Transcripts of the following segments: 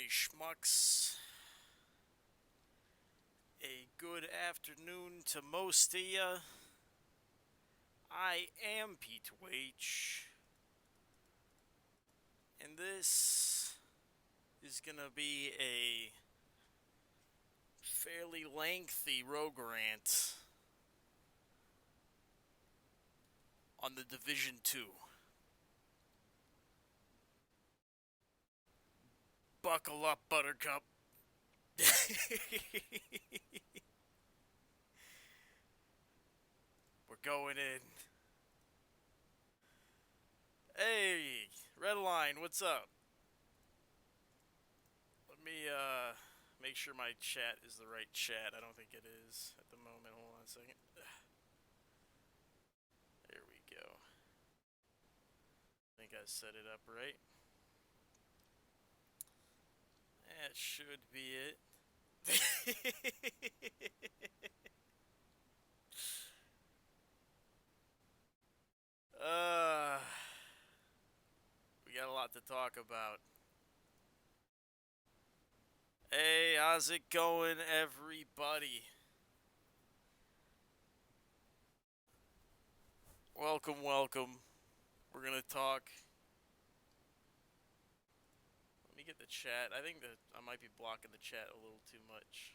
Hey schmucks, a good afternoon to most of ya. I am P2H, and this is gonna be a fairly lengthy rogue rant on the Division 2. Buckle up, Buttercup. We're going in. Hey, Redline, what's up? Let me make sure my chat is the right chat. I don't think it is at the moment. Hold on a second. There we go. I think I set it up right. That should be it. uh, we got a lot to talk about. Hey, how's it going, everybody? Welcome, welcome. We're gonna talk. Let me get the chat. I think that I might be blocking the chat a little too much.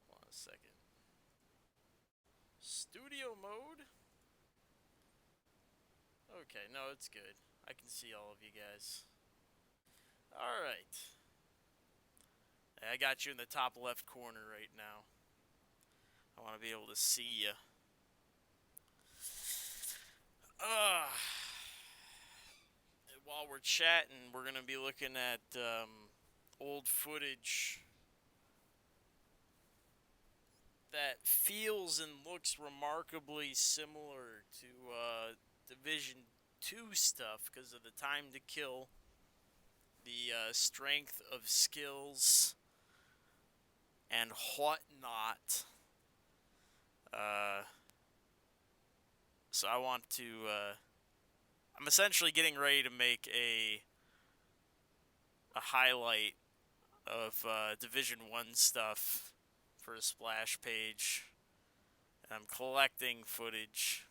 Hold on a second. Studio mode? Okay, no, it's good. I can see all of you guys. Alright. I got you in the top left corner right now. I want to be able to see you. While we're chatting, we're going to be looking at old footage that feels and looks remarkably similar to Division 2 stuff because of the time to kill, the strength of skills, and whatnot. So I want to... I'm essentially getting ready to make a highlight of Division 1 stuff for a splash page. And I'm collecting footage.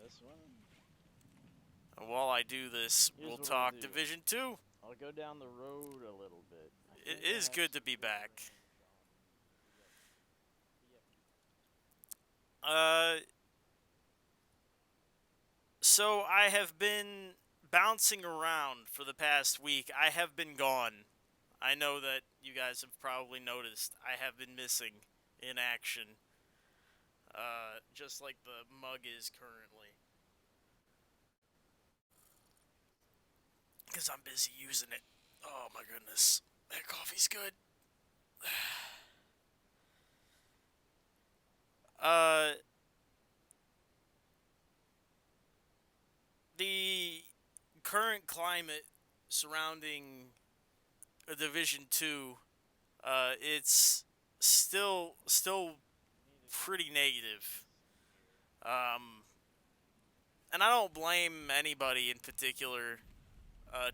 This one? And while I do this, we'll talk Division 2. I'll go down the road a little bit. It is good to be back. So I have been bouncing around for the past week. I have been gone. I know that you guys have probably noticed. I have been missing in action. Just like the mug is currently. Because I'm busy using it. Oh my goodness. That coffee's good. The current climate surrounding Division 2, it's still pretty negative. And I don't blame anybody in particular,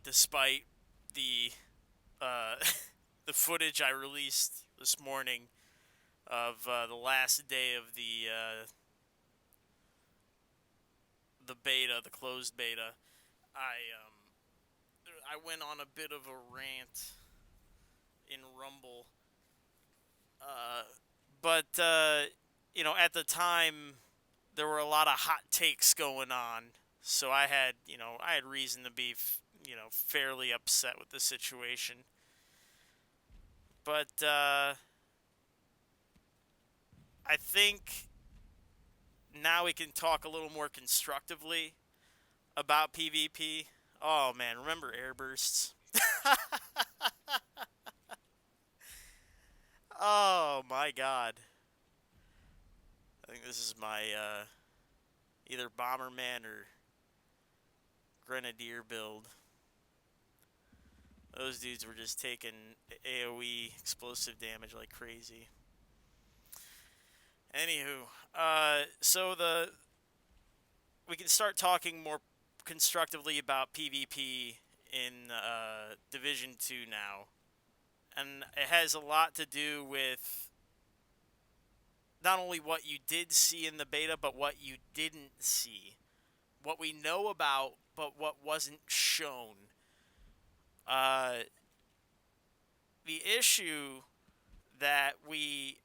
despite the the footage I released this morning of the last day of the beta, the closed beta. I went on a bit of a rant in Rumble, but you know, at the time there were a lot of hot takes going on, so I had reason to be fairly upset with the situation. But I think now we can talk a little more constructively about PvP. Oh man, remember airbursts? Oh my god. I think this is my either Bomberman or Grenadier build. Those dudes were just taking AoE explosive damage like crazy. Anywho, so we can start talking more constructively about PvP in Division 2 now. And it has a lot to do with not only what you did see in the beta, but what you didn't see. What we know about, but what wasn't shown. Uh, the issue that we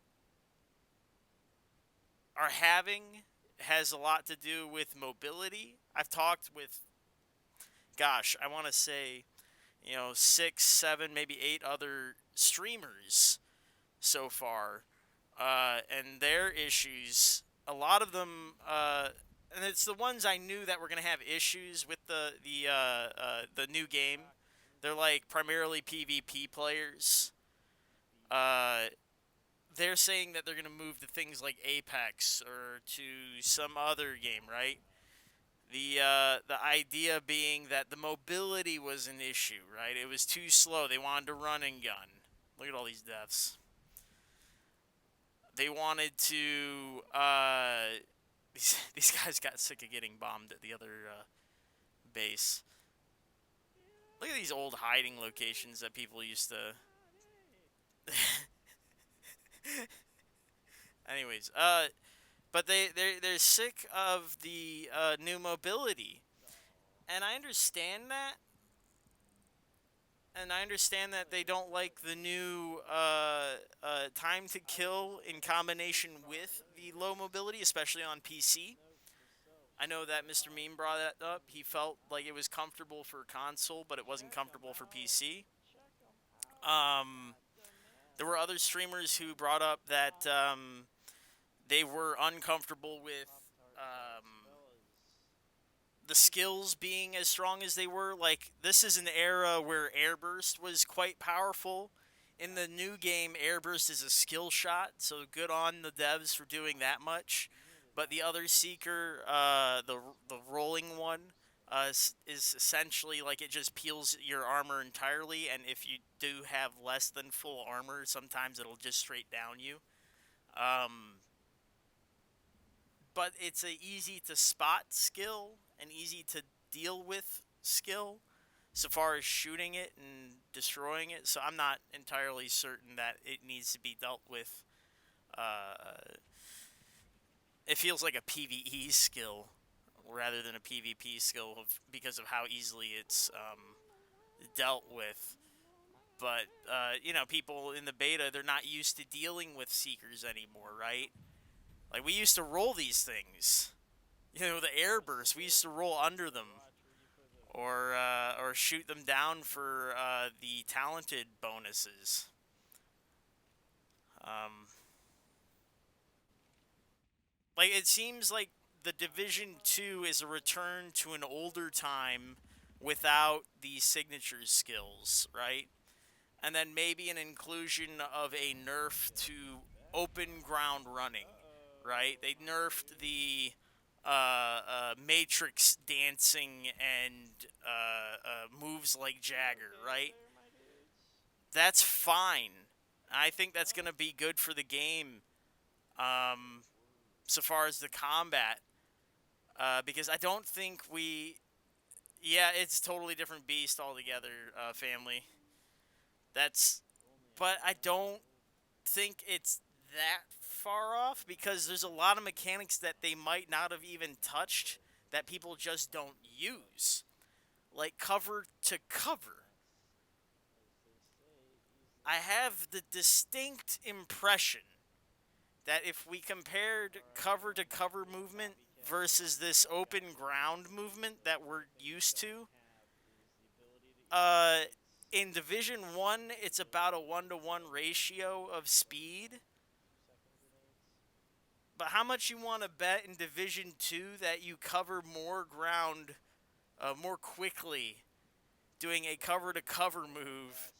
are having has a lot to do with mobility. I've talked with, gosh, I want to say, 6, 7, maybe 8 other streamers so far, and their issues. A lot of them, and it's the ones I knew that were going to have issues with the new game. They're like primarily PvP players. Uh, they're saying that they're going to move to things like Apex or to some other game, right? The idea being that the mobility was an issue, right? It was too slow. They wanted to run and gun. Look at all these deaths. They wanted to. These guys got sick of getting bombed at the other base. Look at these old hiding locations that people used to. Anyways, but they're sick of the new mobility, and I understand that. And I understand that they don't like the new time to kill in combination with the low mobility, especially on PC. I know that Mr. Meme brought that up. He felt like it was comfortable for console, but it wasn't comfortable for PC. Um, there were other streamers who brought up that they were uncomfortable with the skills being as strong as they were. Like, this is an era where airburst was quite powerful. In the new game, airburst is a skill shot, so good on the devs for doing that much. But the other seeker, the rolling one, is essentially like it just peels your armor entirely, and if you do have less than full armor, sometimes it'll just straight down you. But it's a easy to spot skill and easy to deal with skill so far as shooting it and destroying it. So I'm not entirely certain that it needs to be dealt with. It feels like a PvE skill rather than a PvP skill because of how easily it's dealt with. But, people in the beta, they're not used to dealing with Seekers anymore, right? Like, we used to roll these things. The airbursts, we used to roll under them. Or shoot them down for the talented bonuses. Like, it seems like the Division 2 is a return to an older time without the signature skills, right? And then maybe an inclusion of a nerf to open ground running, right? They nerfed the Matrix dancing and moves like Jagger, right? That's fine. I think that's going to be good for the game so far as the combat. Because I don't think we... Yeah, it's a totally different beast altogether, family. That's... But I don't think it's that far off because there's a lot of mechanics that they might not have even touched that people just don't use. Like cover to cover. I have the distinct impression that if we compared cover to cover movement versus this open ground movement that we're used to, in Division 1, it's about a 1-to-1 ratio of speed. But how much you want to bet in Division 2 that you cover more ground more quickly doing a cover-to-cover move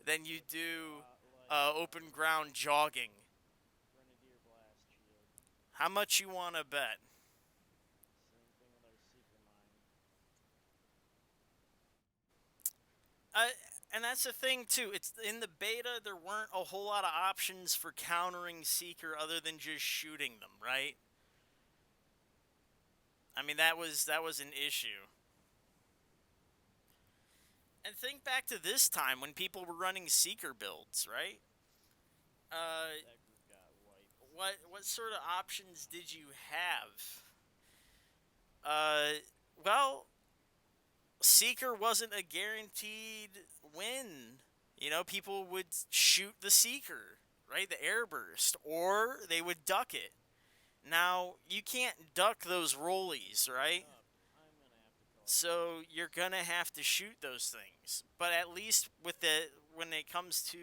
than you do open ground jogging? How much you want to bet? Uh, and that's the thing too. It's in the beta. There weren't a whole lot of options for countering Seeker other than just shooting them, right? I mean that was an issue. And think back to this time when people were running Seeker builds, right? That group got wiped. What sort of options did you have? Uh, well, Seeker wasn't a guaranteed win. You know, people would shoot the Seeker, right? The airburst, or they would duck it. Now, you can't duck those rollies, right? I'm gonna have to call So you're gonna have to shoot those things. But at least with the when it comes to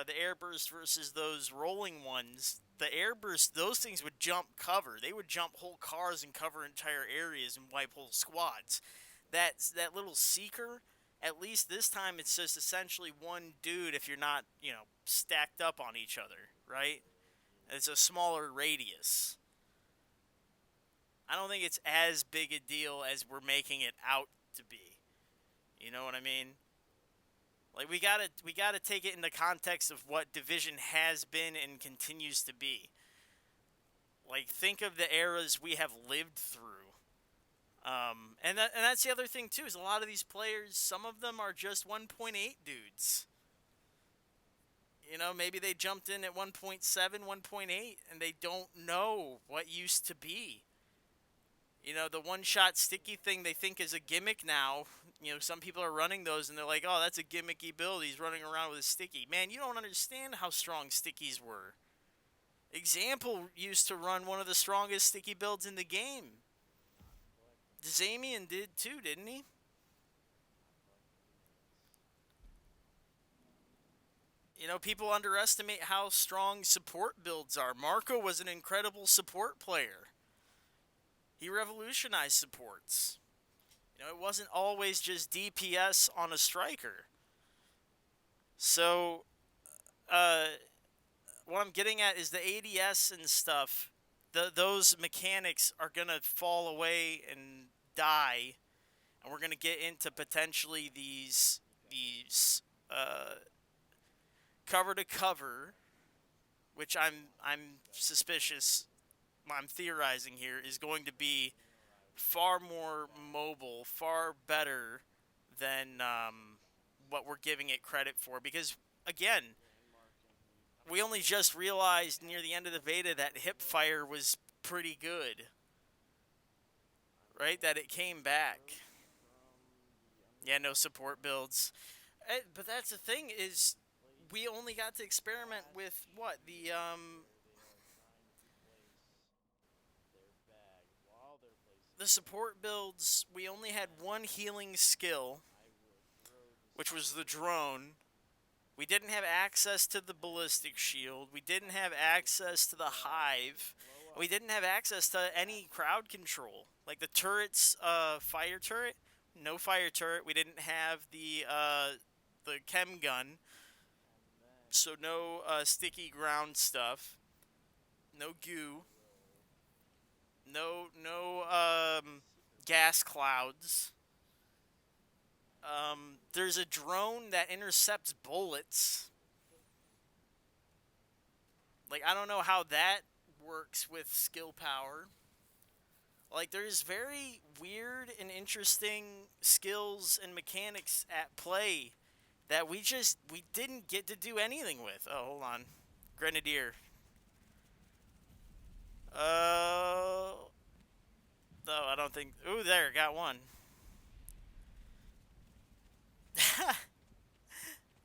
the airburst versus those rolling ones, the airburst, those things would jump cover. They would jump whole cars and cover entire areas and wipe whole squads. That little seeker. At least this time, it's just essentially one dude. If you're not, stacked up on each other, right? It's a smaller radius. I don't think it's as big a deal as we're making it out to be. You know what I mean? Like we gotta take it in the context of what Division has been and continues to be. Like think of the eras we have lived through. And that's the other thing too is a lot of these players, some of them are just 1.8 dudes. You know, maybe they jumped in at 1.7, 1.8, and they don't know what used to be. You know, the one-shot sticky thing they think is a gimmick now. You know, some people are running those and they're like, oh, that's a gimmicky build. He's running around with a sticky. Man, you don't understand how strong stickies were. Example used to run one of the strongest sticky builds in the game. not collecting. Zamian did too, didn't he? Not collecting You know, people underestimate how strong support builds are. Marco was an incredible support player. He revolutionized supports. You know, it wasn't always just DPS on a striker. So, uh, what I'm getting at is the ADS and stuff. Those mechanics are gonna fall away and die, and we're gonna get into potentially these cover to cover, which I'm suspicious. I'm theorizing here is going to be far more mobile, far better than what we're giving it credit for. Because again, we only just realized near the end of the beta that hipfire was pretty good, right? That it came back. Yeah, no support builds. But that's the thing is, we only got to experiment with what the the support builds. We only had one healing skill, which was the drone. We didn't have access to the ballistic shield. We didn't have access to the hive. We didn't have access to any crowd control. Like the turrets, fire turret, no fire turret. We didn't have the chem gun, so no sticky ground stuff. No goo. No gas clouds. There's a drone that intercepts bullets. Like, I don't know how that works with skill power. Like, there's very weird and interesting skills and mechanics at play that we didn't get to do anything with. Oh, hold on. Grenadier. No, I don't think. Ooh, there, got one.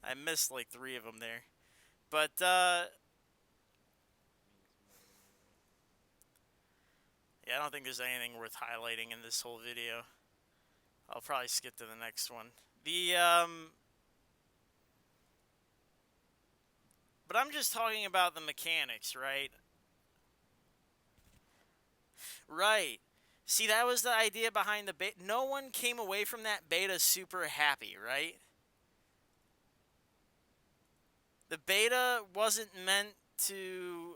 I missed like 3 of them there. But, yeah, I don't think there's anything worth highlighting in this whole video. I'll probably skip to the next one. But I'm just talking about the mechanics, right? Right. See, that was the idea behind the beta. No one came away from that beta super happy, right? The beta wasn't meant to,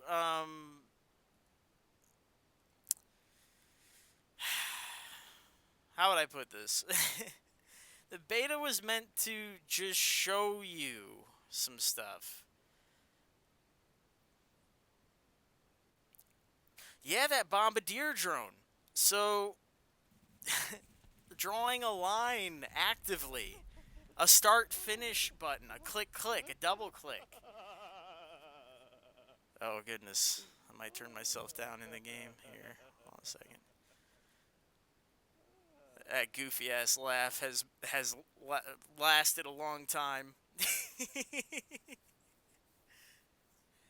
how would I put this? The beta was meant to just show you some stuff. Yeah, that bombardier drone. So, drawing a line actively. A start finish button, a click click, a double click. Oh goodness, I might turn myself down in the game here. Hold on a second. That goofy ass laugh has lasted a long time.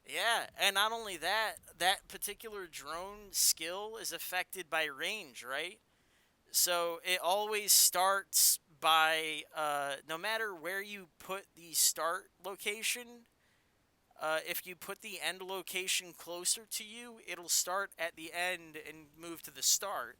Yeah, and not only that, that particular drone skill is affected by range, right? So it always starts by no matter where you put the start location. If you put the end location closer to you, it'll start at the end and move to the start.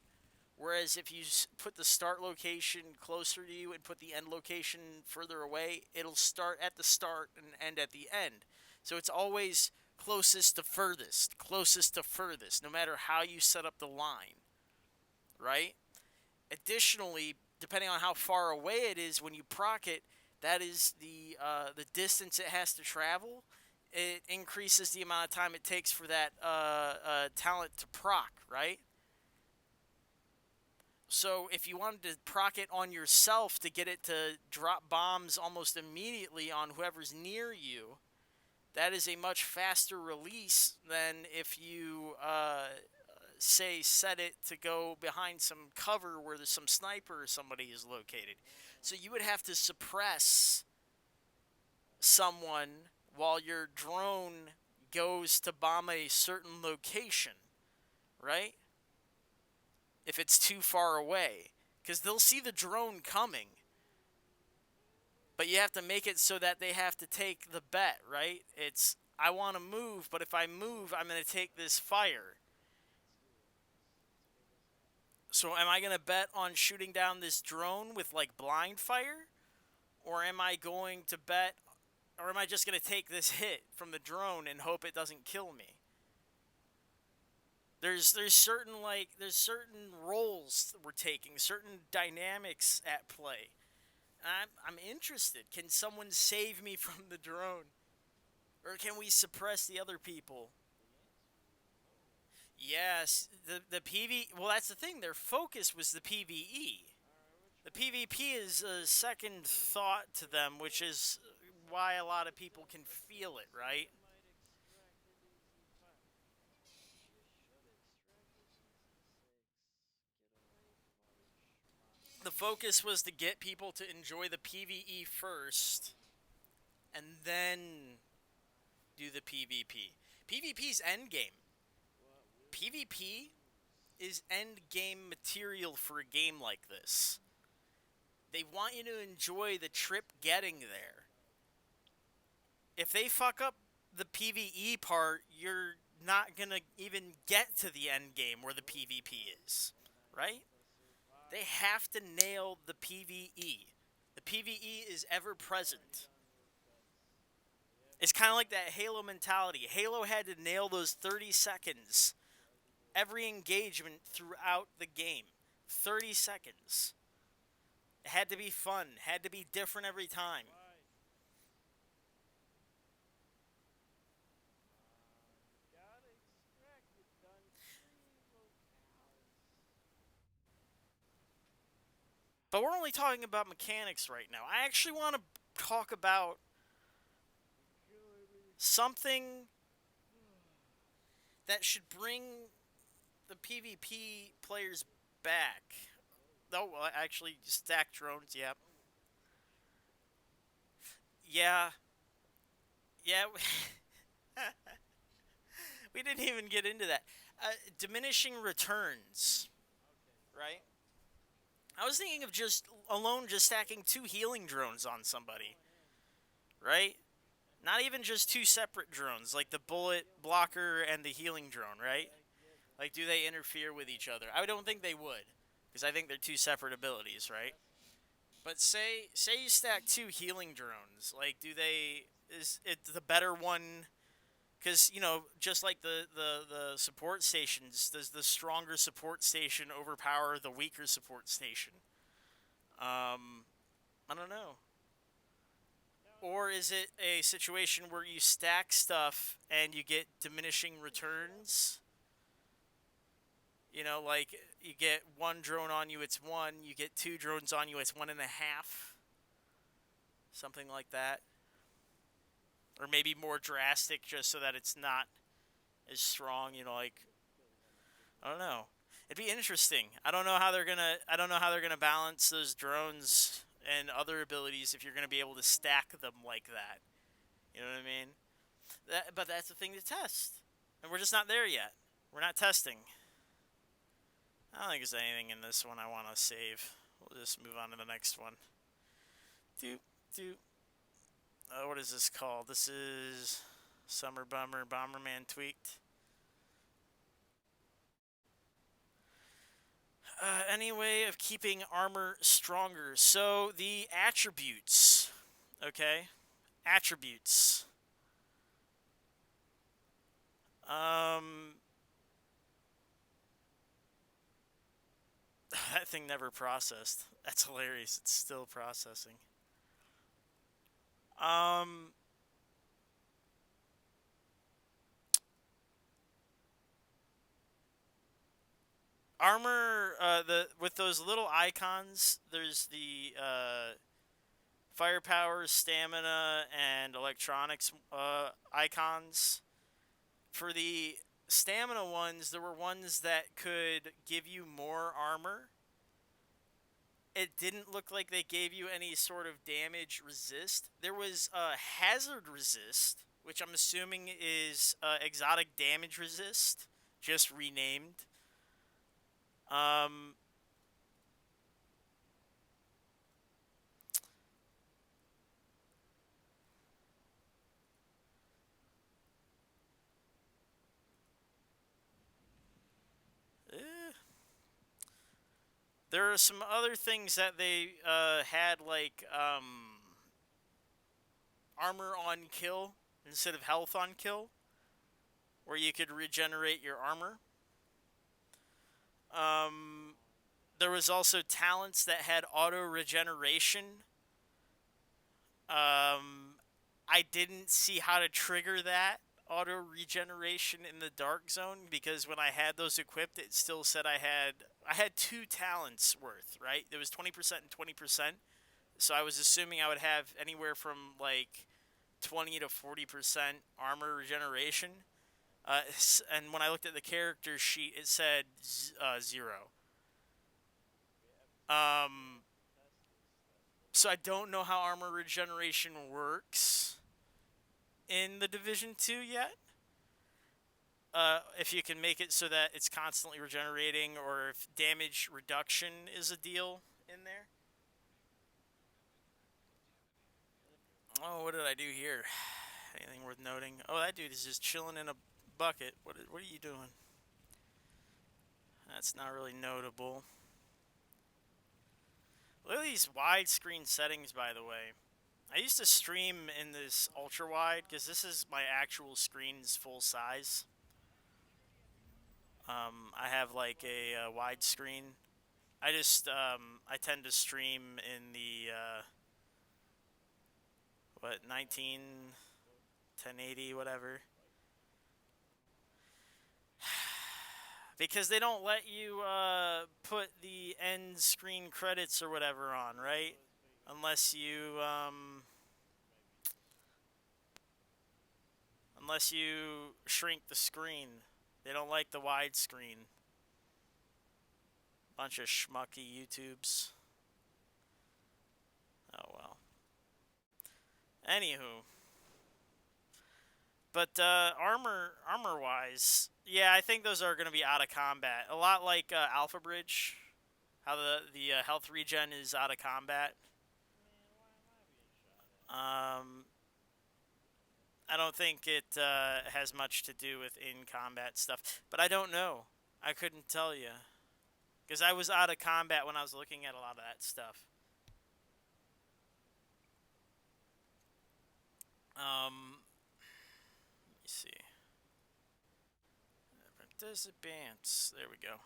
Whereas if you put the start location closer to you and put the end location further away, it'll start at the start and end at the end. So it's always closest to furthest, no matter how you set up the line, right? Additionally, depending on how far away it is when you proc it, that is the distance it has to travel. It increases the amount of time it takes for that talent to proc, right? So if you wanted to proc it on yourself to get it to drop bombs almost immediately on whoever's near you, that is a much faster release than if you say set it to go behind some cover where there's some sniper or somebody is located. So you would have to suppress someone while your drone goes to bomb a certain location, right? If it's too far away, because they'll see the drone coming, but you have to make it so that they have to take the bet, right? It's I want to move, but if I move, I'm going to take this fire. So am I going to bet on shooting down this drone with like blind fire? Or am I going to bet, or am I just going to take this hit from the drone and hope it doesn't kill me? There's certain roles we're taking, certain dynamics at play. I'm interested. Can someone save me from the drone? Or can we suppress the other people? Yes, the PV. Well, that's the thing. Their focus was the PVE. The PvP is a second thought to them, which is why a lot of people can feel it, right? The focus was to get people to enjoy the PvE first, and then do the PvP. PvP's endgame. PvP is endgame material for a game like this. They want you to enjoy the trip getting there. If they fuck up the PvE part, you're not gonna even get to the end game where the PvP is, right? They have to nail the PvE. The PvE is ever present. It's kind of like that Halo mentality. Halo had to nail those 30 seconds every engagement throughout the game. 30 seconds. It had to be fun, had to be different every time. But we're only talking about mechanics right now. I actually want to talk about something that should bring the PvP players back. Oh, well, actually, stack drones, yep. Yeah, yeah. We didn't even get into that. Diminishing returns, right? I was thinking of just stacking two healing drones on somebody, right? Not even just two separate drones, like the bullet blocker and the healing drone, right? Like, do they interfere with each other? I don't think they would, because I think they're two separate abilities, right? But say you stack two healing drones, like, do they is it the better one? Because just like the support stations, does the stronger support station overpower the weaker support station? I don't know. Or is it a situation where you stack stuff and you get diminishing returns? Like you get one drone on you, it's one. You get two drones on you, it's 1.5. something like that, or maybe more drastic, just so that it's not as strong. You know, like I don't know. It'd be interesting. I don't know how they're gonna. I don't know how they're gonna balance those drones and other abilities if you're gonna be able to stack them like that. You know what I mean? But that's the thing to test, and we're just not there yet. We're not testing. I don't think there's anything in this one I want to save. We'll just move on to the next one. Do do. What is this called? This is Summer Bummer Bomberman Tweaked. Any way of keeping armor stronger? So the attributes, okay, attributes. Um, that thing never processed. That's hilarious. It's still processing. Um, armor. The with those little icons, there's the firepower, stamina, and electronics icons. For the stamina ones, there were ones that could give you more armor. It didn't look like they gave you any sort of damage resist. There was hazard resist, which I'm assuming is exotic damage resist, just renamed. Um, eh, there are some other things that they had, like armor on kill instead of health on kill, where you could regenerate your armor. Um, there was also talents that had auto regeneration. I didn't see how to trigger that auto regeneration in the dark zone, because when I had those equipped, it still said I had two talents worth, right? There was 20% and 20%. So I was assuming I would have anywhere from like 20 to 40% armor regeneration. And when I looked at the character sheet, it said 0. Um, so I don't know how armor regeneration works in the Division 2 yet. If you can make it so that it's constantly regenerating, or if damage reduction is a deal in there. Oh, what did I do here? Anything worth noting? Oh, that dude is just chilling in a bucket. What are you doing? That's not really notable. Look at these widescreen settings, by the way. I used to stream in this ultra wide because this is my actual screen's full size. I have like a widescreen. I tend to stream in the what 1080 whatever, because they don't let you put the end screen credits or whatever on, right? Unless you shrink the screen. They don't like the widescreen. Bunch of schmucky YouTubes. Oh well. Anywho, but armor wise, yeah, I think those are going to be out of combat. A lot like Alpha Bridge, how the health regen is out of combat. Um, I don't think it has much to do with in combat stuff, but I don't know. I couldn't tell you because I was out of combat when I was looking at a lot of that stuff. Let me see. Participants. There we go.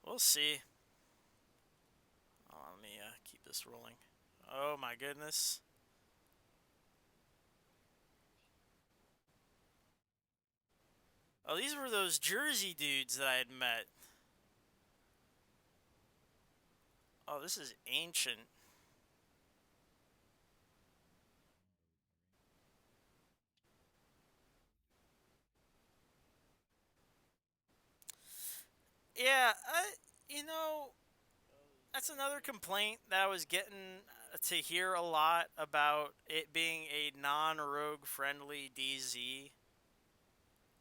We'll see. Oh, let me keep this rolling. Oh my goodness. Oh, these were those Jersey dudes that I had met. Oh, this is ancient. Yeah, you know, that's another complaint that I was getting to hear a lot about it being a non-rogue friendly DZ.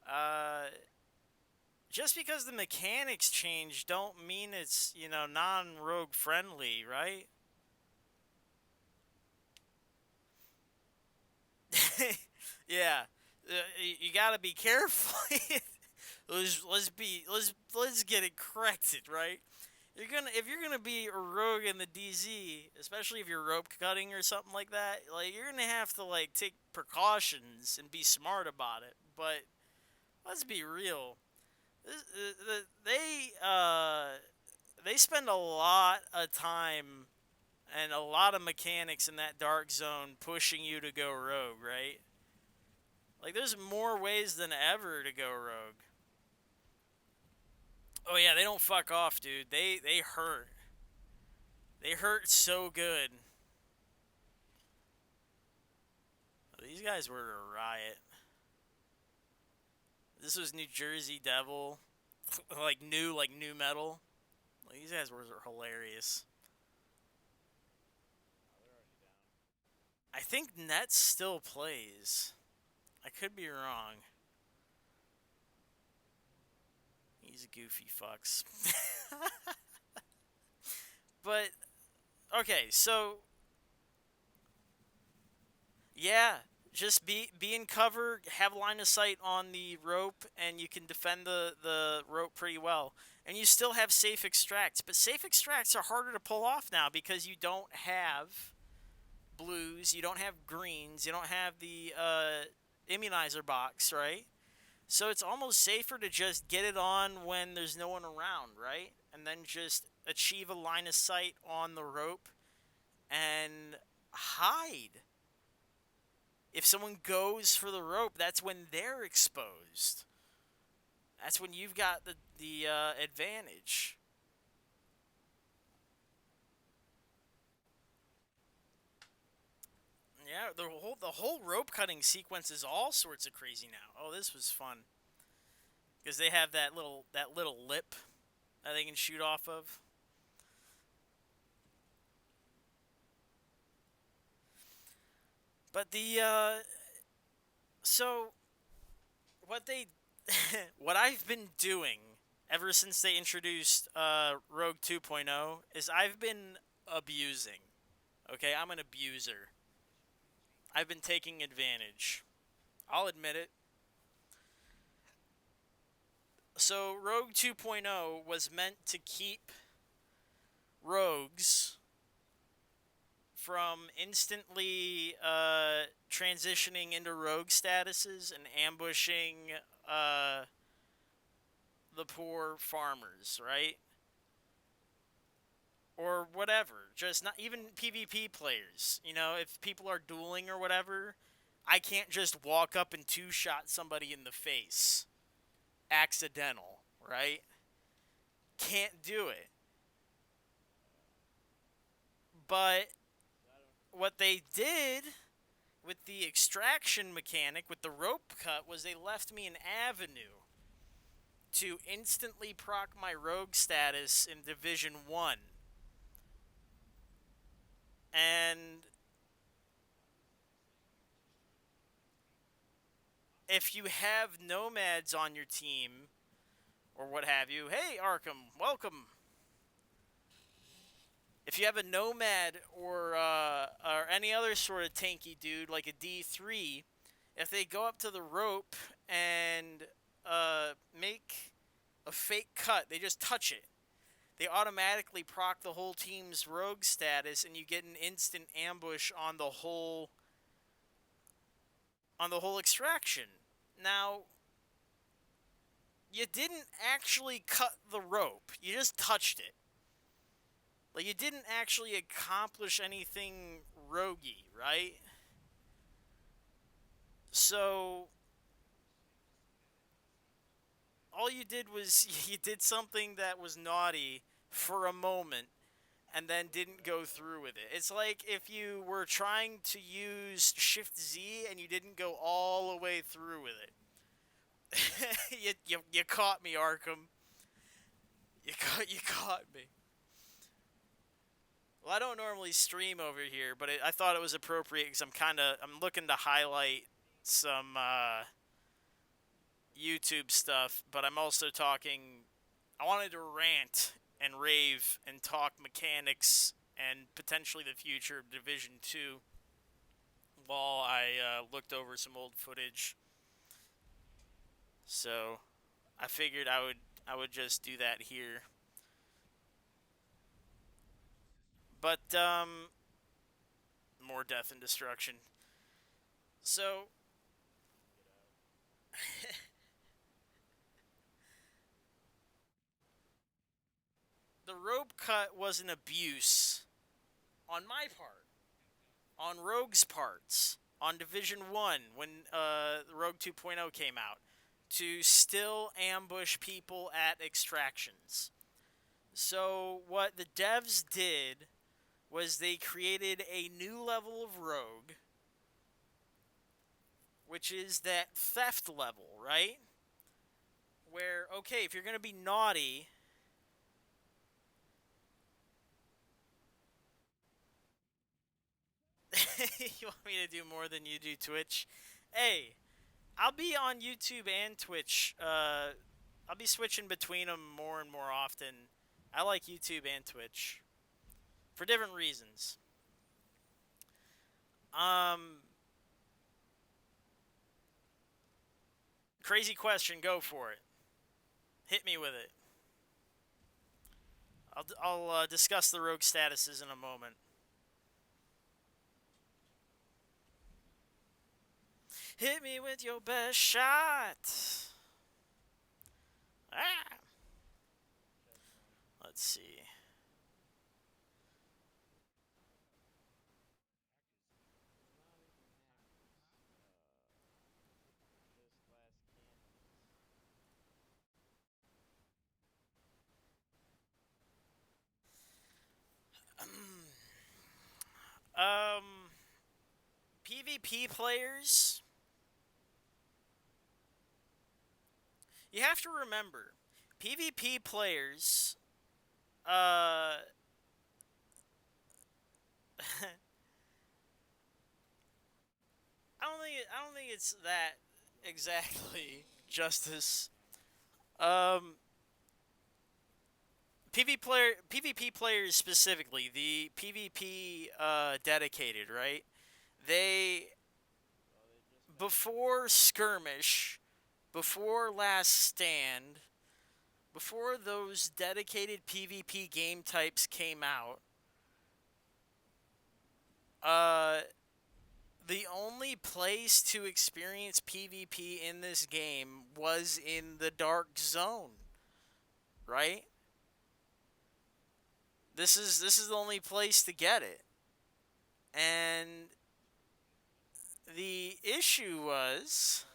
Uh, just because the mechanics change don't mean it's, non-rogue friendly, right? Yeah, you gotta be careful. Let's get it corrected, right? If you're gonna be a rogue in the DZ, especially if you're rope cutting or something like that, like you're gonna have to like take precautions and be smart about it. But let's be real, they spend a lot of time and a lot of mechanics in that dark zone pushing you to go rogue, right? Like there's more ways than ever to go rogue. Oh yeah, they don't fuck off, dude. They hurt. They hurt so good. These guys were a riot. This was New Jersey Devil, like new metal. Like, these guys were hilarious. Oh, they're already down. I think Nets still plays. I could be wrong. These goofy fucks. But okay, so yeah, just be in cover, have line of sight on the rope, and you can defend the rope pretty well. And you still have safe extracts, but safe extracts are harder to pull off now because you don't have blues, you don't have greens, you don't have the immunizer box, right? So it's almost safer to just get it on when there's no one around, right? And then just achieve a line of sight on the rope and hide. If someone goes for the rope, that's when they're exposed. That's when you've got the advantage. Yeah, the whole rope cutting sequence is all sorts of crazy now. Oh, this was fun because they have that little lip that they can shoot off of. But so what they what I've been doing ever since they introduced Rogue 2.0 is I've been abusing. Okay, I'm an abuser. I've been taking advantage. I'll admit it. So Rogue 2.0 was meant to keep rogues from instantly transitioning into rogue statuses and ambushing uh, the poor farmers, right? Or whatever. Just not even PvP players. If people are dueling or whatever, I can't just walk up and two shot somebody in the face. Accidental, right? Can't do it. But So I don't. what they did with the extraction mechanic, with the rope cut, was they left me an avenue to instantly proc my rogue status in Division 1. And if you have nomads on your team, or what have you, hey, Arkham, welcome. If you have a nomad or any other sort of tanky dude like a D3, if they go up to the rope and make a fake cut, they just touch it. They automatically proc the whole team's rogue status, and you get an instant ambush on the whole extraction. Now, you didn't actually cut the rope; you just touched it. Like you didn't actually accomplish anything roguey, right? So all you did was you did something that was naughty for a moment, and then didn't go through with it. It's like if you were trying to use Shift Z and you didn't go all the way through with it. You caught me, Arkham. You caught me. Well, I don't normally stream over here, but I thought it was appropriate because I'm looking to highlight some YouTube stuff, but I'm also talking. I wanted to rant and rave and talk mechanics and potentially the future of Division 2 while I looked over some old footage. So I figured I would just do that here. But more death and destruction. So the rope cut was an abuse on my part, on Rogue's parts, on Division 1 when Rogue 2.0 came out, to still ambush people at extractions. So what the devs did was they created a new level of Rogue, which is that theft level, right? Where, okay, if you're going to be naughty, you want me to do more than you do Twitch? Hey, I'll be on YouTube and Twitch. I'll be switching between them more and more often. I like YouTube and Twitch for different reasons. Crazy question, go for it. Hit me with it. I'll discuss the rogue statuses in a moment. Hit me with your best shot. Ah. Let's see. Just last cannons. Um, PvP players, you have to remember, PvP players, I I don't think it's that exactly justice. Um, PvP players specifically, the PvP dedicated, right? They So they just before skirmish, before last stand, before those dedicated PvP game types came out, uh, the only place to experience PvP in this game was in the Dark Zone, right? This is the only place to get it. And the issue was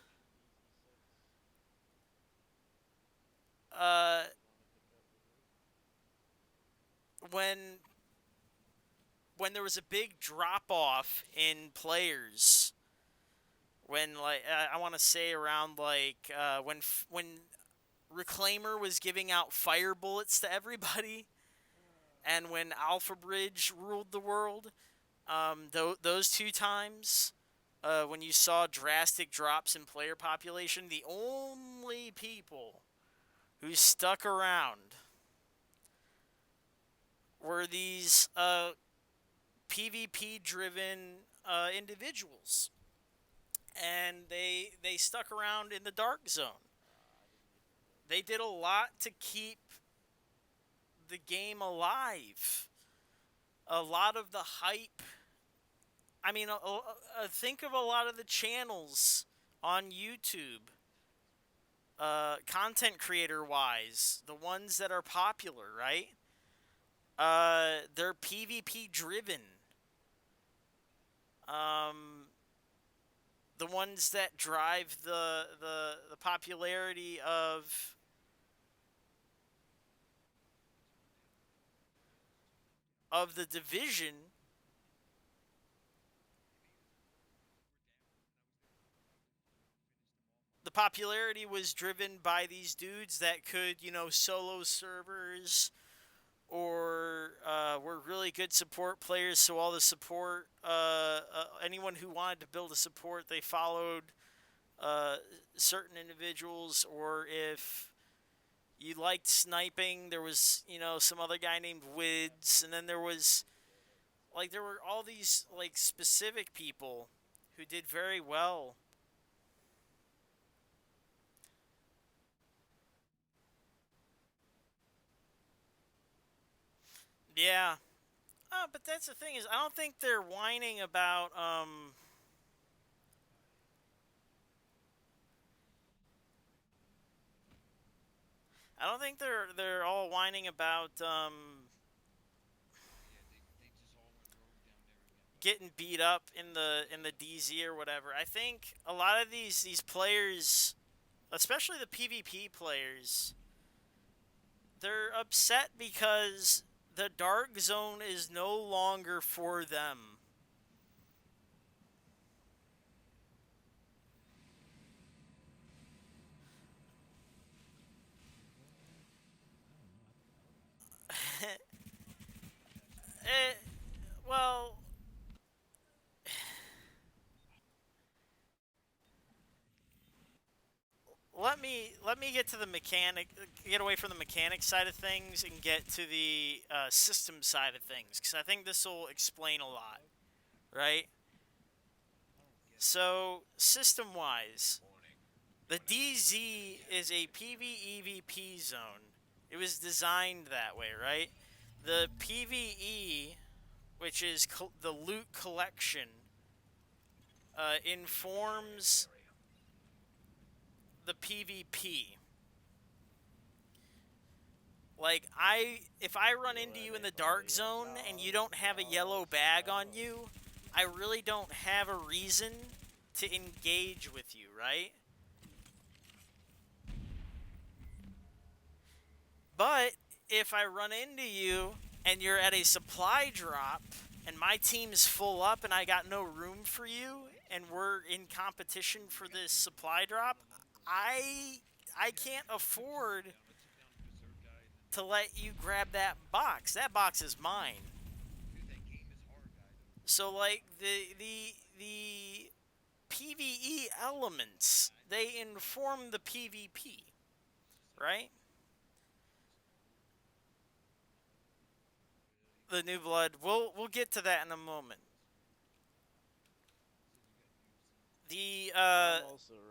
uh when when there was a big drop off in players, when like I want to say around like when Reclaimer was giving out fire bullets to everybody, and when Alpha Bridge ruled the world, those two times, when you saw drastic drops in player population, the only people who stuck around were these PvP driven individuals, and they stuck around in the dark zone. I didn't get to play. They did a lot to keep the game alive. A lot of the hype. I mean, think of a lot of the channels on YouTube, content creator wise, the ones that are popular, right? They're PvP driven. The ones that drive the popularity of the division, the popularity was driven by these dudes that could, solo servers or were really good support players. So all the support, anyone who wanted to build a support, they followed uh, certain individuals. Or if you liked sniping, there was, some other guy named Wids, and then there were all these like specific people who did very well. Yeah. But that's the thing is, I don't think they're whining about. I don't think they're all whining about getting beat up in the DZ or whatever. I think a lot of these players, especially the PvP players, they're upset because the dark zone is no longer for them. it, well, let me get to the mechanic, get away from the mechanic side of things and get to the system side of things, because I think this will explain a lot, right? So system wise, the DZ is a PvEVP zone. It was designed that way, right? The PvE, which is the loot collection, informs the PvP. Like if I run into you in the dark zone and you don't have a yellow bag on you, I really don't have a reason to engage with you, right? But if I run into you and you're at a supply drop and my team's full up and I got no room for you and we're in competition for this supply drop, I can't afford to let you grab that box. That box is mine. So like the PvE elements, they inform the PvP, right? The new blood. We'll get to that in a moment. The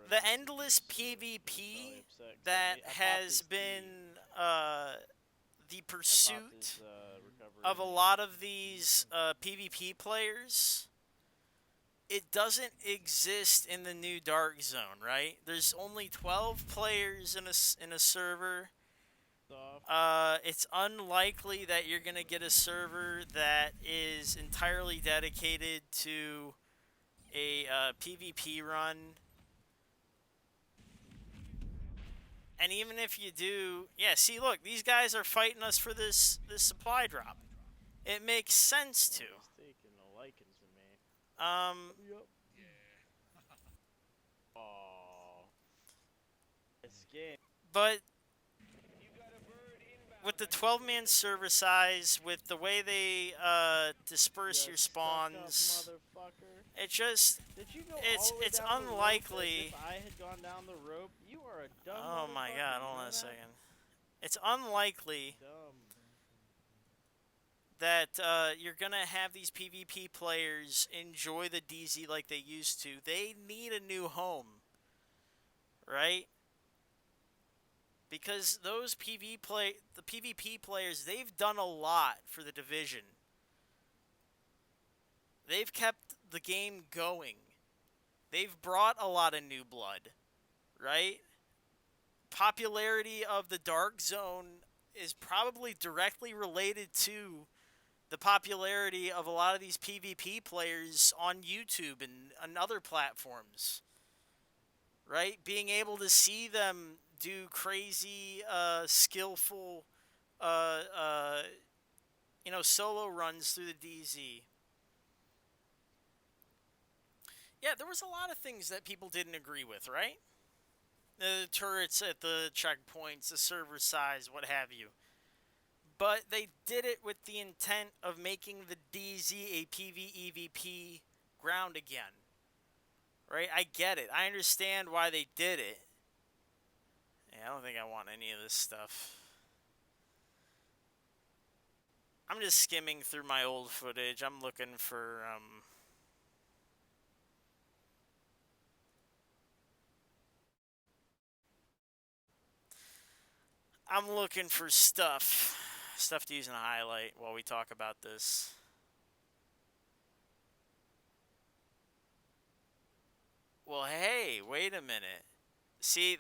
the endless PvP that has been the pursuit of a lot of these PvP players, it doesn't exist in the new Dark Zone, right? There's only 12 players in a server. It's unlikely that you're gonna get a server that is entirely dedicated to a PvP run. And even if you do, yeah, see, look, these guys are fighting us for this supply drop. It makes sense to. Taking a liking to me. Yep. Oh, escape. But with the 12-man server size, with the way they disperse your spawns, it just Did you go it's unlikely. If I had gone down the rope, you are a dumb. Oh my god! Hold on a second. It's unlikely Dumb. that you're gonna have these PvP players enjoy the DZ like they used to. They need a new home, right? Because the PvP players, they've done a lot for the division. They've kept the game going. They've brought a lot of new blood, right? Popularity of the Dark Zone is probably directly related to the popularity of a lot of these PvP players on YouTube and other platforms, right? Being able to see them do crazy, skillful, uh, uh, solo runs through the DZ. Yeah, there was a lot of things that people didn't agree with, right? The turrets at the checkpoints, the server size, what have you. But they did it with the intent of making the DZ a PvEVP ground again. Right? I get it. I understand why they did it. Yeah, I don't think I want any of this stuff. I'm just skimming through my old footage. I'm looking for, I'm looking for stuff. Stuff to use in a highlight while we talk about this. Well, hey, wait a minute. See,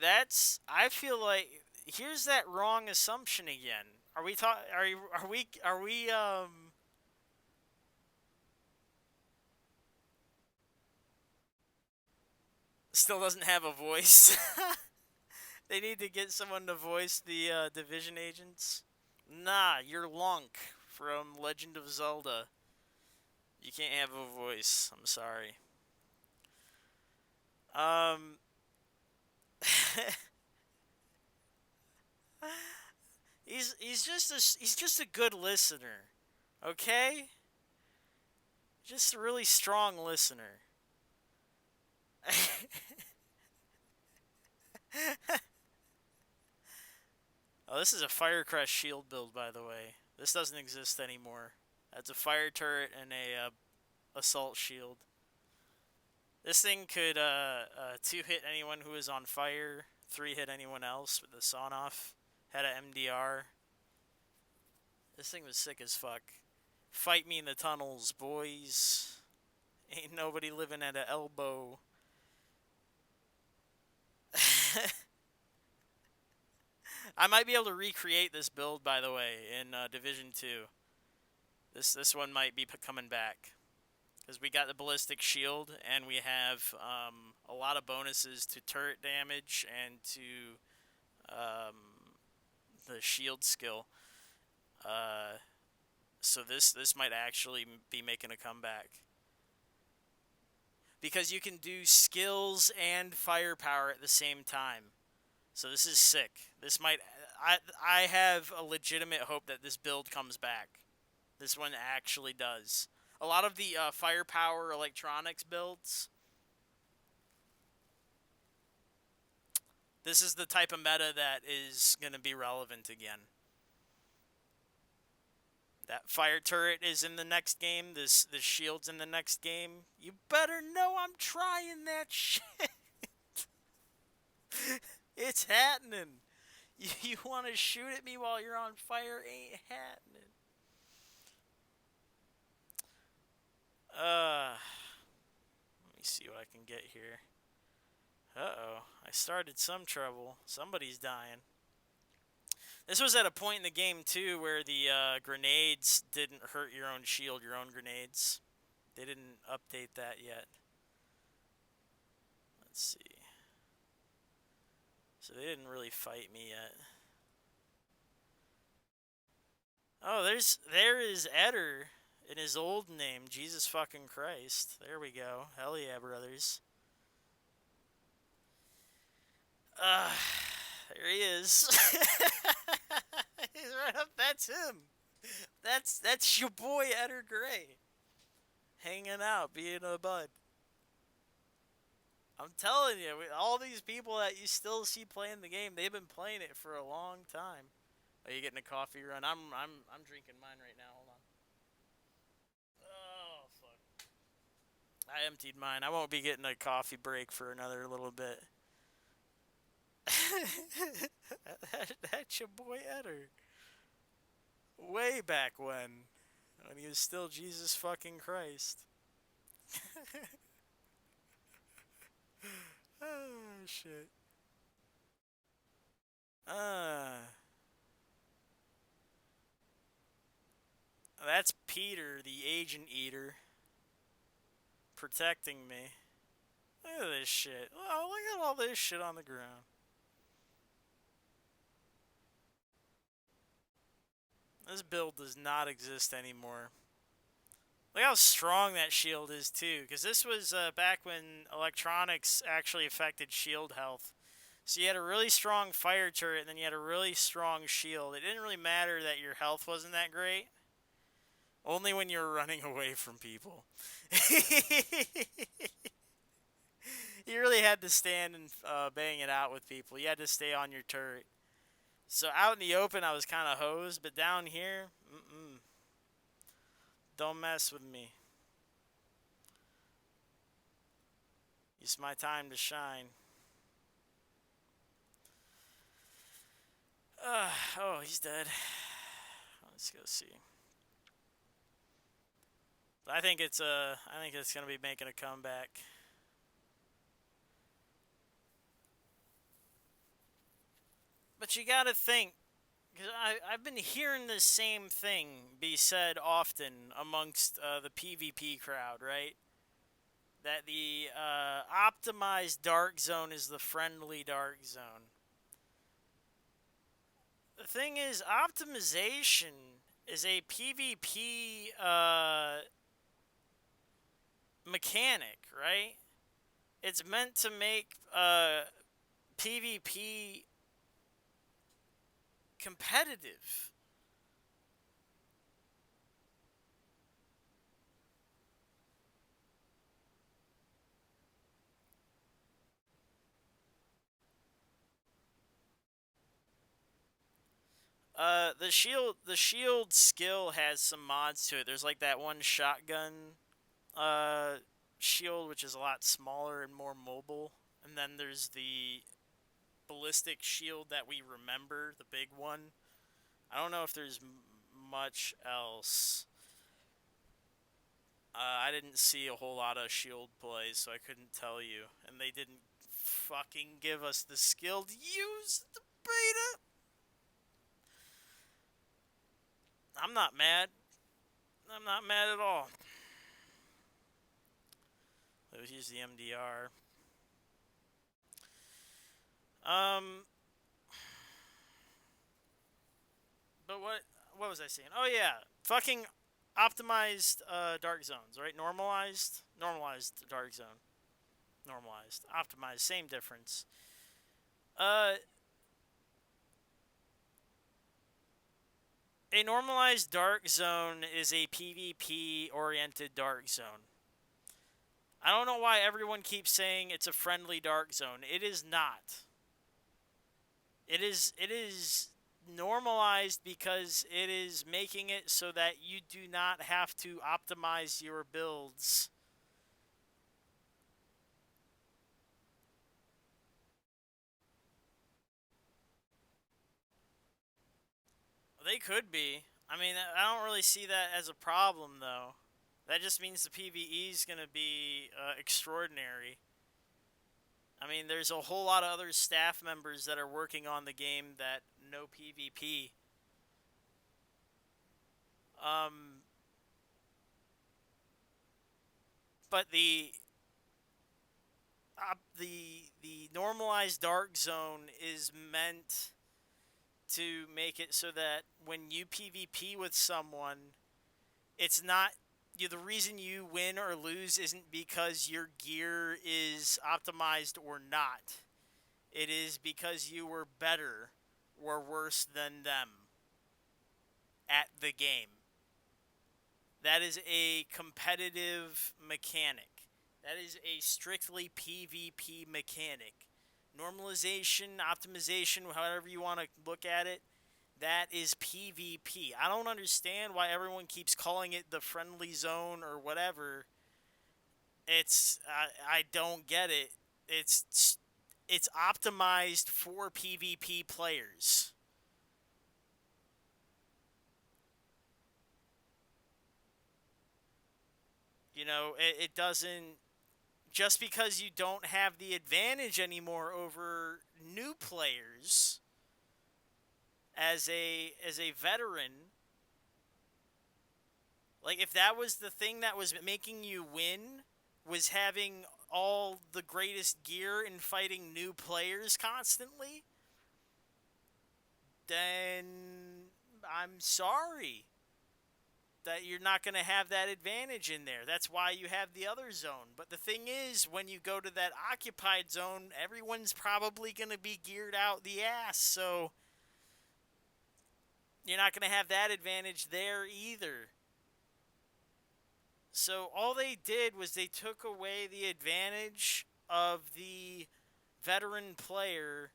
I feel like here's that wrong assumption again. Are we talk are we still doesn't have a voice? They need to get someone to voice the division agents. Nah, you're Lunk from Legend of Zelda. You can't have a voice. I'm sorry. Um he's just a good listener. Okay? Just a really strong listener. Oh, this is a Firecrest shield build, by the way. This doesn't exist anymore. That's a fire turret and a assault shield. This thing could 2-hit anyone who is on fire, 3-hit anyone else with the sawn off. Had a MDR. This thing was sick as fuck. Fight me in the tunnels, boys. Ain't nobody living at a elbow. I might be able to recreate this build, by the way, in Division 2. This one might be coming back. Because we got the ballistic shield, and we have a lot of bonuses to turret damage and to the shield skill. So this might actually be making a comeback. Because you can do skills and firepower at the same time. So this is sick. This might... I have a legitimate hope that this build comes back. This one actually does. A lot of the firepower electronics builds, this is the type of meta that is going to be relevant again. That fire turret is in the next game. This shield's in the next game. You better know I'm trying that shit. It's happening. You want to shoot at me while you're on fire? Ain't happening. Let me see what I can get here. Uh-oh. I started some trouble. Somebody's dying. This was at a point in the game, too, where the grenades didn't hurt your own shield, your own grenades. They didn't update that yet. Let's see. So they didn't really fight me yet. Oh, there is Eder in his old name, Jesus fucking Christ. There we go. Hell yeah, brothers. There he is. He's right up. That's him. That's your boy Eder Gray. Hanging out, being a bud. I'm telling you, all these people that you still see playing the game, they've been playing it for a long time. Are you getting a coffee run? I'm drinking mine right now. Hold on. Oh fuck! I emptied mine. I won't be getting a coffee break for another little bit. That's your boy Eder. Way back when he was still Jesus fucking Christ. Oh shit. That's Peter, the agent eater, protecting me. Look at this shit. Oh, look at all this shit on the ground. This build does not exist anymore. Look how strong that shield is, too. Because this was back when electronics actually affected shield health. So you had a really strong fire turret, and then you had a really strong shield. It didn't really matter that your health wasn't that great. Only when you were running away from people. You really had to stand and bang it out with people. You had to stay on your turret. So out in the open, I was kind of hosed, but down here, don't mess with me. It's my time to shine. Oh, he's dead. Let's go see. I think it's gonna be making a comeback. But you gotta think, because I've been hearing the same thing be said often amongst the PvP crowd, right? That the optimized dark zone is the friendly dark zone. The thing is, optimization is a PvP mechanic, right? It's meant to make PvP competitive. The shield skill has some mods to it. There's like that one shotgun uh shield which is a lot smaller and more mobile, and then there's the ballistic shield that we remember, the big one. I don't know if there's much else. I didn't see a whole lot of shield plays, so I couldn't tell you. And they didn't fucking give us the skill to use the beta. I'm not mad. I'm not mad at all. Let's use the MDR. Um, but what was I saying? Oh yeah, fucking optimized dark zones, right? Normalized dark zone, normalized, optimized, same difference. Uh, a normalized dark zone is a PvP oriented dark zone. I don't know why everyone keeps saying it's a friendly dark zone. It is not. It is normalized because it is making it so that you do not have to optimize your builds. They could be. I mean, I don't really see that as a problem though. That just means the PvE is going to be extraordinary. I mean, there's a whole lot of other staff members that are working on the game that know PvP. Um, but the normalized dark zone is meant to make it so that when you PvP with someone, it's not the reason you win or lose isn't because your gear is optimized or not. It is because you were better or worse than them at the game. That is a competitive mechanic. That is a strictly PvP mechanic. Normalization, optimization, however you want to look at it, that is PvP. I don't understand why everyone keeps calling it the friendly zone or whatever. I don't get it. It's optimized for PvP players. You know, it doesn't, just because you don't have the advantage anymore over new players as a veteran. Like, if that was the thing that was making you win, was having all the greatest gear and fighting new players constantly, then I'm sorry that you're not going to have that advantage in there. That's why you have the other zone. But the thing is, when you go to that occupied zone, everyone's probably going to be geared out the ass. So you're not going to have that advantage there either. So all they did was they took away the advantage of the veteran player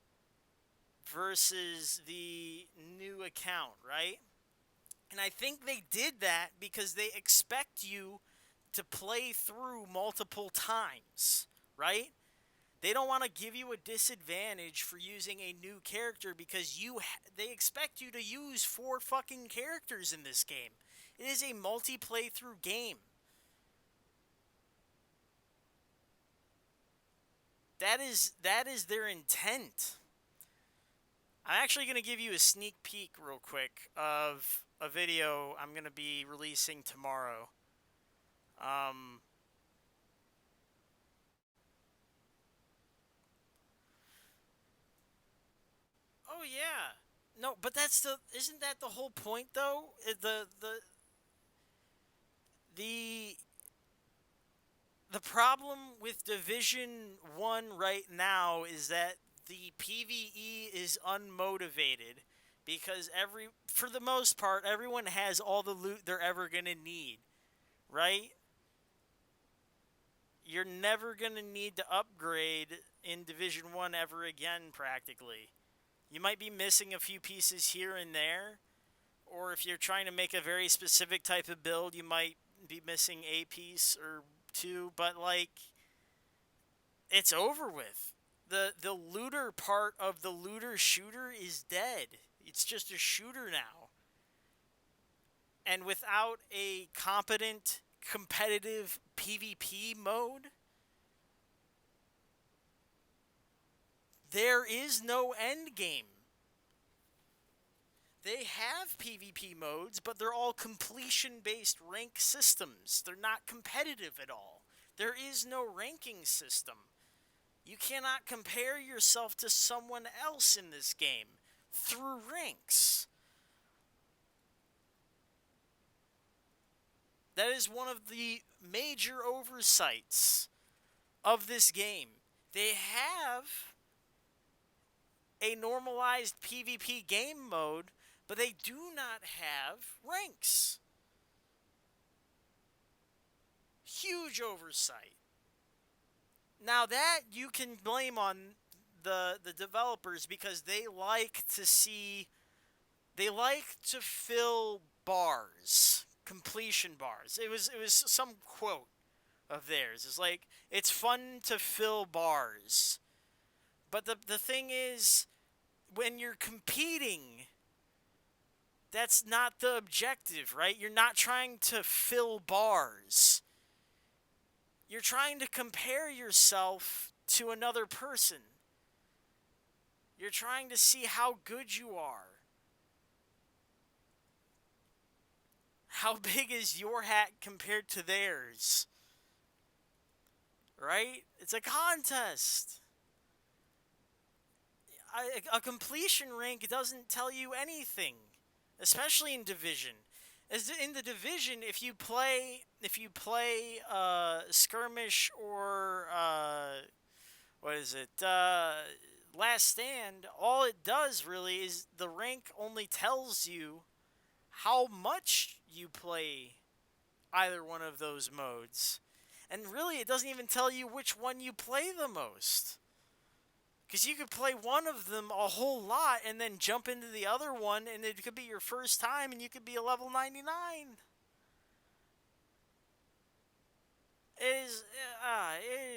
versus the new account, right? And I think they did that because they expect you to play through multiple times, right? They don't want to give you a disadvantage for using a new character because they expect you to use 4 fucking characters in this game. It is a multi-playthrough game. That is their intent. I'm actually going to give you a sneak peek real quick of a video I'm going to be releasing tomorrow. Oh yeah. No, but isn't that the whole point though? The the problem with Division 1 right now is that the PvE is unmotivated because for the most part everyone has all the loot they're ever going to need, right? You're never going to need to upgrade in Division 1 ever again practically. You might be missing a few pieces here and there, or if you're trying to make a very specific type of build, you might be missing a piece or two, but like it's over with. The looter part of the looter shooter is dead. It's just a shooter now. And without a competent competitive PvP mode, there is no end game. They have PvP modes, but they're all completion-based rank systems. They're not competitive at all. There is no ranking system. You cannot compare yourself to someone else in this game through ranks. That is one of the major oversights of this game. They have a normalized PvP game mode, but they do not have ranks. Huge oversight. Now that you can blame on the developers because they like to fill bars, completion bars. It was some quote of theirs. It's like, it's fun to fill bars. But the thing is, when you're competing, that's not the objective, right? You're not trying to fill bars. You're trying to compare yourself to another person. You're trying to see how good you are. How big is your hat compared to theirs? Right? It's a contest. A completion rank doesn't tell you anything, especially in Division. As in the Division, if you play skirmish or what is it? Last Stand, all it does really is the rank only tells you how much you play either one of those modes. And really, it doesn't even tell you which one you play the most. Because you could play one of them a whole lot and then jump into the other one, and it could be your first time, and you could be a level 99. It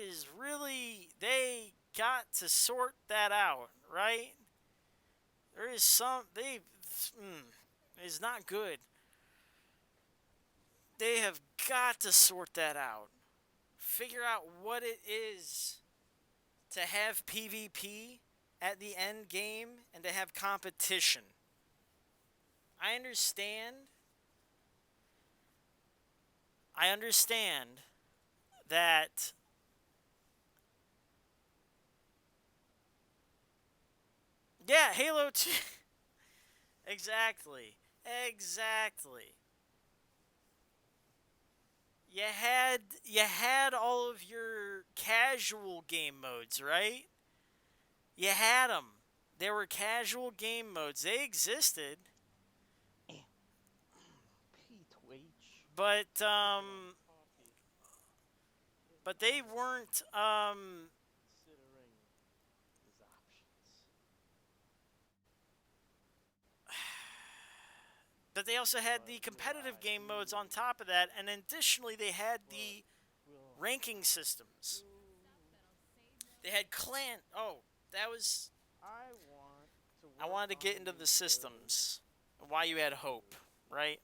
is really, they got to sort that out, right? There is it's not good. They have got to sort that out. Figure out what it is to have PvP at the end game and to have competition. I understand that yeah, Halo 2 exactly. Exactly. You had all of your casual game modes, right? You had them. There were casual game modes. They existed, P2H. but Coffee. but they weren't Considering his options. but they also had What the will competitive I game modes on do? top of that, and additionally they had What the will ranking I systems. do? They had clan. Oh, that was. I want to I work wanted to on get a into new the code. systems. Why you had hope, Code. right?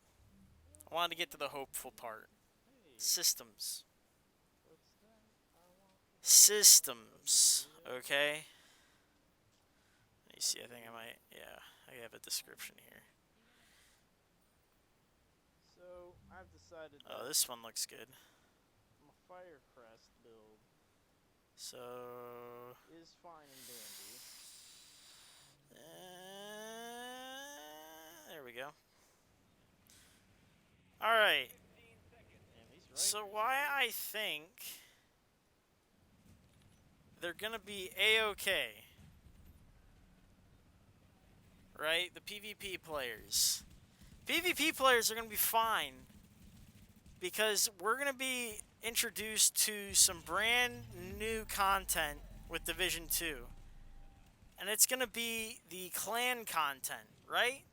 I wanted to get to the hopeful part. Hey, Systems. what's that? I want to work on a new Systems. code. Okay. Let me see. I think I might. Yeah, I have a description here. So I've decided Oh, that this one looks good. my Firecrest build So. is fine and dandy. There we go. All right. Damn, he's right. So why I think they're gonna be a-okay, right? The PvP players. PvP players are gonna be fine because we're gonna be introduced to some brand new content with Division 2. And it's gonna be the clan content, right?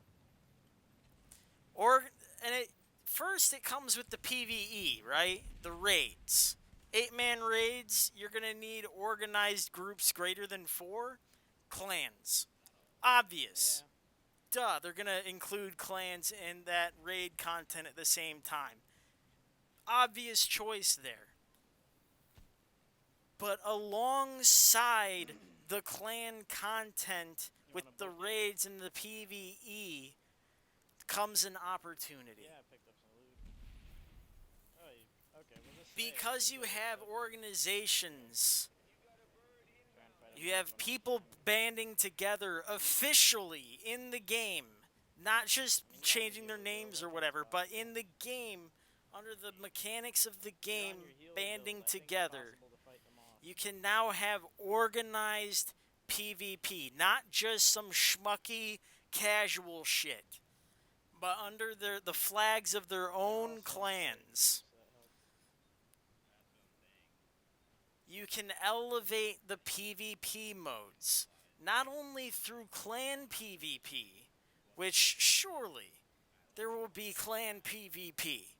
Or and it first it comes with the PvE, right? The raids. 8-man raids, you're gonna need organized groups greater than 4 clans. Obvious. Yeah. Duh, they're gonna include clans in that raid content at the same time. Obvious choice there. But alongside the clan content You with wanna the book it? raids and the PvE comes an opportunity. Yeah, I picked up some loot. Oh, okay. Well, just say it, Because you 'cause I have expect organizations, try and fight him you off have when I people can. banding together officially in the game, not just You might changing be their able to go, names that or thing's whatever, but in possible. the game, under the mechanics of the You're game, on your healer build. banding I think it's together, possible to fight them off. you can now have organized PvP, not just some schmucky casual shit, but under the flags of their They're own also on site too, clans. so that helps. You can elevate the PvP modes, not only through clan PvP, which surely there will be clan PvP,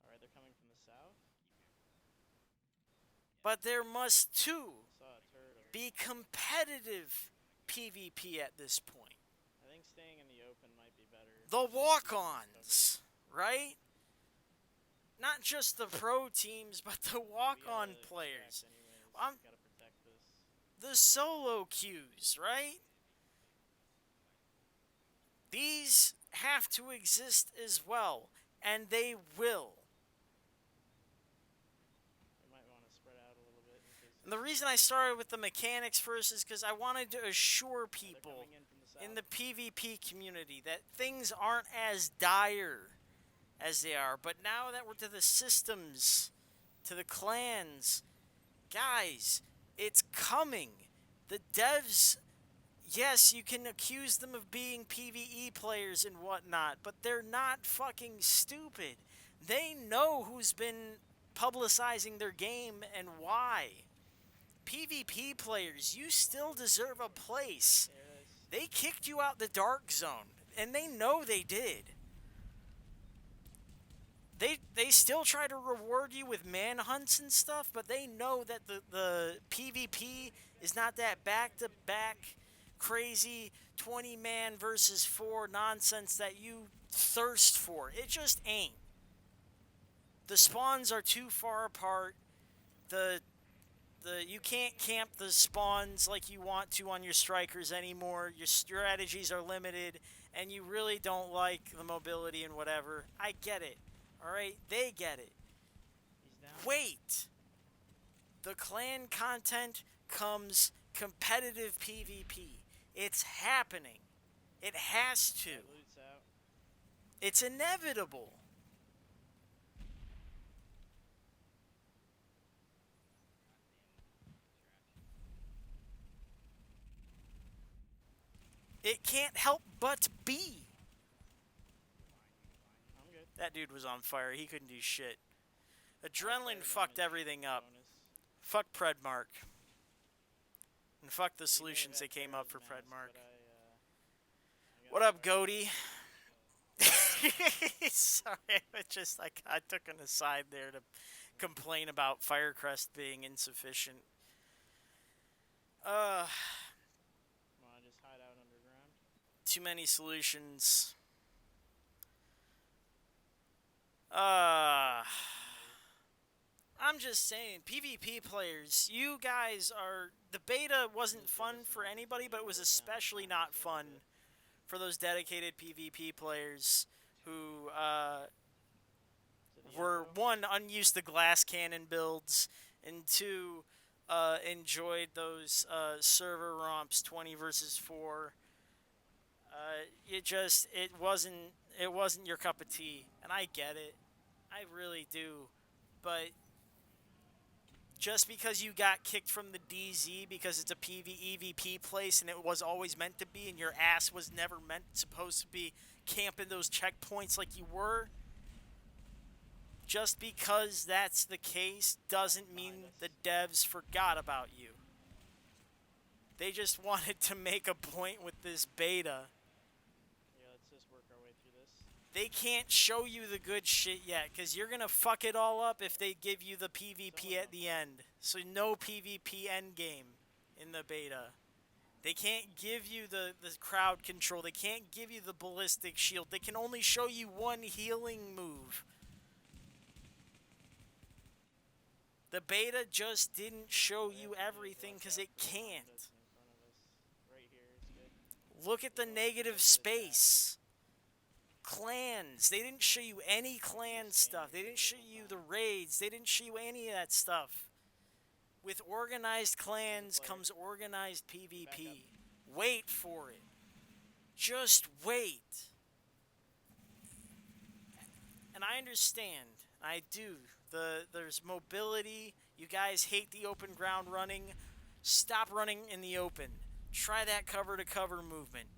All right, they're coming from the south. but there must too I saw a turtle. be competitive PvP at this point. I think staying in the open might be better. The Just walk keep them ons, right? Not just the pro teams, but the walk covered. We on gotta players. extract anyways. I'm, Gotta protect this. the solo queues, right? These have to exist as well, and they will. We might want to spread out a little bit in case. And the reason I started with the mechanics first is because I wanted to assure They're people coming in from the south. in the PvP community that things aren't as dire as they are. But now that we're to the systems, to the clans, guys, it's coming. The devs, yes, you can accuse them of being PvE players and whatnot, but they're not fucking stupid. They know who's been publicizing their game and why. PvP players, you still deserve a place. There it is. They kicked you out the dark zone, and they know they did. They still try to reward you with manhunts and stuff, but they know that the PvP is not that back-to-back crazy 20-man versus 4 nonsense that you thirst for. It just ain't. The spawns are too far apart. The you can't camp the spawns like you want to on your strikers anymore. Your strategies are limited, and you really don't like the mobility and whatever. I get it. All right, they get it. He's down. Wait. The clan content comes competitive PvP. It's happening. It has to. That loot's out. It's inevitable. It can't help but be. I'm good. That dude was on fire. He couldn't do shit. I Adrenaline fired on fucked his everything up. bonus. Fuck Predmark. And fuck the He may have solutions had they came fire up as for mask, Predmark. but I What got up, fire. Goaty? Sorry, I took an aside there to complain about Firecrest being insufficient. Wanna just hide out underground? Too many solutions. I'm just saying, PvP players, you guys are. The beta wasn't fun for anybody, but it was especially not fun for those dedicated PvP players who were, one, unused to glass cannon builds, and two, enjoyed those server romps 20 versus 4. It wasn't your cup of tea, and I get it. I really do. But just because you got kicked from the DZ because it's a PvEVP place and it was always meant to be, and your ass was never supposed to be camping those checkpoints like you were, just because that's the case doesn't mean the devs forgot about you. They just wanted to make a point with this beta. Yeah, let's just work our way through this. They can't show you the good shit yet, because you're going to fuck it all up if they give you the PvP at the end. So no PvP endgame in the beta. They can't give you the crowd control. They can't give you the ballistic shield. They can only show you one healing move. The beta just didn't show you everything because it can't. Right here is good. Look at the negative space. Clans. They didn't show you any clan stuff. They didn't show you the raids. They didn't show you any of that stuff. With organized clans comes organized PvP. Wait for it. Just wait. And I understand. I do. There's mobility. You guys hate the open ground running. Stop running in the open. Try that cover to cover movement.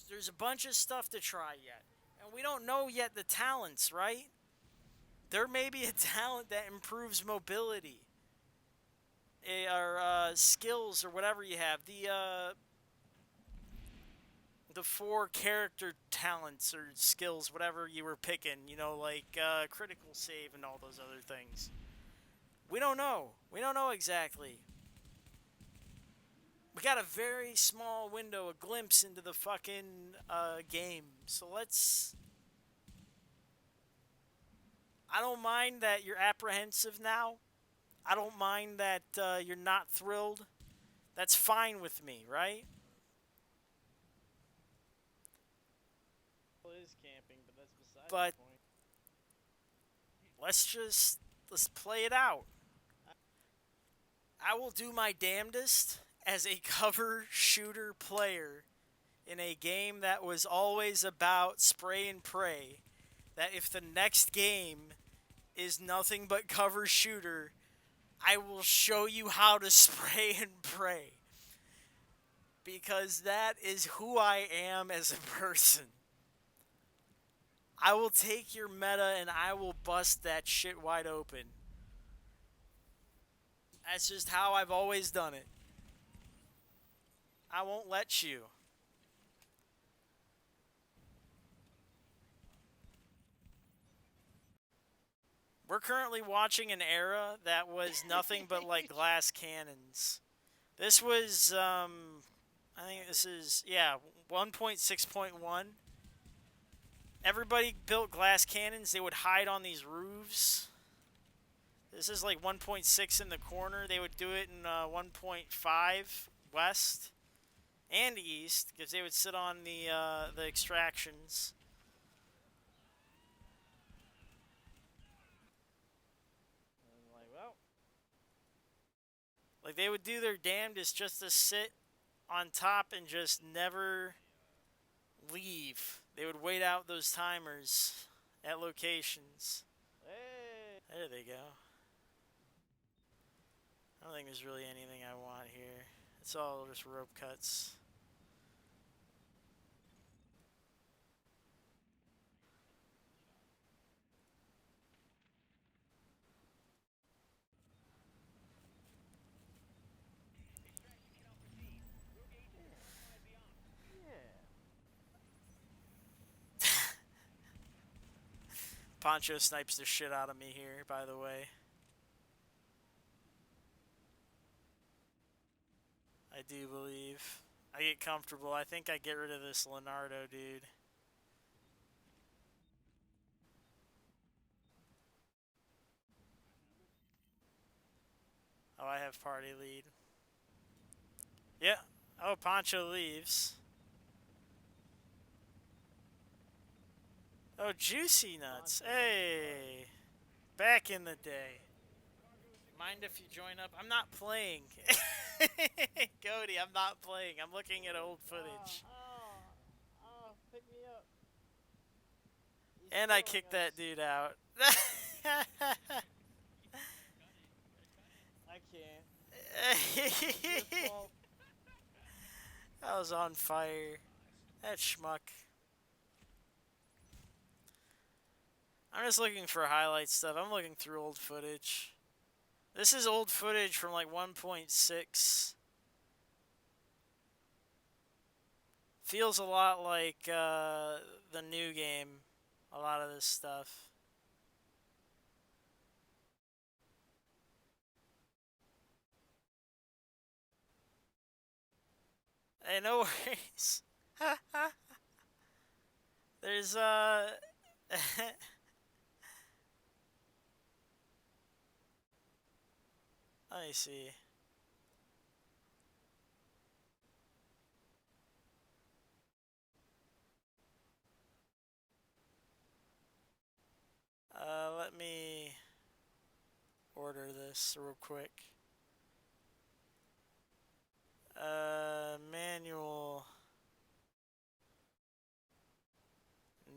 There's a bunch of stuff to try yet. And we don't know yet the talents, right? There may be a talent that improves mobility. Or skills or whatever you have. The 4 character talents or skills, whatever you were picking, like critical save and all those other things. We don't know. We don't know exactly. We got a very small window, a glimpse into the fucking game. So let's... I don't mind that you're apprehensive now. I don't mind that you're not thrilled. That's fine with me, right? Is camping, but that's beside But the point. let's play it out. I will do my damnedest as a cover shooter player in a game that was always about spray and pray, that if the next game is nothing but cover shooter, I will show you how to spray and pray. Because that is who I am as a person. I will take your meta and I will bust that shit wide open. That's just how I've always done it. I won't let you. We're currently watching an era that was nothing but like glass cannons. This was, I think this is, yeah, 1.6.1. Everybody built glass cannons. They would hide on these roofs. This is like 1.6 in the corner. They would do it in 1.5 west and east because they would sit on the extractions. And like, well, Like they would do their damnedest just to sit on top and just never leave. They would wait out those timers at locations. Hey! There they go. I don't think there's really anything I want here. It's all just rope cuts. Yeah. Poncho snipes the shit out of me here, by the way. I do believe. I get comfortable. I think I get rid of this Leonardo dude. Oh, I have party lead. Yeah. Oh, Poncho leaves. Oh, Juicy Nuts. Hey. Back in the day. Mind if you join up? I'm not playing. Cody, I'm not playing. I'm looking at old footage. Pick me up. He's And I killing kicked us. that dude out. I can't. Your fault. I was on fire. That schmuck. I'm just looking for highlight stuff. I'm looking through old footage. This is old footage from like 1.6. Feels a lot like the new game. A lot of this stuff. Hey, no worries. There's let me see. Let me order this real quick. Manual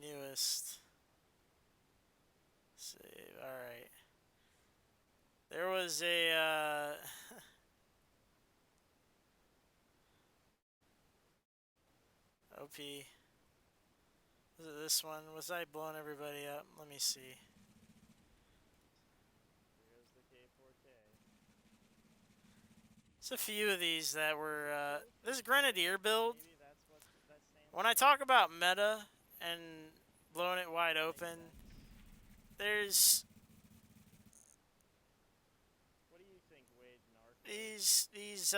newest. Save. All right. There was a OP. Was it this one? Was I blowing everybody up? Let me see. Here's the K4K. There's a few of these that were this Grenadier build. Maybe that's what that stands When I talk about meta and blowing it wide open, there's What do you think, Wade Narco? these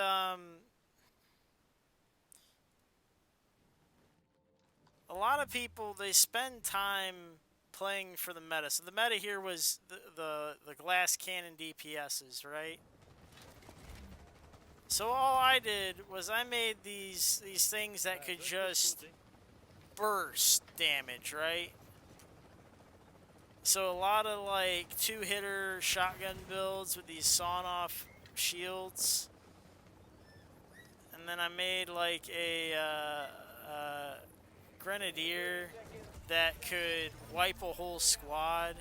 a lot of people, they spend time playing for the meta. So the meta here was the glass cannon DPSs, right? So all I did was I made these things that could just burst damage, right? So a lot of like two-hitter shotgun builds with these sawn-off shields. And then I made like a Grenadier that could wipe a whole squad.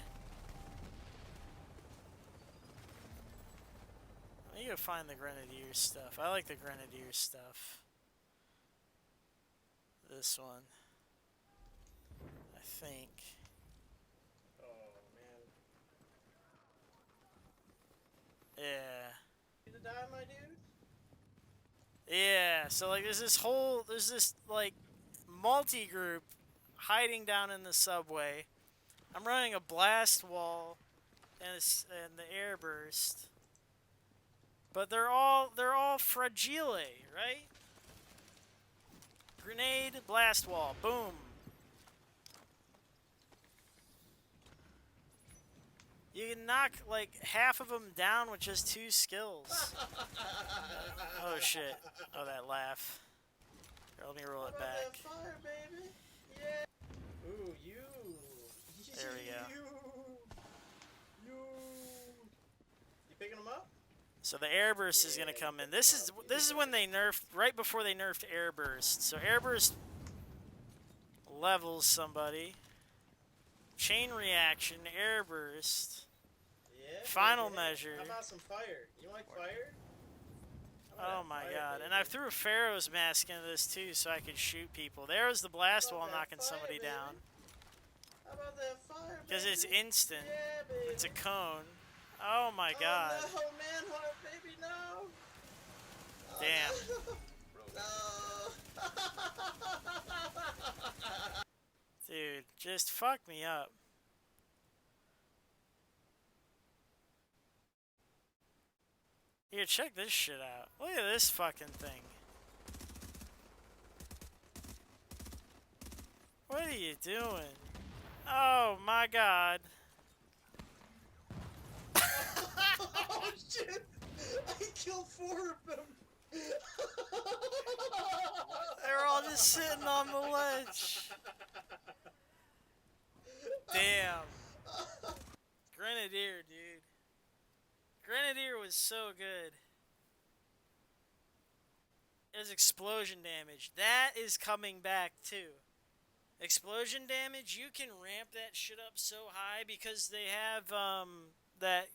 I need to find the Grenadier stuff. I like the Grenadier stuff. This one. I think. Oh man. Yeah. You to die, my dude? Yeah, so like there's this like multi-group hiding down in the subway. I'm running a blast wall and the air burst. But they're all fragile, right? Grenade, blast wall, boom. You can knock like half of them down with just 2 skills. Oh shit. Oh, that laugh. Here, let me roll it back. Fire, baby. Yeah. Ooh, you. There we go. You. You picking them up? So the air burst is gonna come in. This is when they nerfed, right before they nerfed air burst. So air burst levels somebody. Chain reaction, air burst. Yeah. Final measure. How about some fire? You like fire? Oh my god. And I threw a Pharaoh's mask into this too so I could shoot people. There was the blast wall knocking somebody down. How about that fire, because it's instant. Yeah, baby. It's a cone. Oh my god. Oh no, manhunt, baby, no. Oh, damn. No. Dude, just fuck me up. Here, check this shit out. Look at this fucking thing. What are you doing? Oh my god. Oh shit! I killed 4 of them! They're all just sitting on the ledge. Damn. Grenadier, dude. Grenadier was so good. There's explosion damage. That is coming back too. Explosion damage, you can ramp that shit up so high because they have that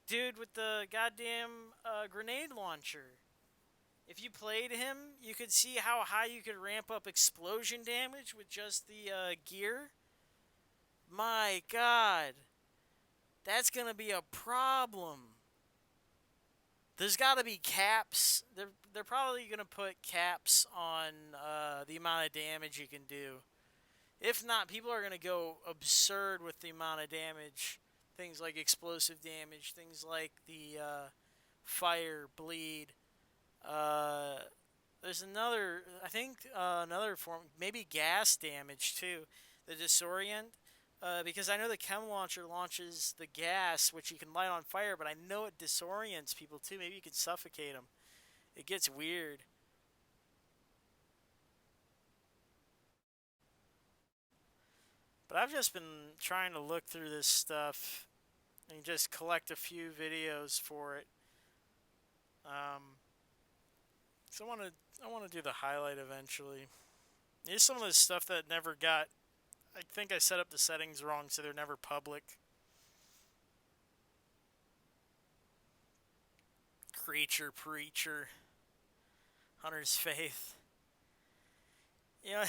dude with the goddamn grenade launcher. If you played him, you could see how high you could ramp up explosion damage with just the gear. My god. That's gonna be a problem. There's gotta be caps. They're probably gonna put caps on the amount of damage you can do. If not, people are gonna go absurd with the amount of damage. Things like explosive damage, things like the fire, bleed. There's another, I think another form, maybe gas damage too. The disorient. Because I know the chem launcher launches the gas, which you can light on fire, but I know it disorients people too. Maybe you could suffocate them. It gets weird. But I've just been trying to look through this stuff and just collect a few videos for it. So I want to do the highlight eventually. Here's some of the stuff that never got. I think I set up the settings wrong, so they're never public. Creature, preacher, Hunter's Faith. You know,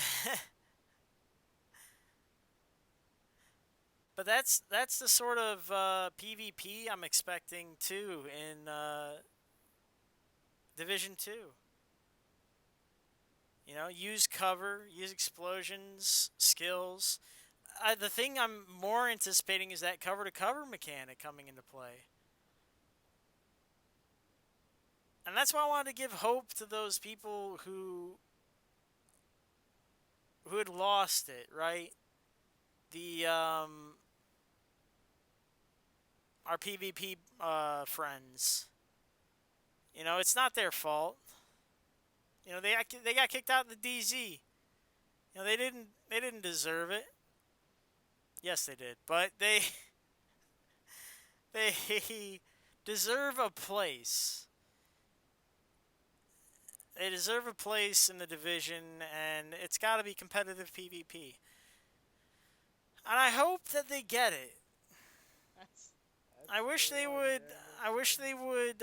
but that's the sort of PvP I'm expecting too in Division 2. You know, use cover, use explosions, skills. The thing I'm more anticipating is that cover-to-cover mechanic coming into play. And that's why I wanted to give hope to those people who had lost it, right? The our PvP friends. You know, it's not their fault. You know, they got kicked out of the DZ. You know, they didn't deserve it. Yes, they did, but they deserve a place. They deserve a place in the division, and it's got to be competitive PvP. And I hope that they get it. I wish they would. I wish they would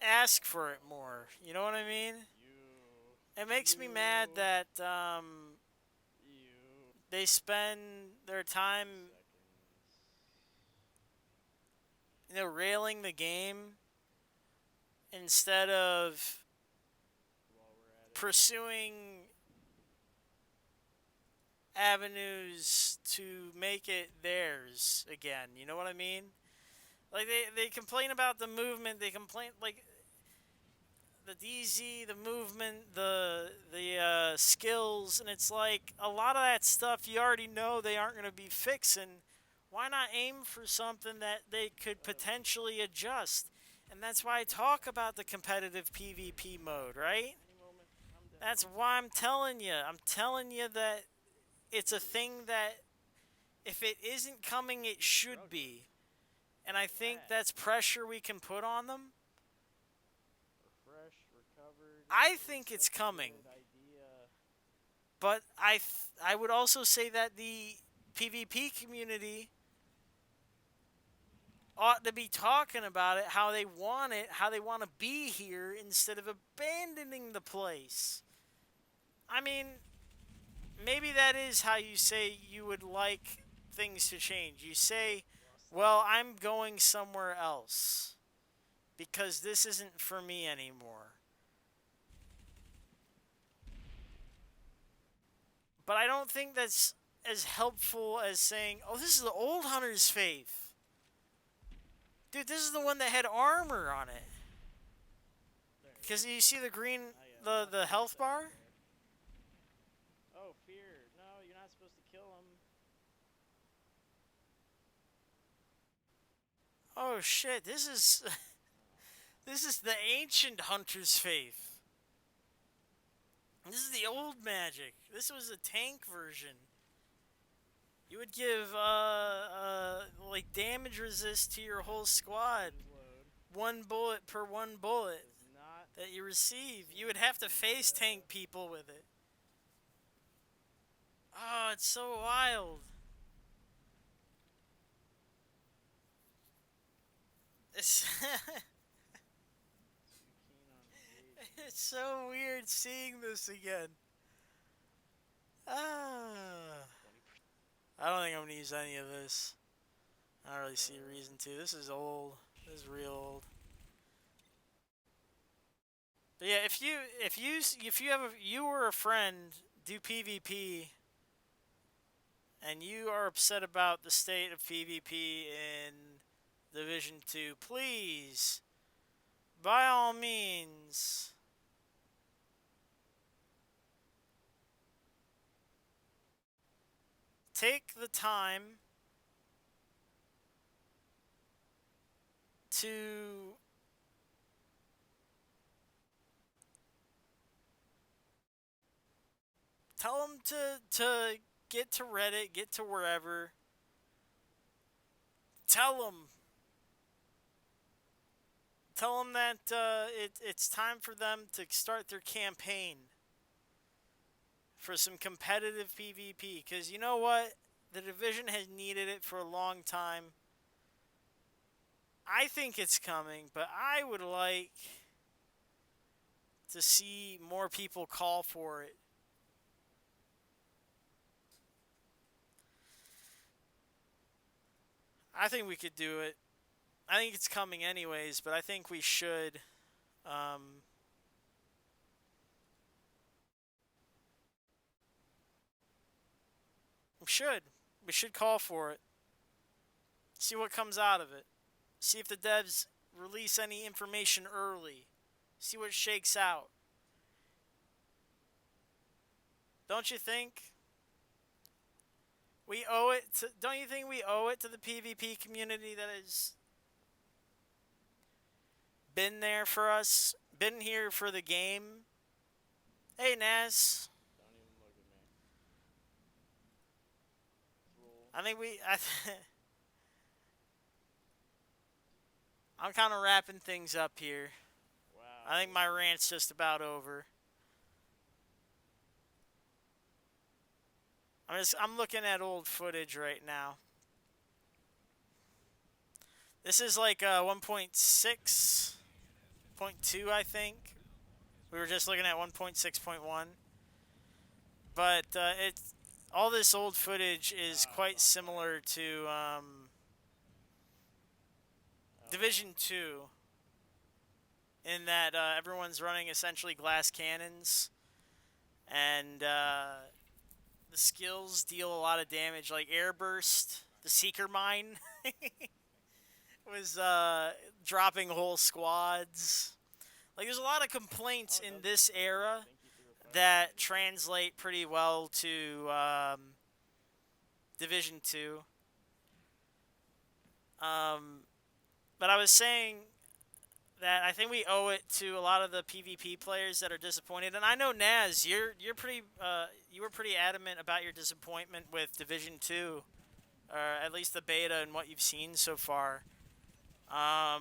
ask for it more. You know what I mean? It makes me mad that they spend their time, you know, railing the game instead of pursuing avenues to make it theirs again. You know what I mean? Like, they complain about the movement. They complain, like, the DZ, the movement, the skills, and it's like a lot of that stuff you already know they aren't going to be fixing. Why not aim for something that they could potentially adjust? And that's why I talk about the competitive PvP mode, right? That's why I'm telling you. I'm telling you that it's a thing that if it isn't coming, it should be. and I think Relax. that's pressure we can put on them. Refreshed, recovered. I is think such it's a coming. good idea. But I would also say that the PvP community ought to be talking about it, how they want it, how they want to be here instead of abandoning the place. I mean, maybe that is how you say you would like things to change. You say, well, I'm going somewhere else because this isn't for me anymore. But I don't think that's as helpful as saying, oh, this is the old Hunter's Faith. Dude, this is the one that had armor on it. There it Because is. you see the green, Oh, yeah, the health nothing bar? there. Oh, fear. No, you're not supposed to kill him. Oh shit, this is this is the ancient Hunter's Faith. This is the old magic. This was a tank version. You would give like damage resist to your whole squad. Reload. One bullet per one bullet Does not. that you receive. You would have to face tank people with it. Oh, it's so wild. It's Too keen on engaging. it's so weird seeing this again. Ah. I don't think I'm gonna use any of this. I don't really see a reason to. This is old. This is real old. But yeah, if you have you or a friend do PvP, and you are upset about the state of PvP in Division 2, please, by all means, take the time to tell them to get to Reddit, get to wherever. Tell them. Tell them that it's time for them to start their campaign for some competitive PvP. Because you know what? The division has needed it for a long time. I think it's coming, but I would like to see more people call for it. I think we could do it. I think it's coming anyways, but I think we should. Um, we should. We should call for it. See what comes out of it. See if the devs release any information early. See what shakes out. Don't you think? We owe it to. Don't you think we owe it to the PvP community that has been there for us, been here for the game? Hey, Naz. Don't even look at me. Roll. I think we. I'm kind of wrapping things up here. Wow. I think my rant's just about over. I'm looking at old footage right now. This is like 1.6.2, I think. We were just looking at 1.6.1. But it's all this old footage is quite similar to Division 2 in that everyone's running essentially glass cannons, and the skills deal a lot of damage, like Airburst, the Seeker Mine was dropping whole squads. Like, there's a lot of complaints in this era that translate pretty well to Division 2. But I was saying that I think we owe it to a lot of the PvP players that are disappointed. And I know, Naz, you were pretty adamant about your disappointment with Division 2, or at least the beta and what you've seen so far. I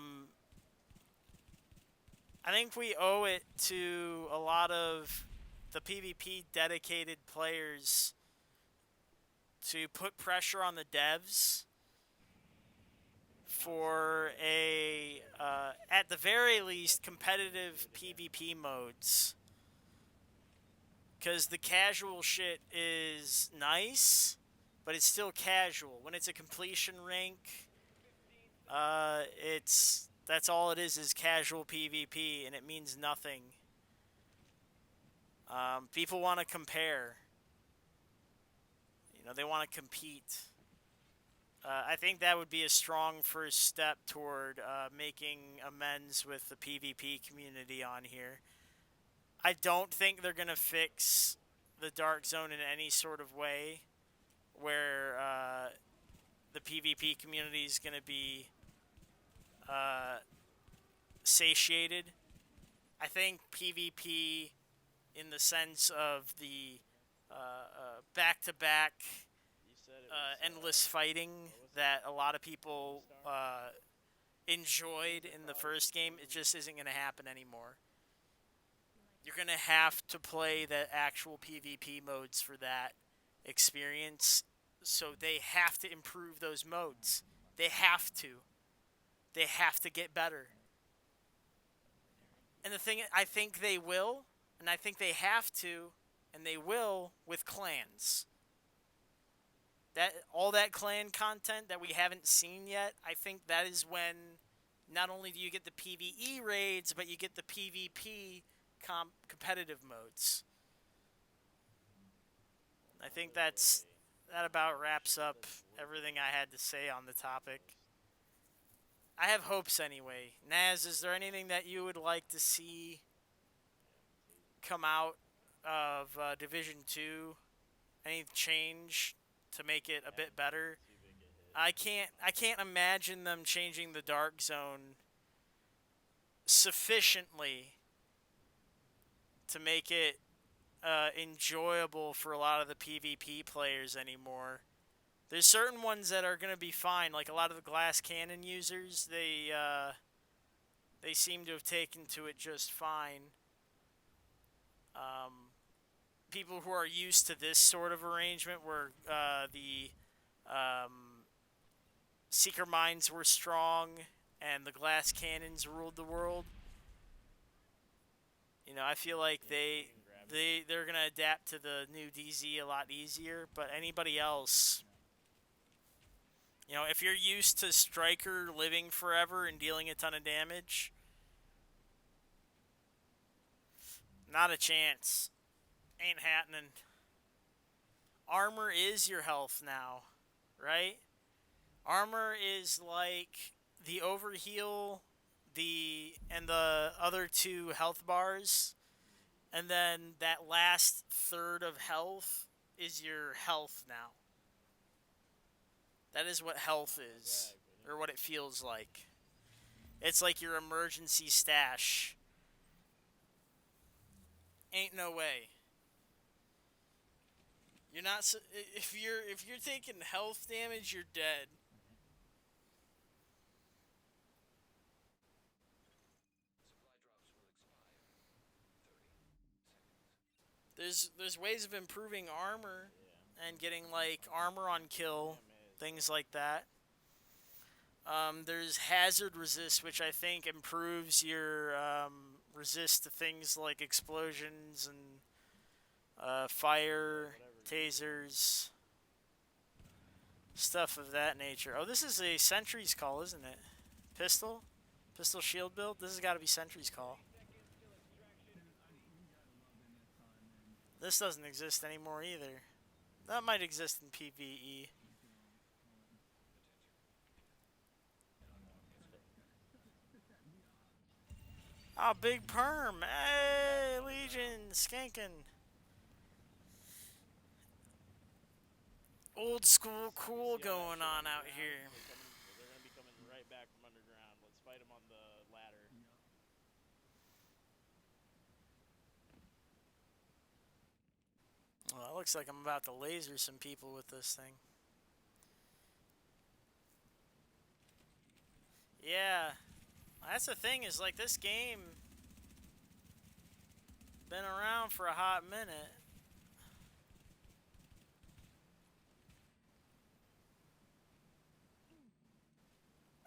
think we owe it to a lot of the PvP dedicated players to put pressure on the devs for at the very least, competitive PvP modes. Because the casual shit is nice, but it's still casual. When it's a completion rank, that's all it is casual PvP, and it means nothing. People want to compare. You know, they want to compete. I think that would be a strong first step toward making amends with the PvP community on here. I don't think they're going to fix the Dark Zone in any sort of way where the PvP community is going to be satiated. I think PvP, in the sense of the back-to-back endless fighting that a lot of people enjoyed in the first game, it just isn't going to happen anymore. You're going to have to play the actual PvP modes for that experience, so they have to improve those modes. They have to. They have to get better. And the thing, I think they will, and I think they have to, and they will with clans. That all that clan content that we haven't seen yet, I think that is when not only do you get the PvE raids, but you get the PvP competitive modes. I think that about wraps up everything I had to say on the topic. I have hopes anyway. Naz, is there anything that you would like to see come out of Division 2? Any change to make it a bit better? I can't imagine them changing the Dark Zone sufficiently to make it enjoyable for a lot of the PvP players anymore. There's certain ones that are going to be fine, like a lot of the glass cannon users. They seem to have taken to it just fine. People who are used to this sort of arrangement, where the Seeker Mines were strong and the glass cannons ruled the world. You know, I feel like they're gonna adapt to the new DZ a lot easier. But anybody else, you know, if you're used to Striker living forever and dealing a ton of damage, not a chance. Ain't happening. Armor is your health now, right? Armor is like the overheal, and the other two health bars, and then that last third of health is your health now. That is what health is, or what it feels like. It's like your emergency stash. Ain't no way. You're not, if you're taking health damage, you're dead. There's ways of improving armor and getting like armor on kill, things like that. There's hazard resist, which I think improves your resist to things like explosions and fire, tasers, stuff of that nature. Oh, this is a Sentry's Call, isn't it? Pistol shield build. This has got to be Sentry's Call. This doesn't exist anymore either. That might exist in PvE. Oh, big perm. Hey, Legion, skanking. Old school cool going on out here. They're gonna be coming right back from underground. Let's fight them on the ladder. Well, it looks like I'm about to laser some people with this thing. Yeah, that's the thing is like this game been around for a hot minute.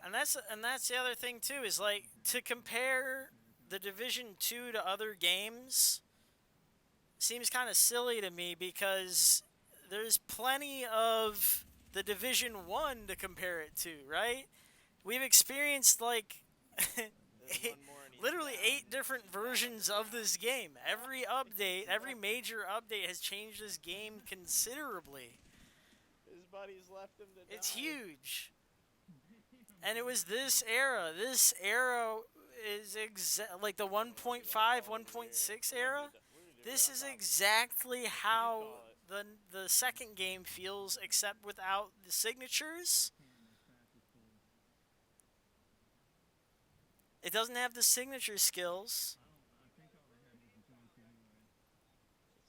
And that's the other thing too is like to compare the Division 2 to other games seems kind of silly to me because there's plenty of the Division 1 to compare it to, right? We've experienced like literally 8 different versions of this game. Every update, every major update has changed this game considerably. His buddies left him to die. It's huge. And it was this era. This era is like the 1.5, 1.6 era. This is exactly how the second game feels, except without the signatures. It doesn't have the signature skills. It's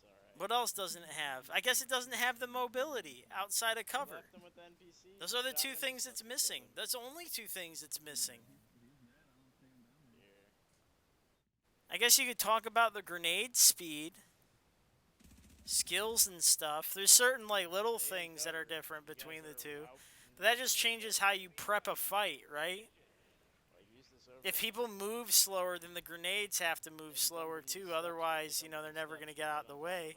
alright. What else doesn't it have? I guess it doesn't have the mobility outside of cover. Left him with the NPC. Those are the two things it's missing. That's the only two things it's missing. I guess you could talk about the grenade speed, skills and stuff. There's certain like little things that are different between the two. But that just changes how you prep a fight, right? If people move slower, then the grenades have to move slower too. Otherwise, you know, they're never going to get out of the way.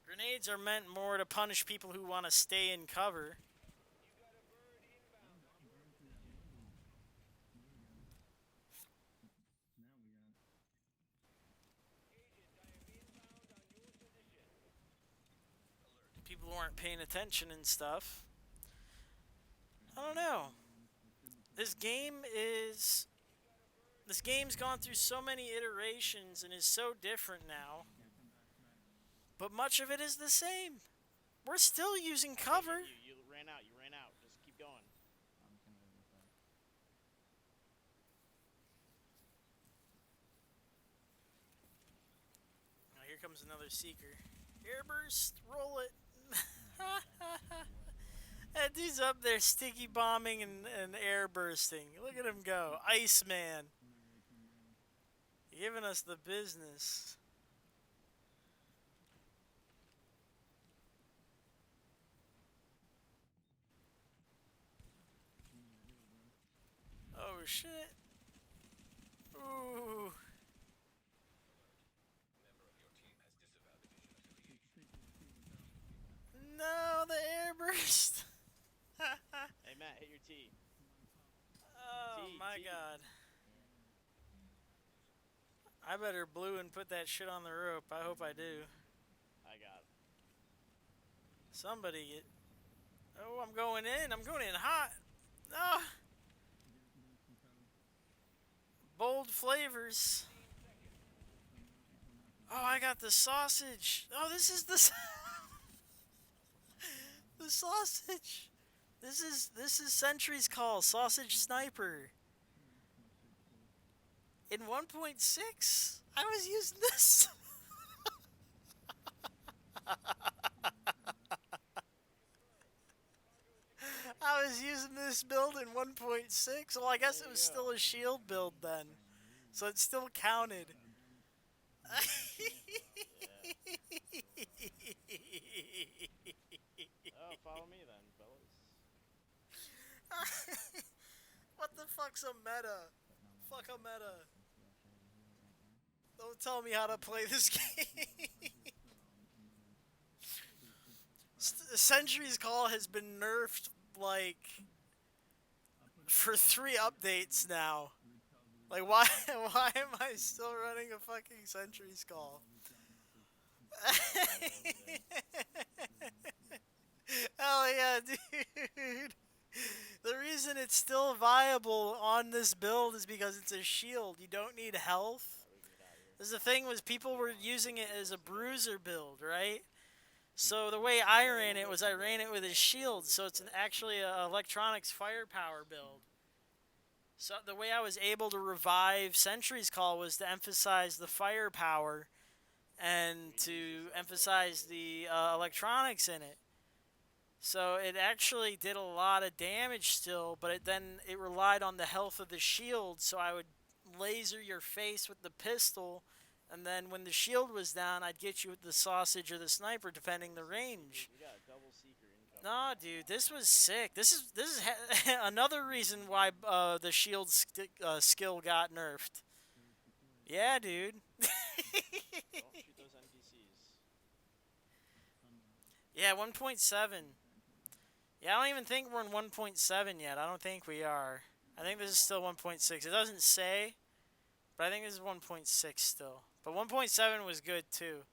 Grenades are meant more to punish people who want to stay in cover. People who aren't paying attention and stuff. I don't know. This game's gone through so many iterations and is so different now. But much of it is the same. We're still using cover. You ran out. You ran out. Just keep going. Oh, here comes another seeker. Airburst, roll it. That dude's up there sticky bombing and air bursting. Look at him go. Iceman. Giving us the business. Oh shit. Ooh. No, the airburst. Hey Matt, hit your T. Oh T, my T. god. I better blue and put that shit on the rope. I hope I do. I got it. Somebody get... Oh, I'm going in. I'm going in hot. Ah. Bold flavors. Oh, I got the sausage. Oh, this is the... the sausage. This is Sentry's Call. Sausage Sniper. In 1.6, I was using this. I was using this build in 1.6. Well, I guess it was still a shield build then. So it still counted. Oh, follow me then, fellas. What the fuck's a meta? Fuck a meta. Don't tell me how to play this game. Sentry's Call has been nerfed, like, for 3 updates now. Like, why am I still running a fucking Sentry's Call? Hell yeah, dude. The reason it's still viable on this build is because it's a shield. You don't need health. Because the thing was, people were using it as a bruiser build, right? So the way I ran it was I ran it with a shield, so it's actually an electronics firepower build. So the way I was able to revive Sentry's Call was to emphasize the firepower and to emphasize the electronics in it. So it actually did a lot of damage still, but then it relied on the health of the shield. So I would laser your face with the pistol, and then when the shield was down, I'd get you with the sausage or the sniper, depending the range. We got a double seeker incoming. Nah, dude, this was sick. This is another reason why the shield skill got nerfed. Yeah, dude. Don't shoot those NPCs. Yeah, 1.7. Yeah, I don't even think we're in 1.7 yet. I don't think we are. I think this is still 1.6. It doesn't say, but I think this is 1.6 still. But 1.7 was good too.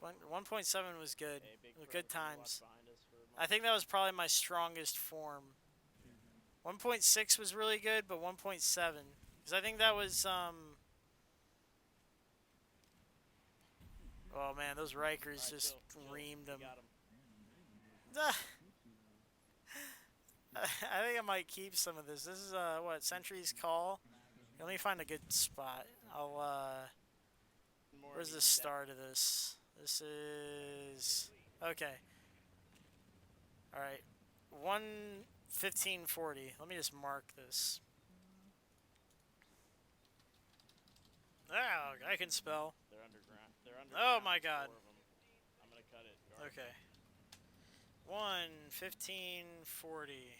1.7 was good. Hey, big With pro, good can you watch times. behind us for a I moment? think that was probably my strongest form. 1.6 was really good, but 1.7, because I think that was Oh man, those Rikers Alright, just chill. reamed We them. got him. I think I might keep some of this. This is what, Sentry's Call. Let me find a good spot. I'll More Where's of the these start of this? This is okay. All right, 1:15:40. Let me just mark this. Oh, I can spell. They're underground. They're Oh underground. my There's god. 4 of them. I'm gonna cut it. Guard. Okay. 1:15:40.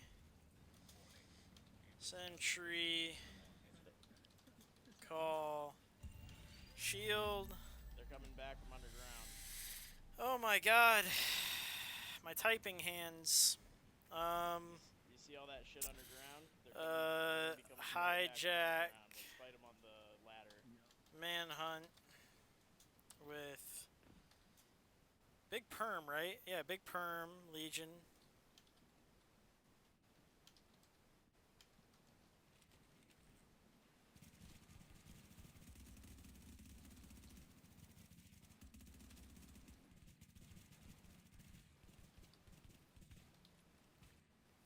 Sentry. Call. Shield. They're coming back from underground. Oh my god. My typing hands. You see all that shit underground? They're gonna be coming right back from Hijack. underground. Let's fight them on the ladder. Manhunt. With Big Perm, right? Yeah, Big Perm, Legion.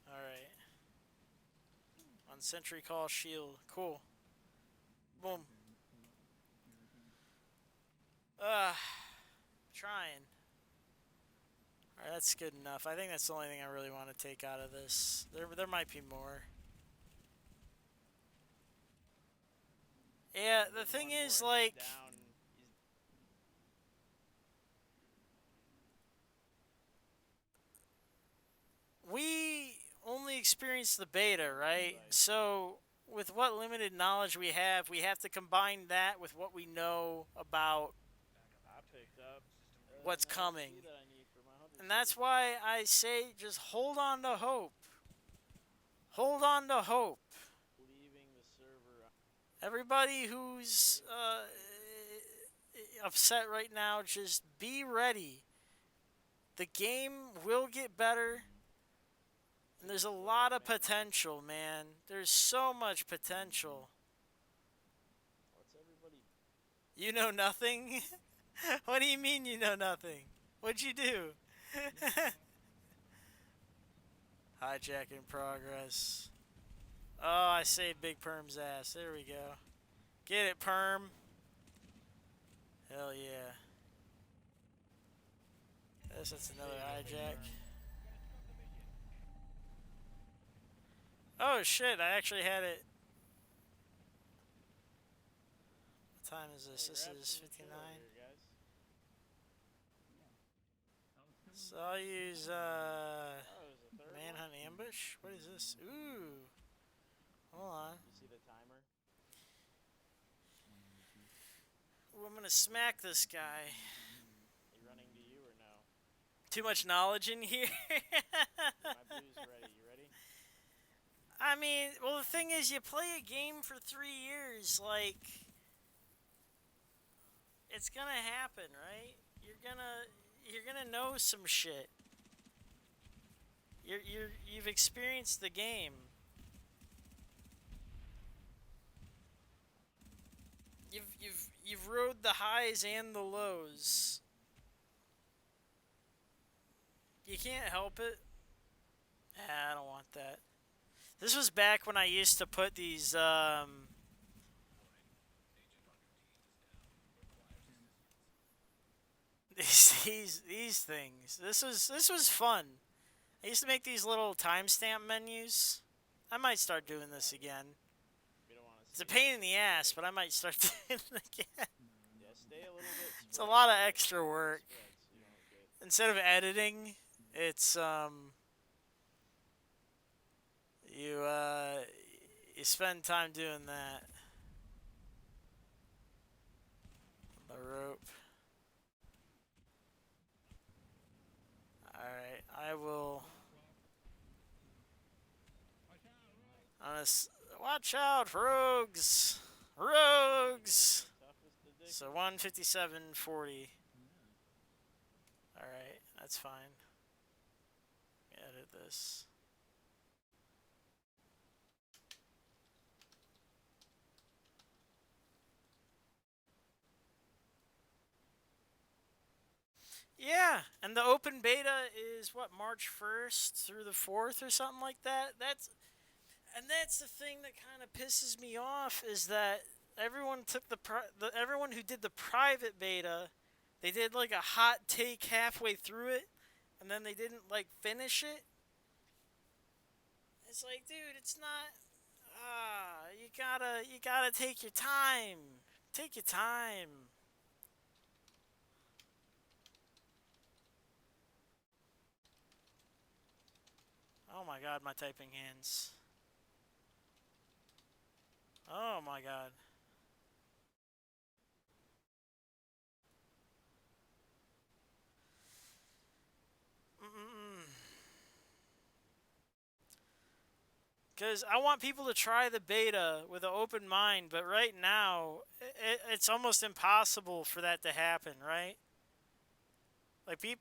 Alright. On Sentry Call Shield. Cool. Boom. Trying. Alright, that's good enough. I think that's the only thing I really want to take out of this. There might be more. Yeah, the There's thing one is, more and he's like, down. we only experienced the beta, right? Right. So, with what limited knowledge we have to combine that with what we know about I picked up what's an coming. LMG that I need for my 100 And that's why I say just hold on to hope. Hold on to hope. leaving the server. Everybody who's upset right now, just be ready. The game will get better. And there's a lot of potential, man. There's so much potential. What's everybody? You know nothing? What do you mean you know nothing? What'd you do? Hijack in progress. Oh, I saved Big Perm's ass. There we go. Get it, Perm. Hell yeah. That's another hijack. Oh shit, I actually had it. What time is this? Hey, This grab is some 59. chill here, guys. So I'll use Oh, it was a third Manhunt Ambush. What is this? Ooh. Hold on. You see the timer? Ooh, I'm gonna smack this guy. He running to you or no? Too much knowledge in here. My blue's ready. You ready? I mean, well, the thing is, you play a game for 3 years, like, it's gonna happen, right? You're gonna know some shit. You've experienced the game. You've rode the highs and the lows. You can't help it. I don't want that. This was back when I used to put these these things. This was fun. I used to make these little timestamp menus. I might start doing this again. We don't want to. It's a pain in the ass, but I might start doing it again. Yeah, stay a little bit. It's a lot of spread, extra work. spread, so you don't get. Instead of editing, it's you spend time doing that. The rope. Alright, I will. Watch out, rogues! Rogues! Toughest addicted. So 157.40. Alright, that's fine. Edit this. Yeah, and the open beta is what, March 1st through the 4th or something like that. That's the thing that kind of pisses me off is that everyone took everyone who did the private beta, they did like a hot take halfway through it, and then they didn't like finish it. It's like, dude, it's not. You gotta take your time. Take your time. Oh my god, my typing hands. Oh my god. Because I want people to try the beta with an open mind, but right now, it's almost impossible for that to happen, right? Like, hey,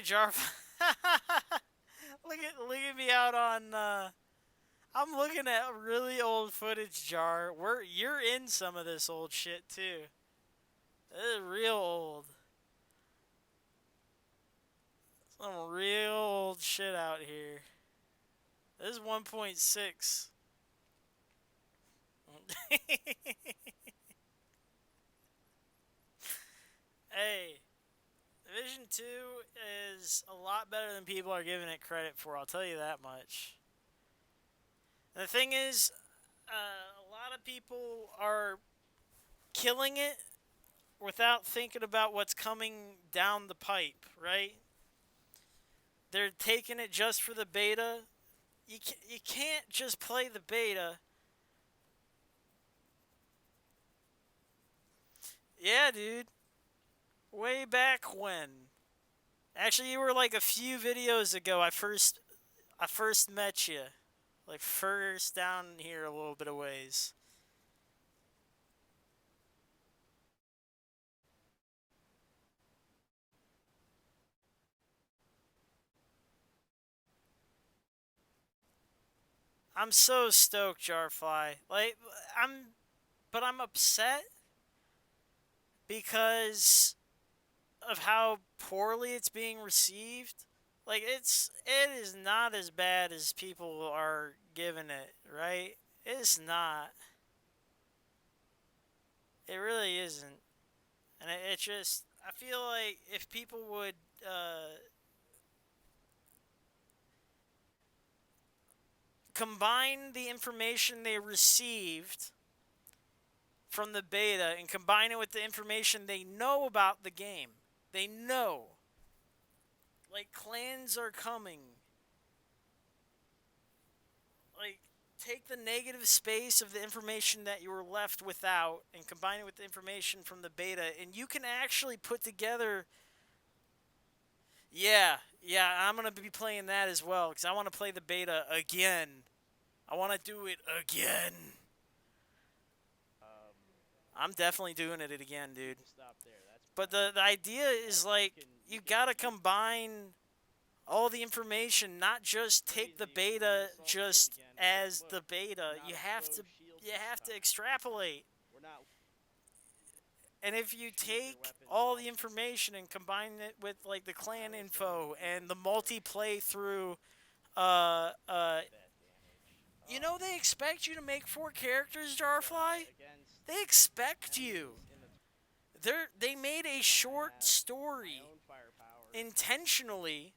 Jarv. look at me out on, I'm looking at really old footage, Jar. You're in some of this old shit, too. This is real old. Some real old shit out here. This is 1.6. Hey, Division 2 is a lot better than people are giving it credit for, I'll tell you that much. And the thing is, a lot of people are killing it without thinking about what's coming down the pipe, right? They're taking it just for the beta. You can't just play the beta. Yeah, dude. Way back when. Actually, you were like a few videos ago. I first met you. Like first down here a little bit of ways. I'm so stoked, Jarfly. Like, I'm upset because of how poorly it's being received. Like, it is not as bad as people are giving it, right? It's not. It really isn't. And it just, I feel like if people would, combine the information they received from the beta and combine it with the information they know about the game. They know. Like, clans are coming. Like, take the negative space of the information that you were left without and combine it with the information from the beta, and you can actually put together... Yeah, I'm going to be playing that as well, because I want to play the beta again. I want to do it again. I'm definitely doing it again, dude. Stop there. That's but the idea is, like, you got to combine all the information, not just take the beta just as the beta. You have to extrapolate. We're not. And if you take all the information and combine it with, like, the clan info and the multi-play through, you know they expect you to make 4 characters, Jarfly? They expect you. They made a short story intentionally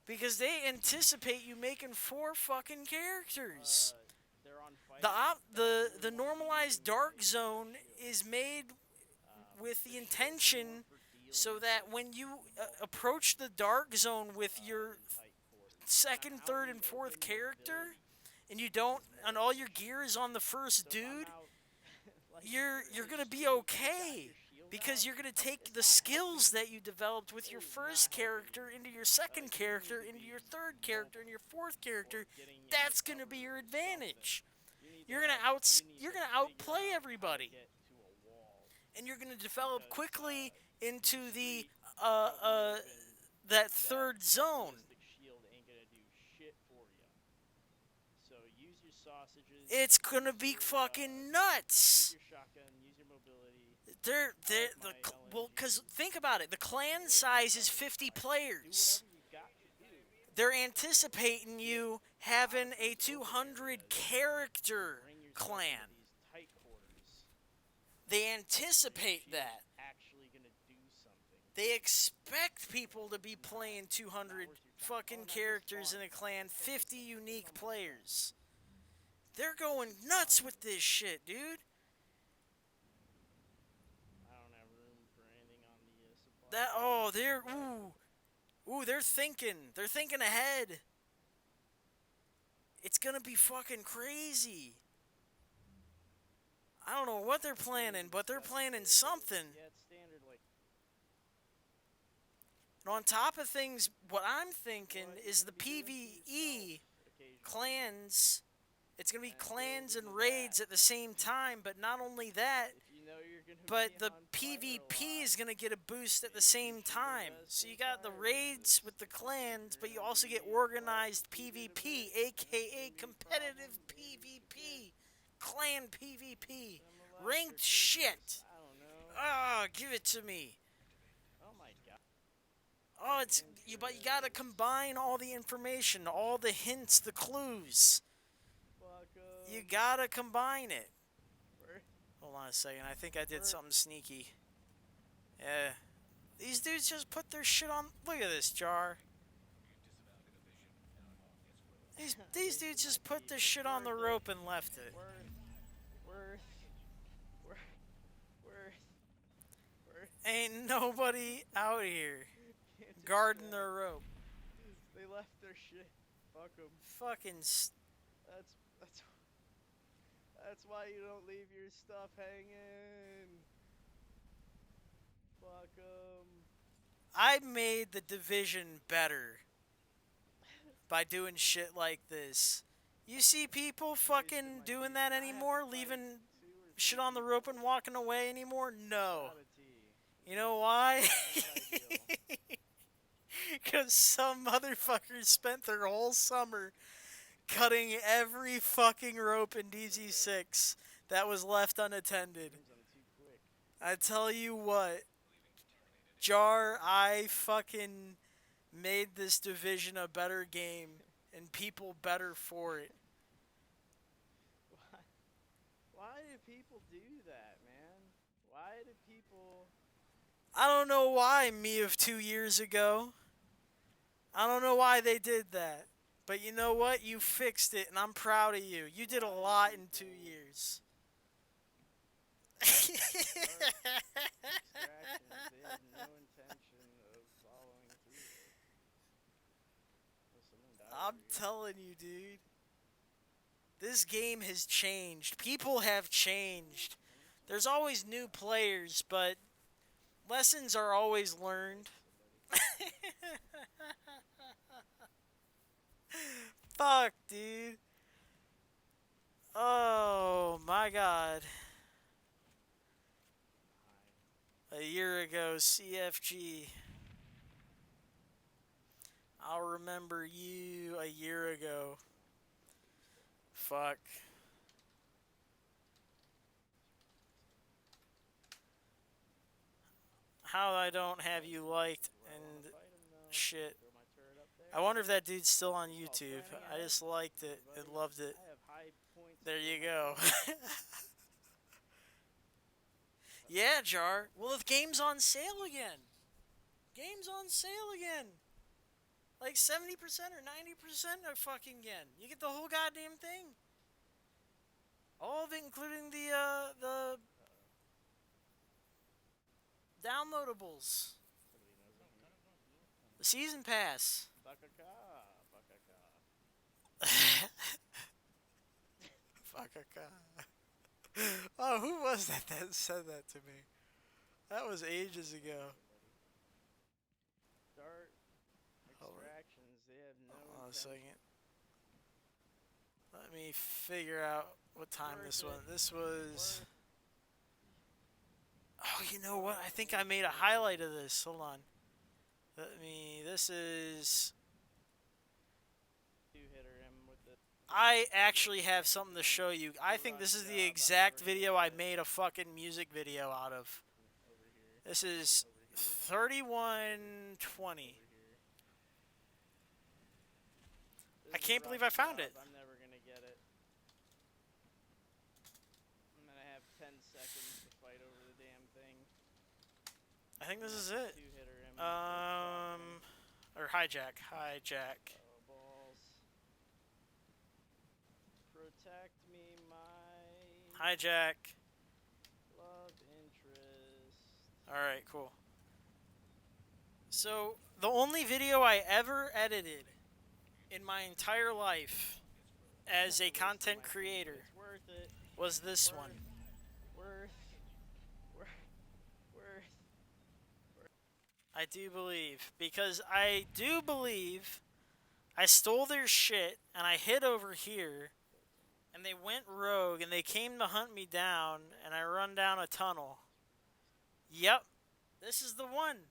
Because they anticipate you making 4 fucking characters. They're on The fighting. the normalized dark zone is made with the intention so that when you approach the dark zone with your second, third, and fourth character, and you don't, and all your gear is on the first dude, you're gonna be okay. Because you're going to take the skills that you developed with your first character into your second character, into your third character, and your fourth character. That's going to be your advantage. You're going to outplay everybody. And you're going to develop quickly into the that third zone. It's going to be fucking nuts. Well, because think about it. The clan size is 50 players. They're anticipating you having a 200 character clan. They anticipate that. They expect people to be playing 200 fucking characters in a clan, 50 unique players. They're going nuts with this shit, dude. They're thinking ahead. It's gonna be fucking crazy. I don't know what they're planning, but they're planning something. And on top of things, what I'm thinking is the PvE clans. It's gonna be clans and raids at the same time, but not only that, but the PvP is going to get a boost at the same time. So you got the raids with the clans, but you also get organized PvP, aka competitive PvP, clan PvP, ranked shit. Ah, give it to me. Oh, but you got to combine all the information, all the hints, the clues. You got to combine it. Hold on a second, I think I did something sneaky. Yeah. These dudes just put their shit on. Look at this jar. These dudes just put their shit on the rope and left it. Ain't nobody out here guarding their rope. They left their shit. Fuck them. Fucking. That's why you don't leave your stuff hanging. Fuck 'em. I made the division better by doing shit like this. You see people fucking doing that anymore? Leaving shit on the rope and walking away anymore? No. You know why? Because some motherfuckers spent their whole summer cutting every fucking rope in DZ6 that was left unattended. I tell you what, Jar, I fucking made this division a better game and people better for it. Why do people do that, man? Why do people... I don't know why, me of 2 years ago. I don't know why they did that. But you know what? You fixed it, and I'm proud of you. You did a lot in 2 years. They had no intention of following through. I'm telling you, dude. This game has changed. People have changed. There's always new players, but lessons are always learned. Fuck, dude. Oh, my God. A year ago, CFG. I'll remember you a year ago. Fuck. How I don't have you liked and shit. I wonder if that dude's still on YouTube. I just liked it and loved it. There you go. Yeah, Jar. Well, the game's on sale again. Game's on sale again. Like 70% or 90% are fucking yen. You get the whole goddamn thing. All of it, including the downloadables. Nobody knows anything. The season pass. Bakaka, bakaka. Fuck a god. Oh, who was that said that to me? That was ages ago. Start Hold on. extractions. They have no Hold on a intention. second. Let me figure out what time this was. This was. Oh, you know what? I think I made a highlight of this. Hold on. This is. Two-hitter him with the. I actually have something to show you. I think this is the exact video I made a fucking music video out of. Over here. This is Over here. 3120. Over here. I This is can't a believe rough I found job. it. I'm never gonna get it. I'm gonna have 10 seconds to fight over the damn thing. I think this is it. Two-hitter him. with the shotgun. Or hijack. Hijack. Oh, balls. Protect me, my Hijack. love interest. Alright, cool. So, the only video I ever edited in my entire life as a content creator It's worth it. was this one. Worth. I do believe. Because I do believe I stole their shit and I hid over here and they went rogue and they came to hunt me down and I run down a tunnel. Yep. This is the one.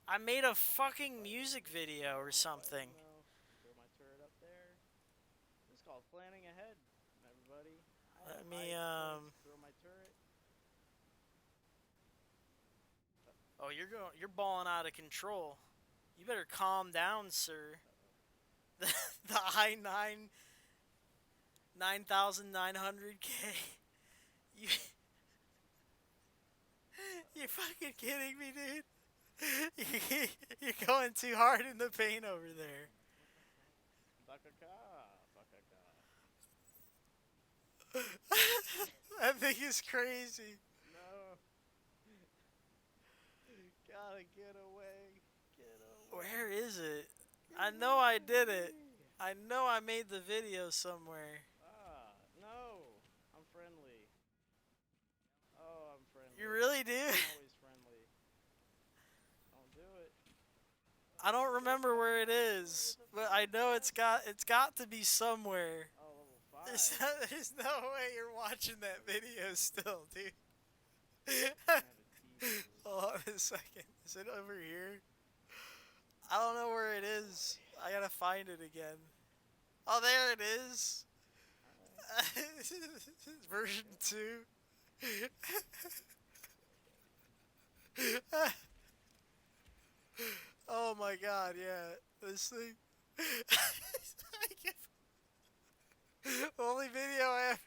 I made a fucking music video or something. No. Throw my turret up there. It's called planning ahead, everybody. Let me, Throw my turret. Oh, you're balling out of control. You better calm down, sir. The I-9 9,900K. You're fucking kidding me, dude. You're going too hard in the paint over there. Bakaka. Bakaka. That thing is crazy. No. Gotta get away. Get away. Where is it? I know I did it. I know I made the video somewhere. Ah, no. I'm friendly. Oh, I'm friendly. You really do? I'm always friendly. Don't do it. I don't remember where it is, but I know it's got to be somewhere. Oh, level 5. There's no way you're watching that video still, dude. I have a tease. Hold on a second. Is it over here? I don't know where it is. I gotta find it again. Oh, there it is. Version 2. Oh my god, yeah. This thing. Only video I have.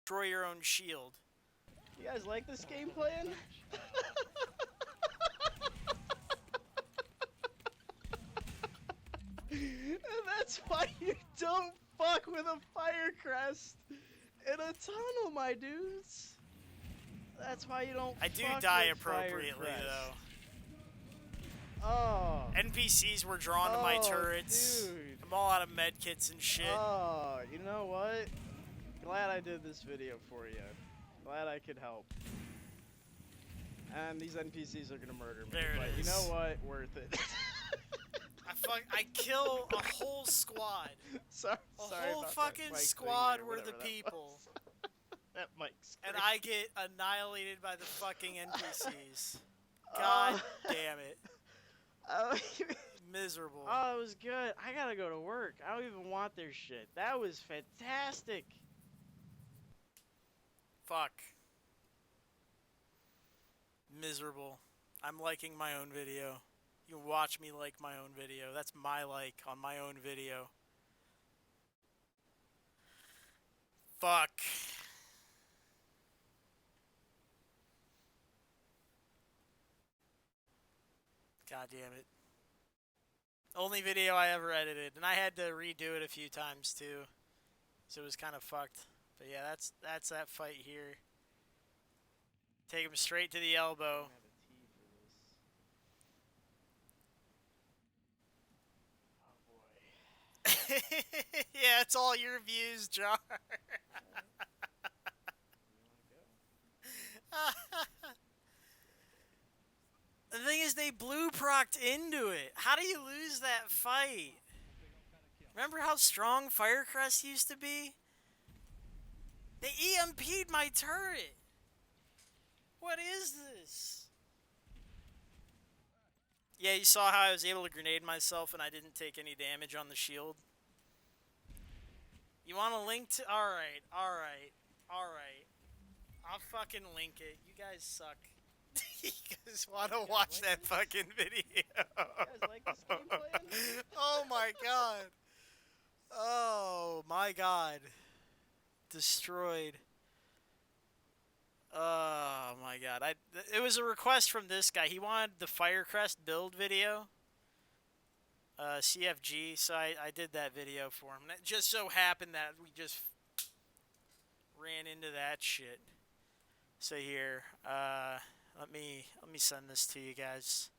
destroy your own shield. You guys like this game plan? And that's why you don't fuck with a fire crest in a tunnel, my dudes. That's why you don't. I do fuck die with appropriately Firecrest. though. Oh. NPCs were drawn to my turrets. Dude. I'm all out of medkits and shit. Oh, you know what? Glad I did this video for you. Glad I could help. And these NPCs are gonna murder me. There it but is. You know what? Worth it. I kill a whole squad. Sorry Whole about that fucking mic thing squad there, worth of whatever that people. was. That mic's And great. I get annihilated by the fucking NPCs. God damn it. Miserable. Oh, it was good. I gotta go to work. I don't even want their shit. That was fantastic. Fuck. Miserable. I'm liking my own video. You can watch me like my own video. That's my like on my own video. Fuck. God damn it. Only video I ever edited, and I had to redo it a few times too. So it was kind of fucked. But yeah, that's that fight here. Take him straight to the elbow. Yeah, it's all your views, Jar. The thing is, they blue procced into it. How do you lose that fight? Remember how strong Firecrest used to be? They EMP'd my turret. What is this? Yeah, you saw how I was able to grenade myself and I didn't take any damage on the shield? You want a link to... Alright. I'll fucking link it. You guys suck. You guys want to watch that fucking video? You guys like this game plan? Oh my god. Oh my god. Destroyed. Oh my god. It was a request from this guy. He wanted the Firecrest build video. CFG, so I did that video for him. And it just so happened that we just ran into that shit. So here, let me send this to you guys.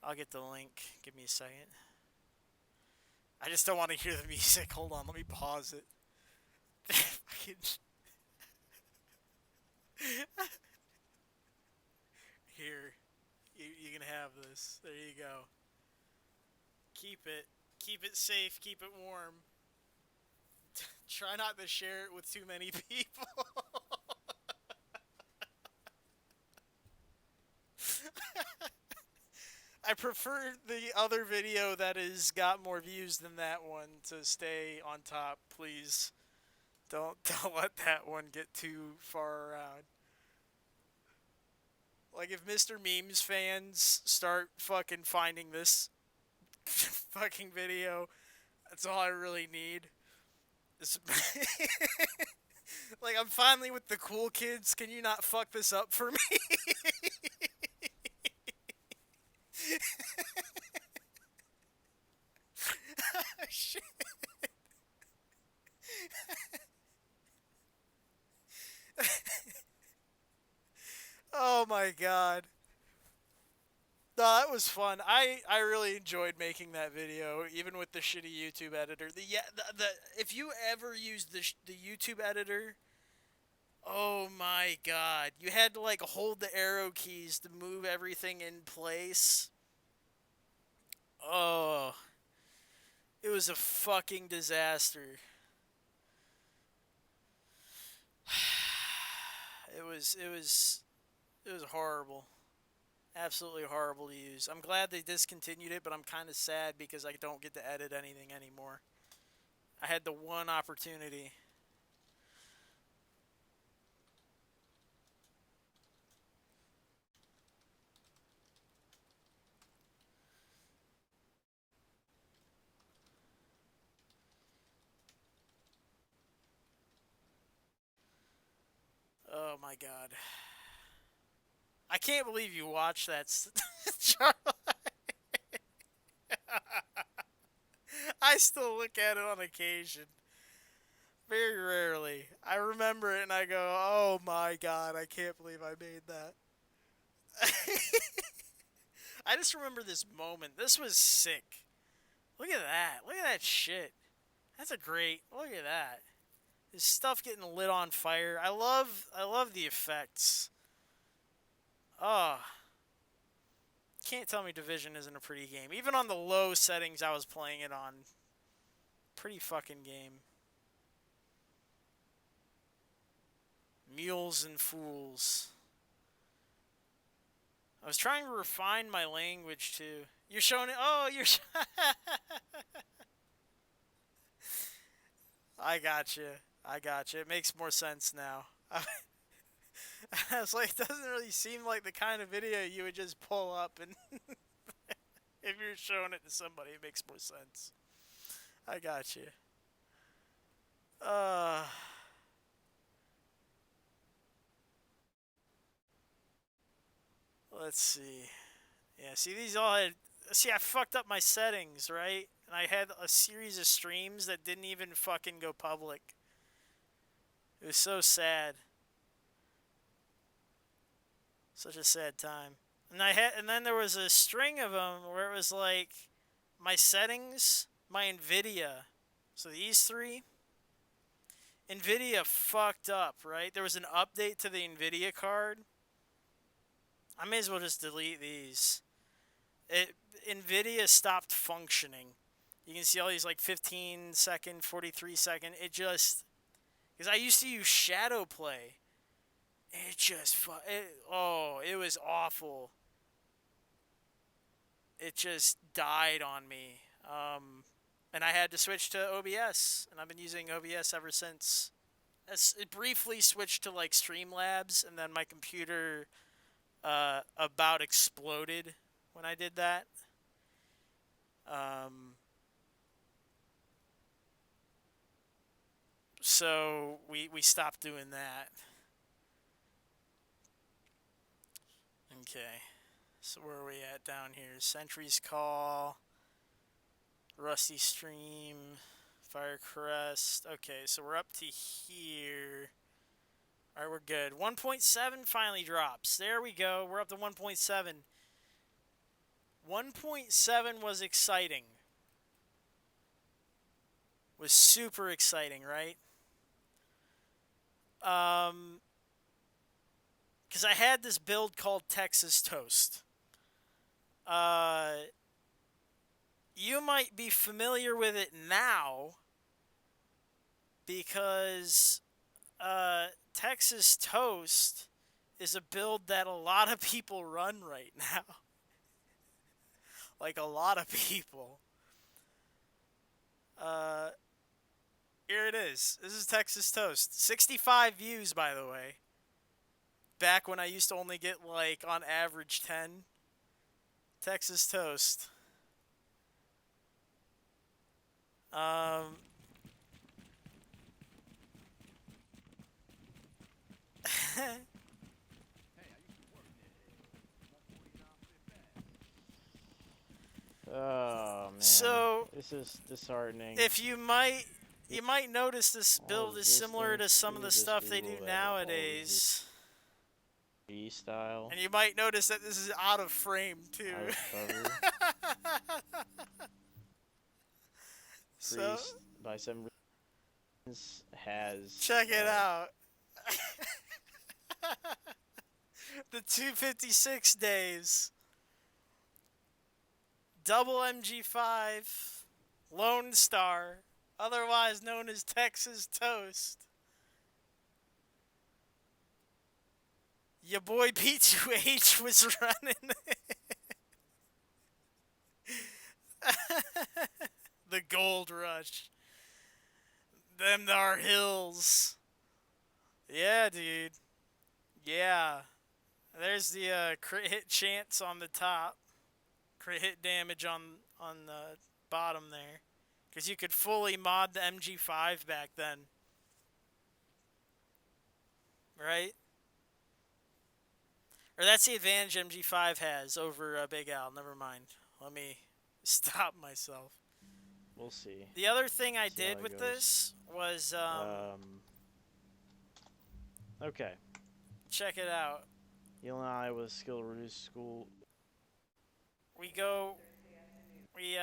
I'll get the link. Give me a second. I just don't want to hear the music. Hold on, let me pause it. Here, you can have this. There you go. Keep it safe, keep it warm. Try not to share it with too many people. I prefer the other video that has got more views than that one to stay on top, please. Don't let that one get too far around. Like, if Mr. Memes fans start fucking finding this fucking video, that's all I really need. Like, I'm finally with the cool kids. Can you not fuck this up for me? Oh, shit. Oh my god. No, that was fun. I really enjoyed making that video, even with the shitty YouTube editor. The if you ever used the YouTube editor, oh my god, you had to like hold the arrow keys to move everything in place. Oh, it was a fucking disaster. It was horrible. Absolutely horrible to use. I'm glad they discontinued it, but I'm kind of sad because I don't get to edit anything anymore. I had the one opportunity. Oh my god. I can't believe you watched that, Charlie. I still look at it on occasion. Very rarely. I remember it and I go, oh my god, I can't believe I made that. I just remember this moment. This was sick. Look at that. Look at that shit. That's a great. Look at that. This stuff getting lit on fire. I love the effects. Oh. Can't tell me Division isn't a pretty game. Even on the low settings I was playing it on. Pretty fucking game. Mules and fools. I was trying to refine my language too. You're showing it. Oh, you're. I gotcha. I gotcha. It makes more sense now. I was like, it doesn't really seem like the kind of video you would just pull up and if you're showing it to somebody, it makes more sense. I gotcha. Let's see. Yeah, see, these all had. See, I fucked up my settings, right? And I had a series of streams that didn't even fucking go public. It was so sad. Such a sad time. And then there was a string of them where it was like my settings, my Nvidia. So these three. Nvidia fucked up, right? There was an update to the Nvidia card. I may as well just delete these. Nvidia stopped functioning. You can see all these like 15 second, 43 second. It just, because I used to use shadow play. It just, it was awful. It just died on me. And I had to switch to OBS, and I've been using OBS ever since. It briefly switched to like Streamlabs, and then my computer about exploded when I did that. So we stopped doing that. Okay. So where are we at down here? Sentry's Call, Rusty Stream, Fire Crest. Okay, so we're up to here. Alright, we're good. 1.7 finally drops. There we go. We're up to 1.7. 1.7 was exciting. Was super exciting, right? Because I had this build called Texas Toast. You might be familiar with it now because Texas Toast is a build that a lot of people run right now. Like a lot of people. Here it is. This is Texas Toast. 65 views, by the way. Back when I used to only get, like, on average 10. Texas Toast. Oh man. So this is disheartening. if you might notice this build is similar to some of the stuff they do nowadays. Style. And you might notice that this is out of frame too. So by some reasons has check it out. The 256 days. Double MG5 Lone Star, otherwise known as Texas Toast. Your boy P2H was running the Gold Rush. Them thar hills. Yeah, dude. Yeah. There's the crit hit chance on the top. Crit hit damage on the bottom there. Because you could fully mod the MG5 back then. Right? Or that's the advantage MG5 has over Big Al. Never mind. Let me stop myself. We'll see. The other thing I See how did it with goes. this was Okay. check it out. Eli was skill reduced school. We go. We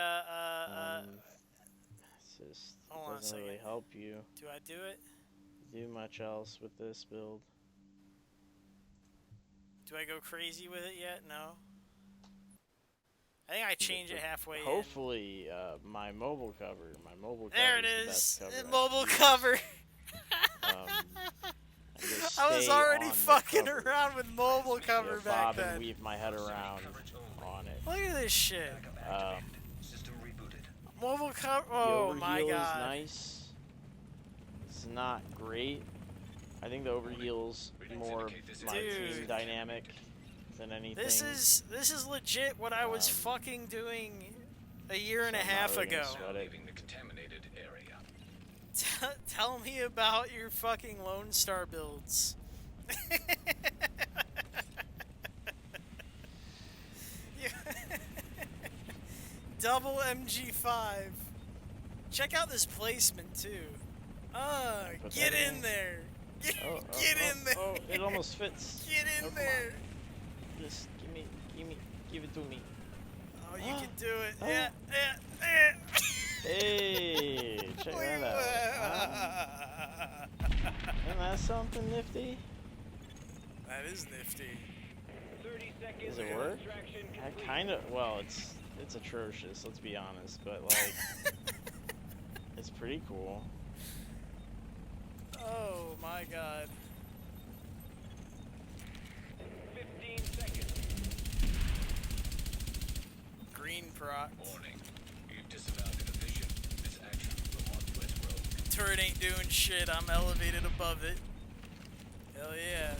Assist. Hold on a Doesn't really second. help you Do I do it? do much else with this build. Do I go crazy with it yet? No. I think I change it halfway in. Hopefully, my mobile cover. My mobile cover There it is the is. best cover. I could Mobile use. cover. And just I was stay already on the fucking cover. around with mobile cover You know, back bob then. and weave my head around on it. Look at this shit. System rebooted. Mobile cover. The Oh my overheal god. is nice. It's not great. I think the overheal's more my Dude. team dynamic than anything. This is legit what I was fucking doing a year and a So I'm not half really gonna ago. sweat it. Leaving the contaminated area. Tell me about your fucking Lone Star builds. Double MG5. Check out this placement too. Put Get that in in. there. Get Oh, in there. Oh, it almost fits. Get Oh, in come there. Just give it to me. Oh, you can do it. Oh. Yeah. Hey, check that out. Isn't that something nifty? That is nifty. Does it work? I kind of. Well, it's atrocious. Let's be honest, but like, it's pretty cool. Oh my god. 15 seconds. Green proc. Warning. You've disavowed the division. This action will mark you as rogue. Turret ain't doing shit. I'm elevated above it. Hell yeah.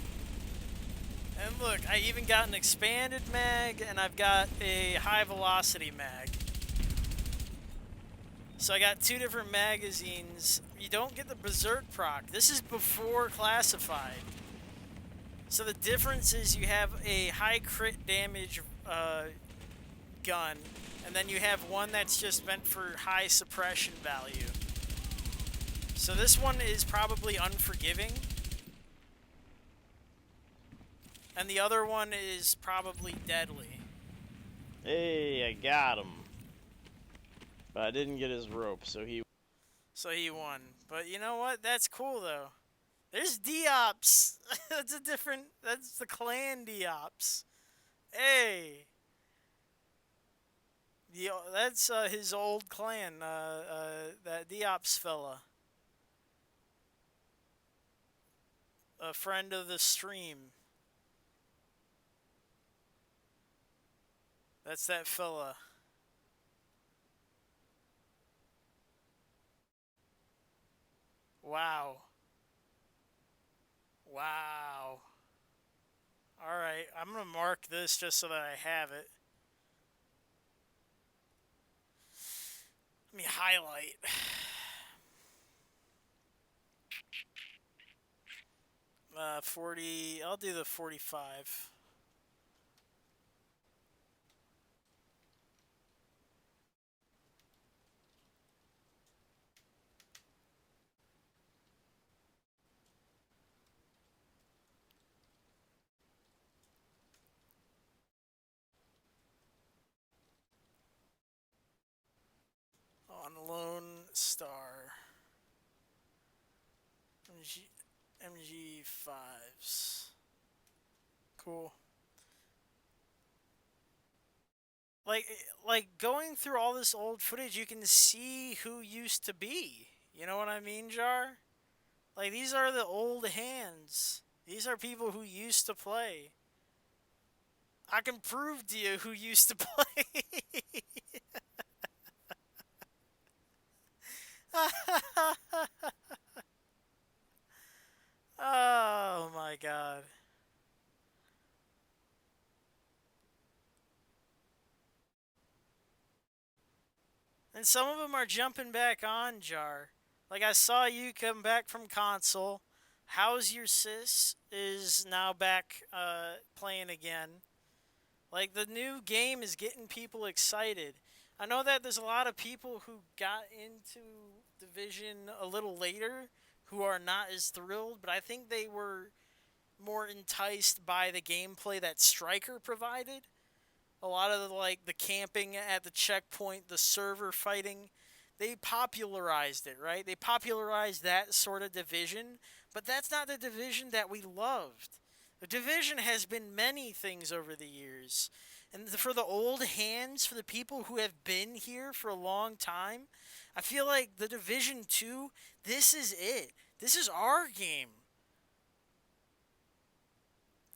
And look, I even got an expanded mag, and I've got a high velocity mag. So I got two different magazines. You don't get the Berserk proc. This is before classified. So the difference is you have a high crit damage gun, and then you have one that's just meant for high suppression value. So this one is probably unforgiving. And the other one is probably deadly. Hey, I got him. But I didn't get his rope, so he. So he won. But you know what? That's cool though. There's Deops. That's a different. That's the clan Deops. Hey. That's his old clan. That Deops fella. A friend of the stream. That's that fella. Wow. Wow. Alright, I'm gonna mark this just so that I have it. Let me highlight. 40, I'll do the 45. On Lone Star. MG5s. Cool. Like going through all this old footage, you can see who used to be. You know what I mean, Jar? Like, these are the old hands. These are people who used to play. I can prove to you who used to play. Oh my god. And some of them are jumping back on, Jar. Like, I saw you come back from console. How's Your Sis is now back playing again. Like, the new game is getting people excited. I know that there's a lot of people who got into Division a little later who are not as thrilled, but I think they were more enticed by the gameplay that Striker provided. A lot of the camping at the checkpoint, the server fighting, they popularized it, right? They popularized that sort of Division, but that's not the Division that we loved. The Division has been many things over the years. And for the old hands, for the people who have been here for a long time, I feel like the Division 2, this is it. This is our game.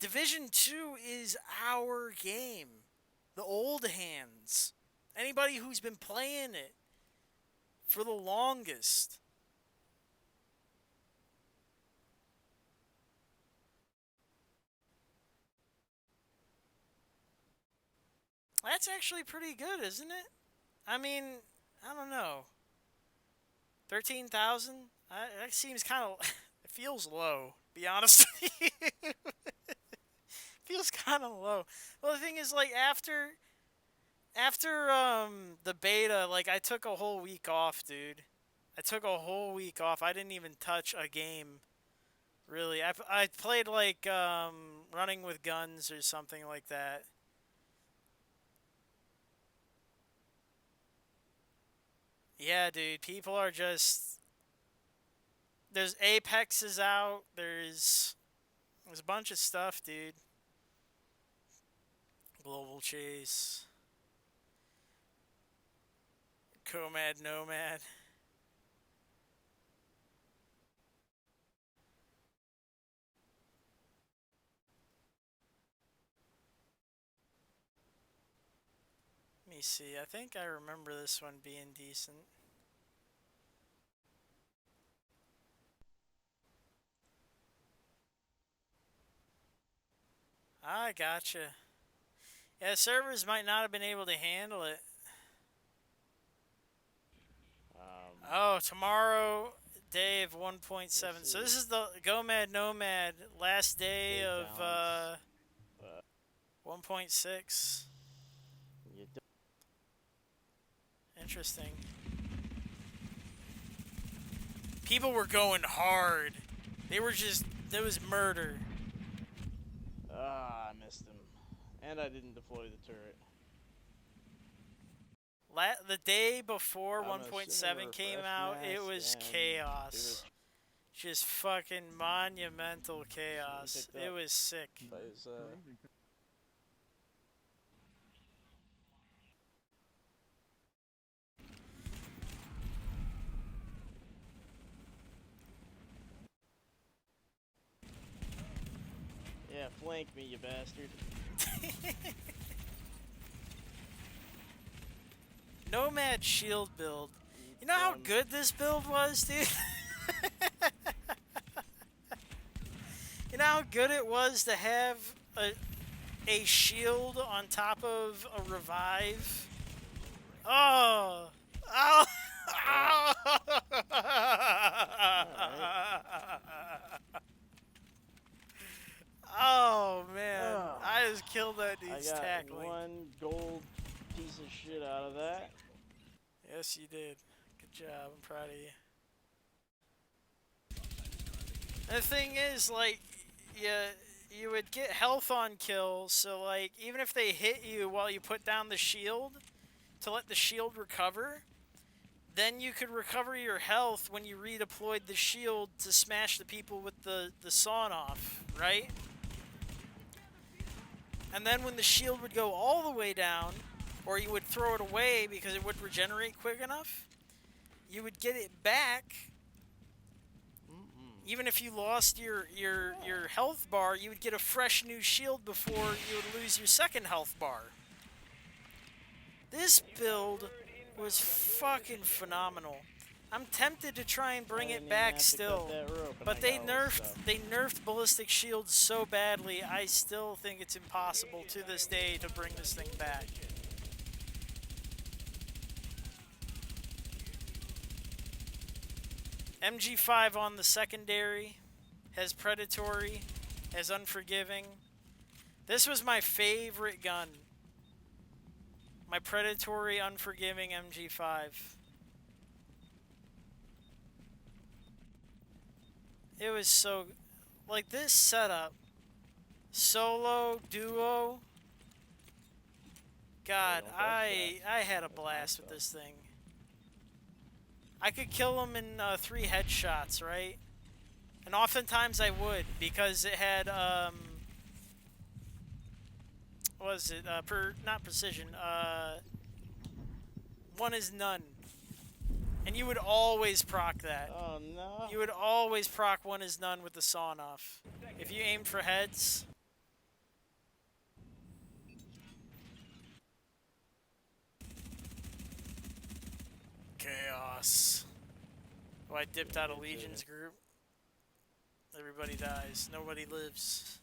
Division 2 is our game. The old hands. Anybody who's been playing it for the longest. That's actually pretty good, isn't it? I mean, I don't know. 13,000? That seems kind of... It feels low, to be honest with you. Feels kind of low. Well, the thing is, like, after the beta, like, I took a whole week off, dude. I took a whole week off. I didn't even touch a game, really. I played, like, Running with Guns or something like that. Yeah, dude, people are just... There's Apex is out. There's a bunch of stuff, dude. Global Chase. Comad Nomad. Let me see. I think I remember this one being decent. I gotcha. Yeah, servers might not have been able to handle it. Oh, tomorrow, day of 1.7. So this is the Gomad Nomad last day of 1.6. Interesting. People were going hard. They were just... There was murder. Ah, I missed him. And I didn't deploy the turret. The day before I'm 1.7 came out, it was chaos. Just fucking monumental chaos. It was sick. Yeah, flank me, you bastard. Nomad shield build. You know how good this build was, dude? You know how good it was to have a shield on top of a revive? Oh! Oh! Oh! Oh, man. I just killed that dude's tackling. I got one gold piece of shit out of that. Yes, you did. Good job. I'm proud of you. And the thing is, like, you would get health on kill, so, like, even if they hit you while you put down the shield to let the shield recover, then you could recover your health when you redeployed the shield to smash the people with the sawn off, right? And then when the shield would go all the way down, or you would throw it away because it would regenerate quick enough, you would get it back. Even if you lost your health bar, you would get a fresh new shield before you would lose your second health bar. This build was fucking phenomenal. I'm tempted to try and bring it back still, but they nerfed ballistic shields so badly, I still think it's impossible to this day to bring this thing back. MG5 on the secondary. has predatory, has unforgiving. This was my favorite gun. My predatory, unforgiving MG5. It was so, like, this setup, solo, duo. God, I had a blast with this thing. I could kill him in 3 headshots, right? And oftentimes I would, because it had, what was it? Not precision. One is none. And you would always proc that. Oh no. You would always proc one is none with the sawn off. If you aimed for heads. Chaos. Oh, I dipped out of Legion's group. Everybody dies. Nobody lives.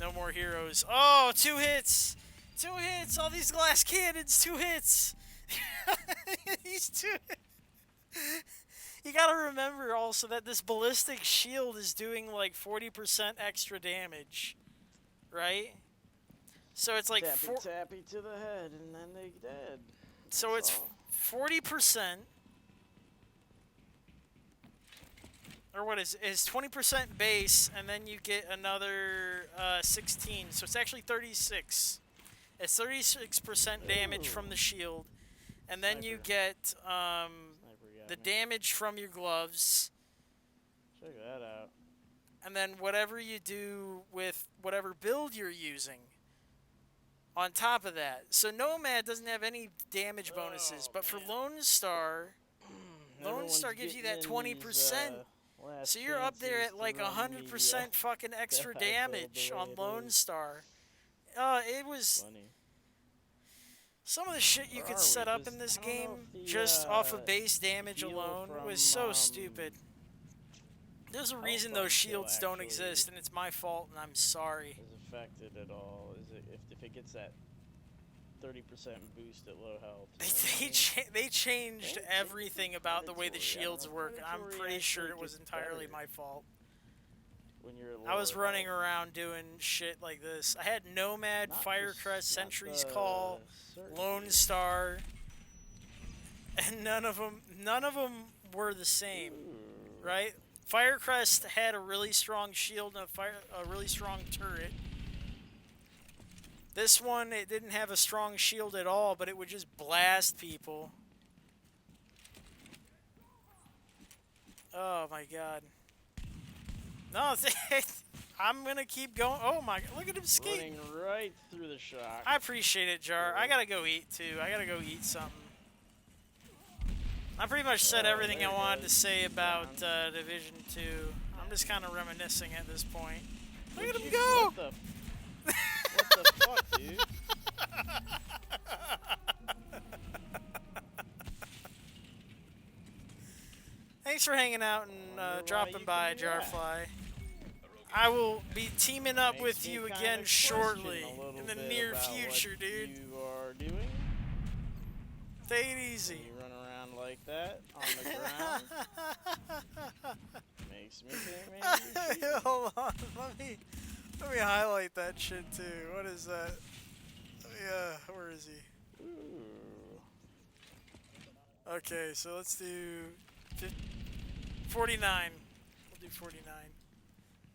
No more heroes. Oh, 2 hits! 2 hits! All these glass cannons, 2 hits! These 2 You gotta remember also that this ballistic shield is doing like 40% extra damage. Right? So it's like tappy to the head and then they dead. So it's 40%. Or what is it? It's 20% base, and then you get another 16. So it's actually 36. It's 36% damage from the shield, and then you get the damage from your gloves. Check that out. And then whatever you do with whatever build you're using on top of that. So Nomad doesn't have any damage bonuses, but for Lone Star, Lone Star gives you that 20%. So you're up there at like 100% fucking extra damage on Lone Star. It was Funny. some of the shit you could set up in this game just off of base damage alone was so stupid. There's a reason those shields don't exist, and it's my fault, and I'm sorry. Is affected at all? Is it if it gets that 30% boost at low health? They changed everything about the way the shields work. I'm pretty sure it was entirely my fault. When you're I was running around doing shit like this. I had Nomad, Firecrest, Sentry's Call, Lone Star, and none of them were the same, right? Firecrest had a really strong shield and a really strong turret. This one, it didn't have a strong shield at all, but it would just blast people. Oh my god. No, I'm gonna keep going. Oh my, look at him skate. Running right through the shock. I appreciate it, Jar. I gotta go eat too. I gotta go eat something. I pretty much said everything I wanted to say about Division 2. I'm just kind of reminiscing at this point. Look at him go! What the fuck, dude? Thanks for hanging out and dropping by, Jarfly. I will be teaming up with you again shortly, in the near future, dude. You are doing? Take it easy. You run around like that on the ground. Makes me think maybe. Hold on, let me highlight that shit too. What is that? Where is he? Ooh. Okay, so let's do 49. We'll do 49.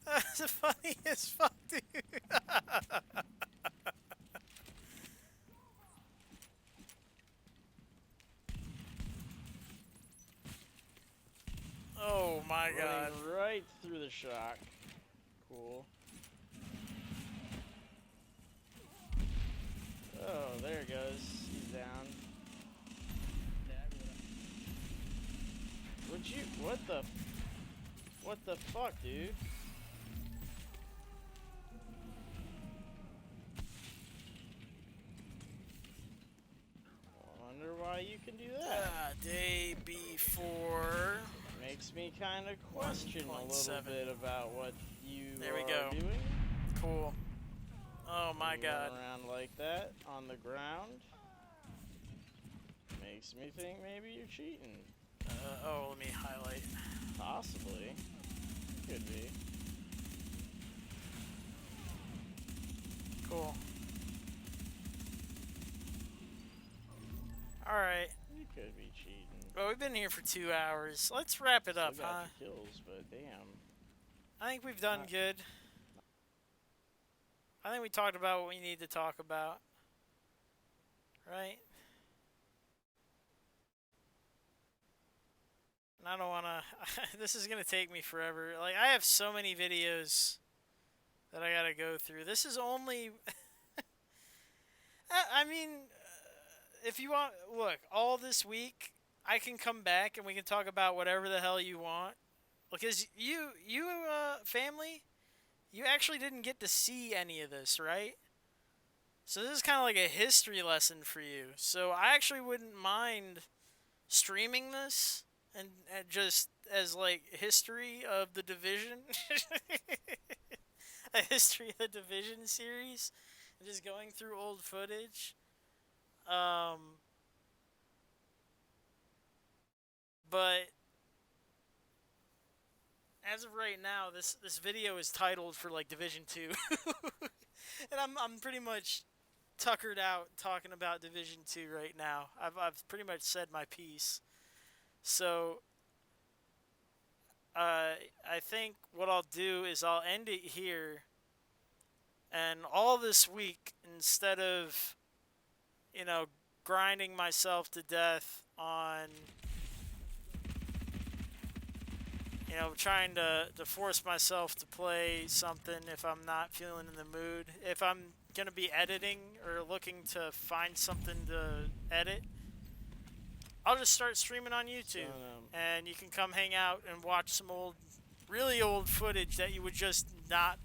That's funny as fuck, dude. Oh my god. Running right through the shock. Cool. Oh, there it goes. He's down. Would you? What the fuck, dude? I wonder why you can do that. Day before. Makes me kind of question a little bit about what you are doing. Cool. Oh my god. Run around like that on the ground. Makes me think maybe you're cheating. Let me highlight. Possibly. Could be. Cool. Alright. You could be cheating. Well, we've been here for 2 hours. Let's wrap it up, Still got huh? your kills, but damn. I think we've done good. I think we talked about what we need to talk about. Right? And I don't want to... This is going to take me forever. Like, I have so many videos that I got to go through. This is only... I mean, if you want... Look, all this week, I can come back and we can talk about whatever the hell you want. Because you family, you actually didn't get to see any of this, right? So this is kind of like a history lesson for you. So I actually wouldn't mind streaming this and just as like history of the Division, a history of the Division series, and just going through old footage. But as of right now, this video is titled for like Division 2, and I'm pretty much tuckered out talking about Division 2 right now. I've pretty much said my piece. So I think what I'll do is I'll end it here, and all this week, instead of, you know, grinding myself to death on, you know, trying to force myself to play something if I'm not feeling in the mood. If I'm going to be editing or looking to find something to edit, I'll just start streaming on YouTube. And you can come hang out and watch some old, really old footage that you would just not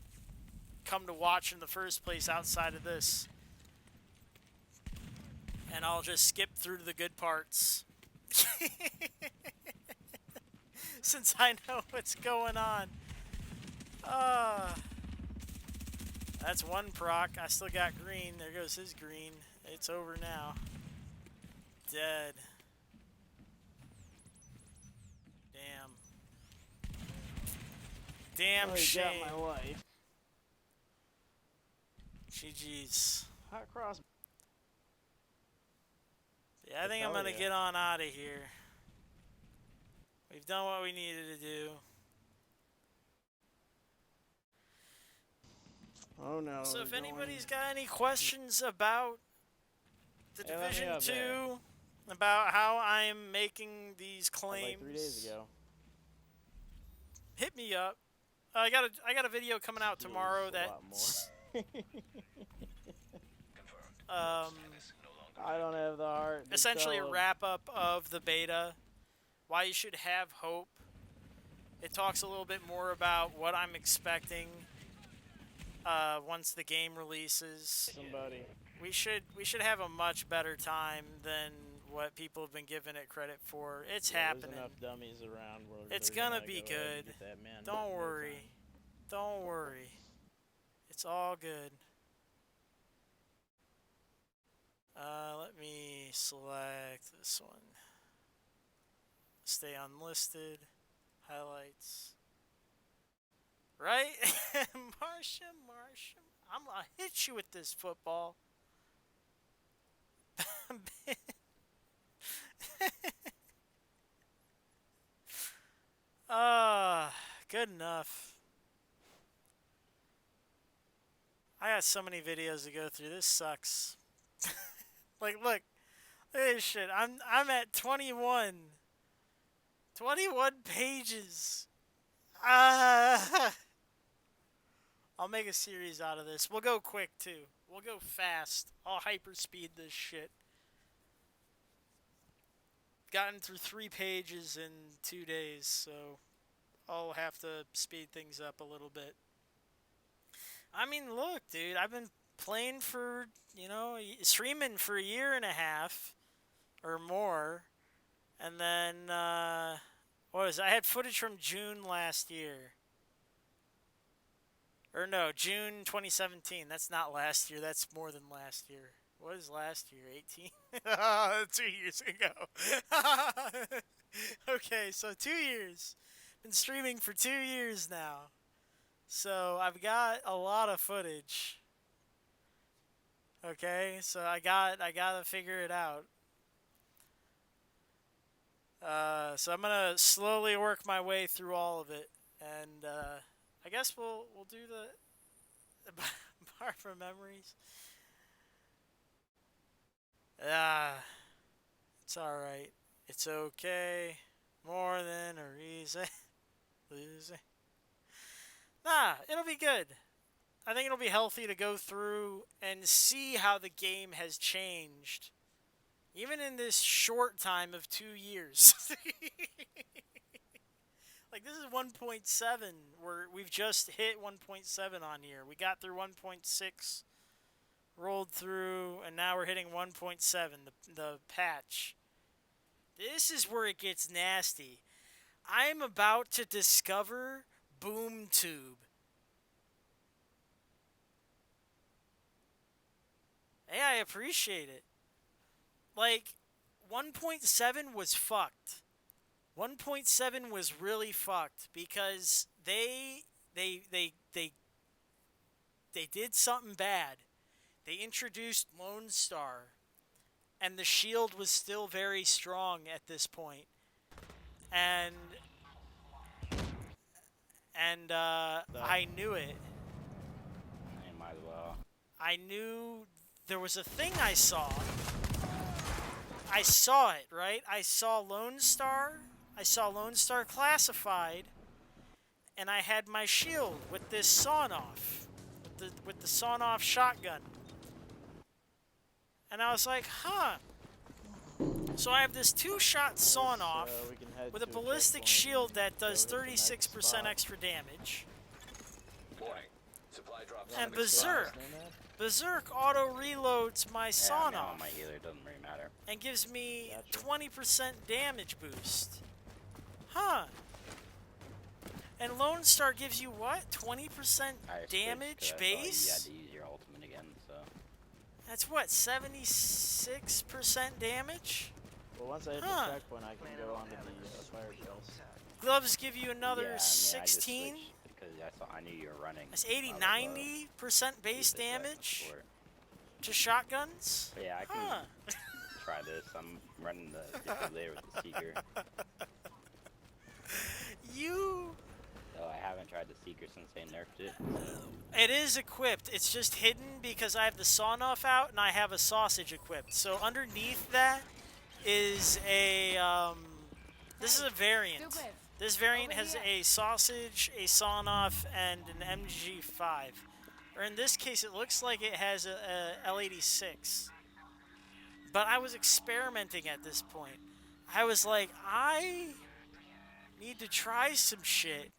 come to watch in the first place outside of this. And I'll just skip through to the good parts. Since I know what's going on. That's one proc. I still got green. There goes his green. It's over now. Dead. Damn shame. Got my life. GG's. Hot cross. Yeah, I think I'm gonna get on out of here. We've done what we needed to do. Oh no. So if anybody's got any questions about the Division 2, about how I'm making these claims, like 3 days ago. hit me up. I got a video coming out tomorrow that's I don't have the heart. essentially a wrap up of the beta. Why you should have hope. It talks a little bit more about what I'm expecting once the game releases. We should have a much better time than what people have been giving it credit for. It's happening. There's enough dummies around where It's gonna be good. Don't worry. Don't worry. It's all good. Let me select this one. Stay unlisted. Highlights. Right? Marsham. I'm gonna hit you with this football. Good enough. I got so many videos to go through. This sucks. Like, look at this shit. I'm at 21. 21 pages. I'll make a series out of this. We'll go quick too. We'll go fast. I'll hyperspeed this shit. Gotten through 3 pages in 2 days, so I'll have to speed things up a little bit. I mean, look, dude, I've been playing for, you know, streaming for 1.5 years or more. And then, what was it? I had footage from June last year. Or no, June 2017. That's not last year. That's more than last year. What is last year? 18? 2 years ago. Okay, so 2 years. Been streaming for 2 years now. So I've got a lot of footage. Okay, so I gotta figure it out. So I'm gonna slowly work my way through all of it, and I guess we'll do the bar for memories. It's all right. It's okay. More than a reason. Losing. Nah, it'll be good. I think it'll be healthy to go through and see how the game has changed. Even in this short time of 2 years. Like, this is 1.7. We've just hit 1.7 on here. We got through 1.6, rolled through, and now we're hitting 1.7, the patch. This is where it gets nasty. I'm about to discover BoomTube. Hey, I appreciate it. Like, 1.7 was fucked. 1.7 was really fucked because they did something bad. They introduced Lone Star, and the shield was still very strong at this point. And I knew it. I might as well. I knew there was a thing I saw. I saw it, right? I saw Lone Star. I saw Lone Star classified, and I had my shield with this sawn-off, with the sawn-off shotgun. And I was like, huh. So I have this 2-shot sawn-off with a ballistic shield that does 36% extra damage. Warning. Supply drops And on explosives. Berserk. Berserk auto-reloads my Yeah, sawn-off my healer doesn't really matter. and gives me Gotcha. 20% damage boost. Huh. And Lone Star gives you what? 20% I switched 'cause damage I thought base? You had to use your ultimate again, so. That's what, 76% damage? Well, once I hit Huh. the checkpoint, I can go on to the fire kills. Gloves give you another Yeah, I just 16? switched because I knew you were running. That's 80, I was, 90% base use it back damage before. to shotguns? But yeah, I can Huh. try this. I'm running the different layer with the Seeker. You... So I haven't tried the Seeker since they nerfed it. It is equipped. It's just hidden because I have the sawn-off out and I have a sausage equipped. So underneath that is a, this is a variant. This variant has a sausage, a sawn-off, and an MG5. Or in this case, it looks like it has a L86. But I was experimenting at this point. I was like, I need to try some shit.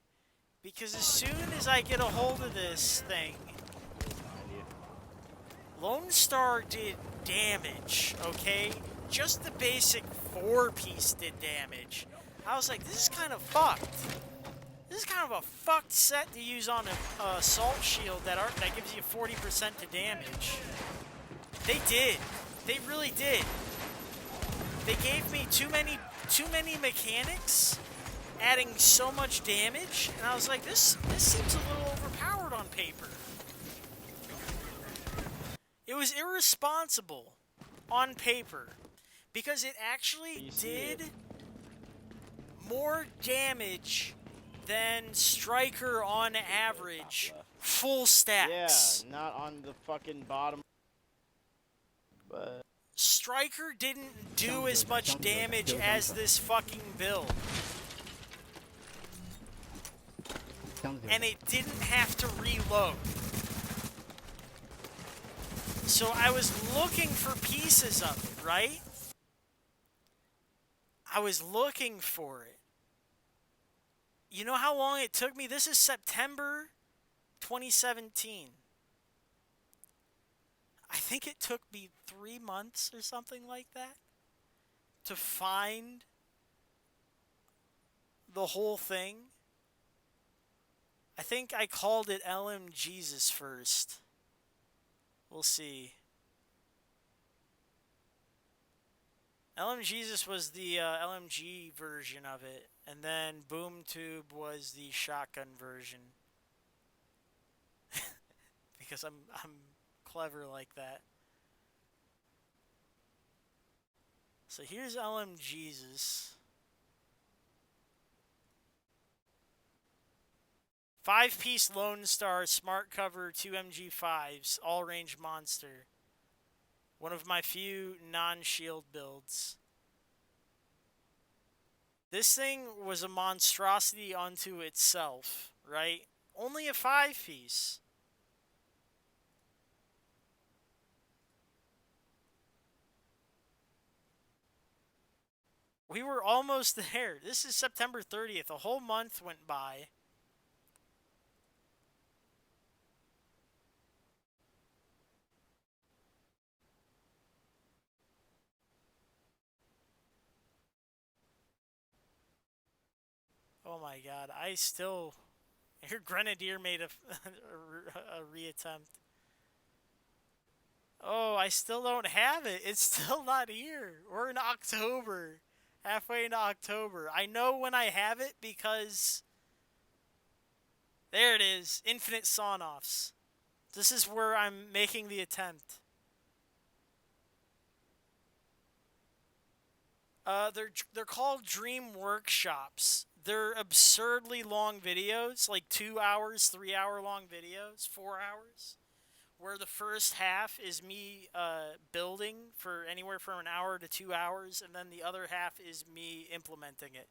Because as soon as I get a hold of this thing, Lone Star did damage, okay? Just the basic 4-piece did damage. I was like, this is kind of fucked. This is kind of a fucked set to use on a assault shield that gives you 40% to damage. They did. They really did. They gave me too many mechanics, adding so much damage, and I was like, this seems a little overpowered on paper. It was irresponsible on paper because it actually did more damage than Striker on average, full stacks. Yeah, not on the fucking bottom. But Striker didn't do as much damage as this fucking build. And it didn't have to reload. So I was looking for pieces of it, right? I was looking for it. You know how long it took me? This is September 2017. I think it took me 3 months or something like that to find the whole thing. I think I called it LM Jesus first. We'll see. LM Jesus was the LMG version of it, And then Boom Tube was the shotgun version. Because I'm clever like that. So here's LM Jesus. 5-piece Lone Star Smart Cover 2 MG5s, all range monster. One of my few non-shield builds. This thing was a monstrosity unto itself, right? Only a 5-piece. We were almost there. This is September 30th. A whole month went by. Oh my god, I still... Your Grenadier made a reattempt. Oh, I still don't have it. It's still not here. We're in October. Halfway into October. I know when I have it because... There it is. Infinite Sawn-Offs. This is where I'm making the attempt. They're called Dream Workshops. They're absurdly long videos, like 2 hours, 3 hour long videos, 4 hours, where the first half is me building for anywhere from an hour to 2 hours, and then the other half is me implementing it.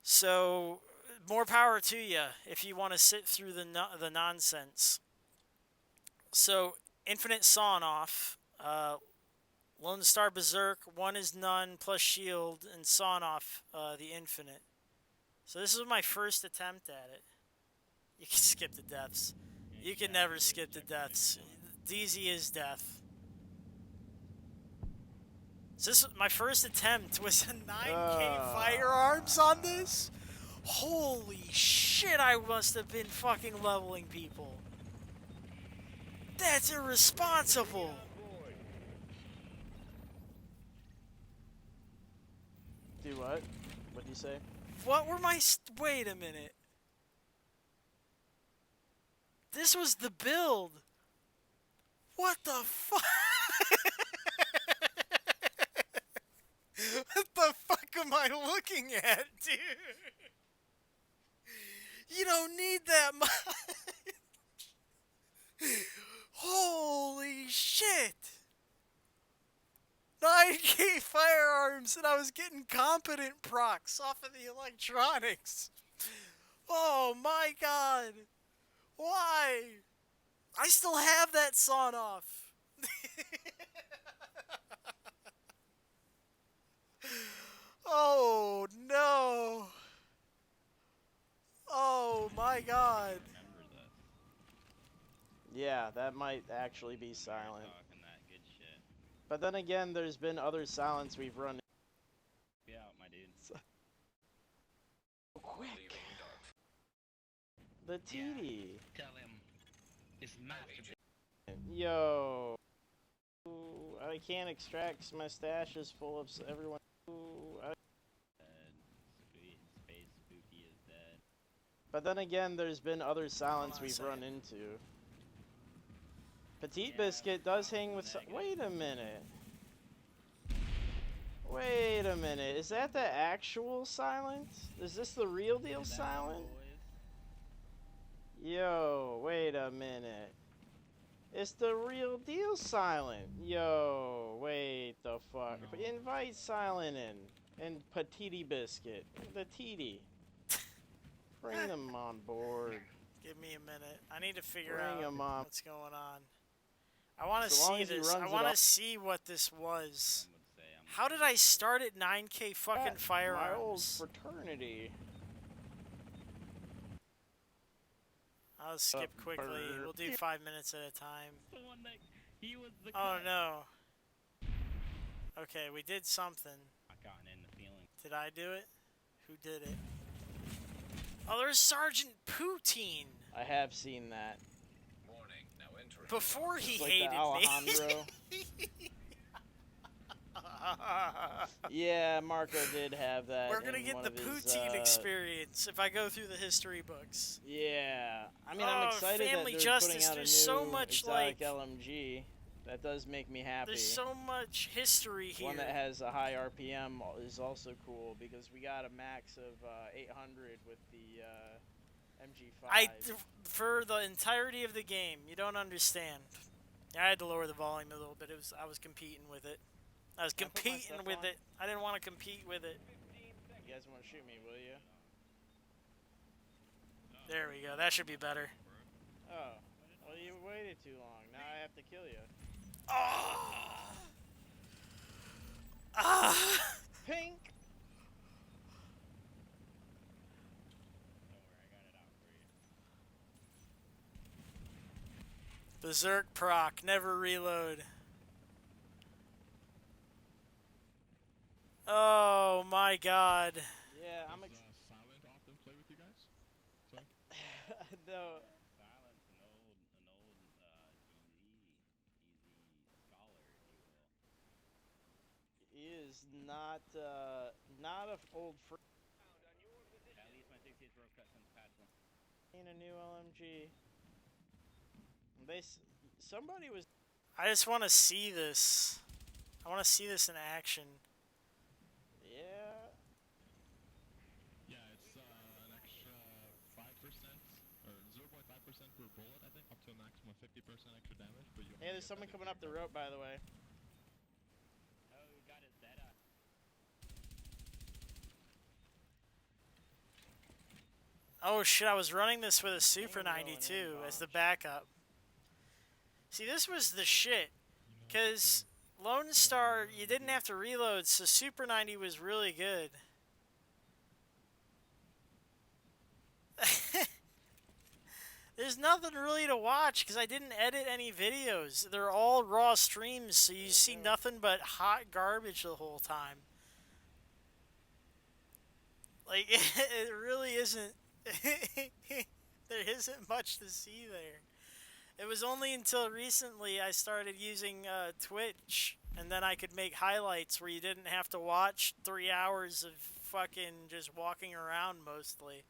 So, more power to you if you want to sit through the nonsense. So, Infinite Sawn-Off, Lone Star Berserk, 1 is none, plus shield, and Sawn-Off the Infinite. So this is my first attempt at it. You can skip the deaths. You can never skip the deaths. DZ is death. So this, my first attempt was a 9K firearms on this? Holy shit, I must have been fucking leveling people. That's irresponsible. Do what? What'd you say? What were my... Wait a minute. This was the build. What the fuck? What the fuck am I looking at, dude? You don't need that much. Holy shit. 9K firearms, and I was getting competent procs off of the electronics. Oh my god. Why? I still have that Sawn-Off. Oh no. Oh my god. Yeah, that might actually be silent. But then again, there's been other silence we've run. Yeah, my dude. So quick. The TD. Tell him it's master. Yo. Ooh, I can't extract 'cause my stash is full of everyone. Ooh, Space Spooky is dead. But then again, there's been other silence on a we've second. run into. Petite Biscuit does hang with. Wait a minute. Wait a minute. Is that the actual silent? Is this the real deal silent? Yo, wait a minute. It's the real deal silent. Yo, wait the fuck. No. Invite Silent in. And Petite Biscuit. The TD. Bring them on board. Give me a minute. I need to figure Bring out 'em on. what's going on. I want to So long see as he this. I runs it want to off- see what this was. Some would say I'm How did I start at 9K fucking My old firearms? fraternity. I'll skip quickly. bird. We'll do 5 minutes at a time. the one that he was the Oh guy. no. Okay, we did something. I've gotten in the feeling. Did I do it? Who did it? Oh, there's Sergeant Poutine. I have seen that. Warning, now entering. Before he It's like hated the Alejandro. me. Yeah, Marco did have that. We're gonna in get one the of his, poutine experience if I go through the history books. Yeah, I mean, I'm Oh, excited that Family they're Justice, putting out a there's so new much, exotic like, LMG. That does make me happy. there's so much history here. One that has a high RPM is also cool because we got a max of 800 with the MG5. For the entirety of the game, you don't understand. I had to lower the volume a little bit. I was competing with it. I was Can I put my competing stuff with on? it. I didn't want to compete with it. You guys want to shoot me, will you? There we go. That should be better. Oh, well, you waited too long. Now I have to kill you. Oh! Ah! Pink! Don't worry, I got it out for you. Berserk proc. Never reload. Oh my god. Yeah, I'm Silent often play with you guys? no. Silence, an old easy scholar, if you will. He is not a old friend. At least my 60th rope cut since patch 1. In a new LMG. Somebody was. I just want to see this. I want to see this in action. Yeah. Yeah, it's an extra 5% or 0.5% per bullet, I think, up to a maximum of 50% extra damage. But you Hey, there's someone coming up the rope, by the way. Oh, we got his Zeta. Oh shit, I was running this with a Super Ain't going 92 in, as the Bosch. backup. See, this was the shit. Because Lone Star, you didn't have to reload, so Super 90 was really good. There's nothing really to watch because I didn't edit any videos. They're all raw streams, so you see nothing but hot garbage the whole time. Like, it really isn't. There isn't much to see there. It was only until recently I started using Twitch, and then I could make highlights where you didn't have to watch 3 hours of fucking just walking around mostly.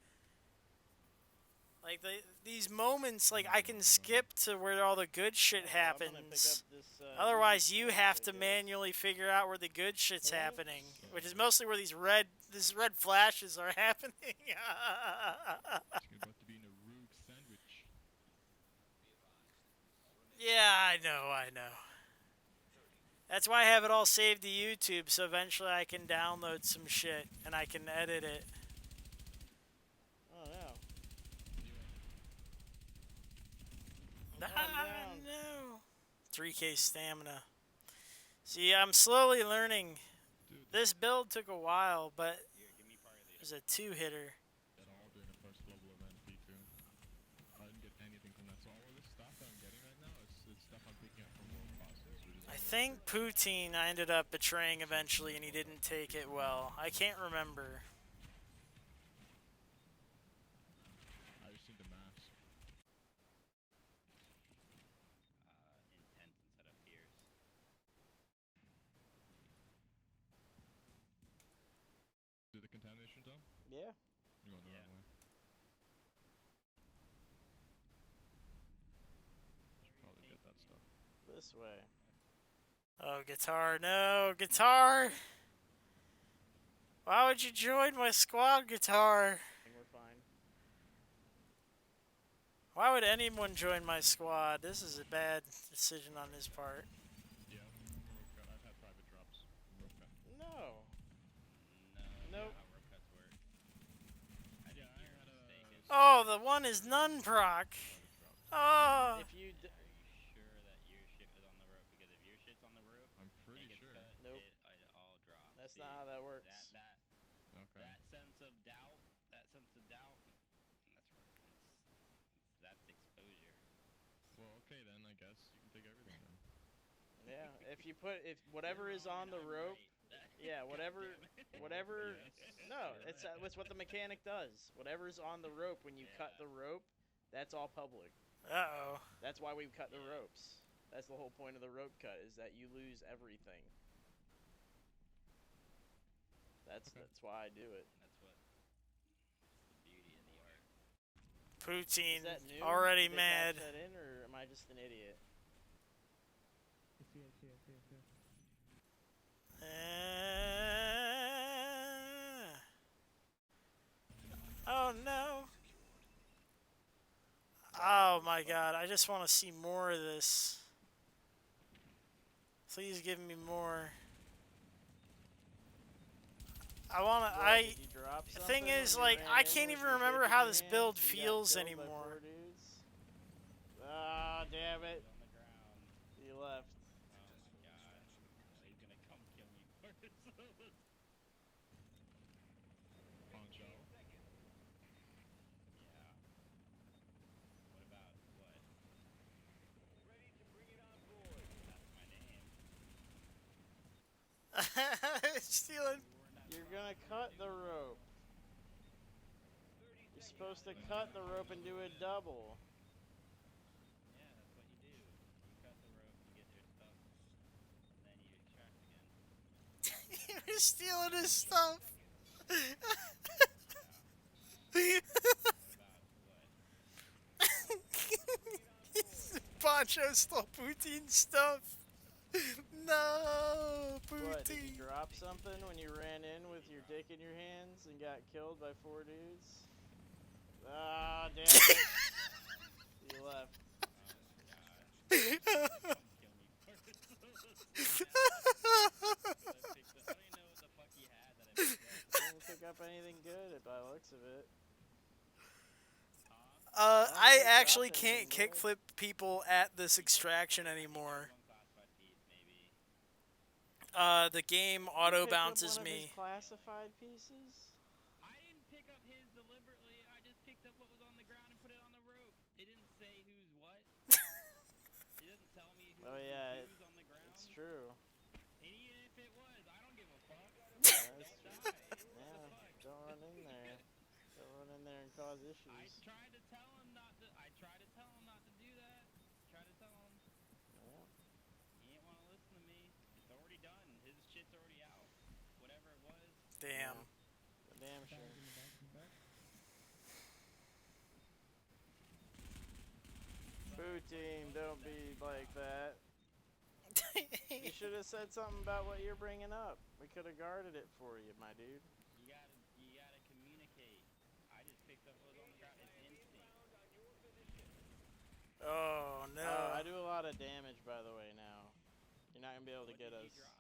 Like, these moments, like, I can skip to where all the good shit I'm gonna pick up happens. this, Otherwise, you easy have to ticket. manually figure out where the good shit's What? happening, which is mostly where these red flashes are happening. It's about to be in a rogue sandwich. Yeah, I know. That's why I have it all saved to YouTube, so eventually I can download some shit and I can edit it. Oh no. No. 3K stamina. See, I'm slowly learning. Dude, This build took a while, but Here, give me part of the. there's a 2-hitter. at all during the first global event, P2. I didn't get anything from that. So all of this stuff that I'm getting right now is stuff I'm picking up from world bosses. I think Poutine I ended up betraying eventually and he didn't take it well. I can't remember. I just seen the mask. Intense instead of fierce. Did the contamination done? Yeah. You're going the Yeah. wrong way. Should probably get that stuff. This way. Oh, guitar, no, guitar! Why would you join my squad, guitar? I think we're fine. Why would anyone join my squad? This is a bad decision on his part. Yeah, rope cut. I've had private drops. Rope cut. No. No, Nope. not how rope cuts work. I Yeah, think I you're had a mistaken. Oh, the one is none proc. private drop. Oh, If you. Are you sure that your shit was on the rope? Because if your shit's on the rope, I'm pretty and gets sure. cut, Nope. it all drops. That's See, not how that works. Okay. That sense of doubt, that's exposure. Well, okay then. I guess you can take everything then. Yeah. If whatever is on the rope. Yeah. Whatever. No. It's what the mechanic does. Whatever's on the rope when you cut the rope, that's all public. uh-oh. That's why we cut the ropes. That's the whole point of the rope cut is that you lose everything. That's why I do it. That's what the beauty of the art. Poutine Is that new? already Did they mad. patch that in, or am I just an idiot? Oh no. Oh my god, I just want to see more of this. Please give me more. What, did you drop The thing something when is, you like, ran I in can't with even your remember dick in how your this hands build and got feels killed by anymore. 4 dudes? Ah, damn it. He's on the ground. He left. Oh my god. He's gonna come kill me first. Poncho. Yeah. What about what? That's my name. Stealing. You're gonna cut the rope. You're supposed to cut the rope and do a double. Yeah, that's what you do. You cut the rope, you get their stuff, and then you extract again. He was stealing his stuff. Yeah. What about what? Poncho stole Poutine's stuff. No, What, did you Poutine. drop something when you ran in with your dick in your hands and got killed by 4 dudes? Ah, damn it. He left. Oh my god. He's gonna come kill me first. I don't even know what the fuck he had that I picked up. Didn't pick up anything good by the looks of it. Huh? I think he actually dropped can't anything, kickflip people at this extraction anymore. Unclassified piece, maybe. The game You auto picked up bounces one of me. his classified pieces? I didn't pick up his deliberately. I just picked up what was on the ground and put it on the rope. It didn't say who's what. It doesn't tell me Oh yeah, who's on the ground. it's true. And even if it was, I don't give a fuck. That's Don't true. die. What the Yeah, fuck? don't run in there. Don't run in there and cause I issues. tried to tell him not to. I tried to tell him not to do that. Tried to tell him. Yeah. He didn't want to listen to me. It's already done. His shit's already out. Whatever it was. Damn. Damn sure. Poutine, don't be like that. You should have said something about what you're bringing up. We could have guarded it for you, my dude. You gotta communicate. I just picked up what was on the ground. It's instinct. Oh no. I do a lot of damage, by the way, now. You're not gonna be able to What get did us. you drop?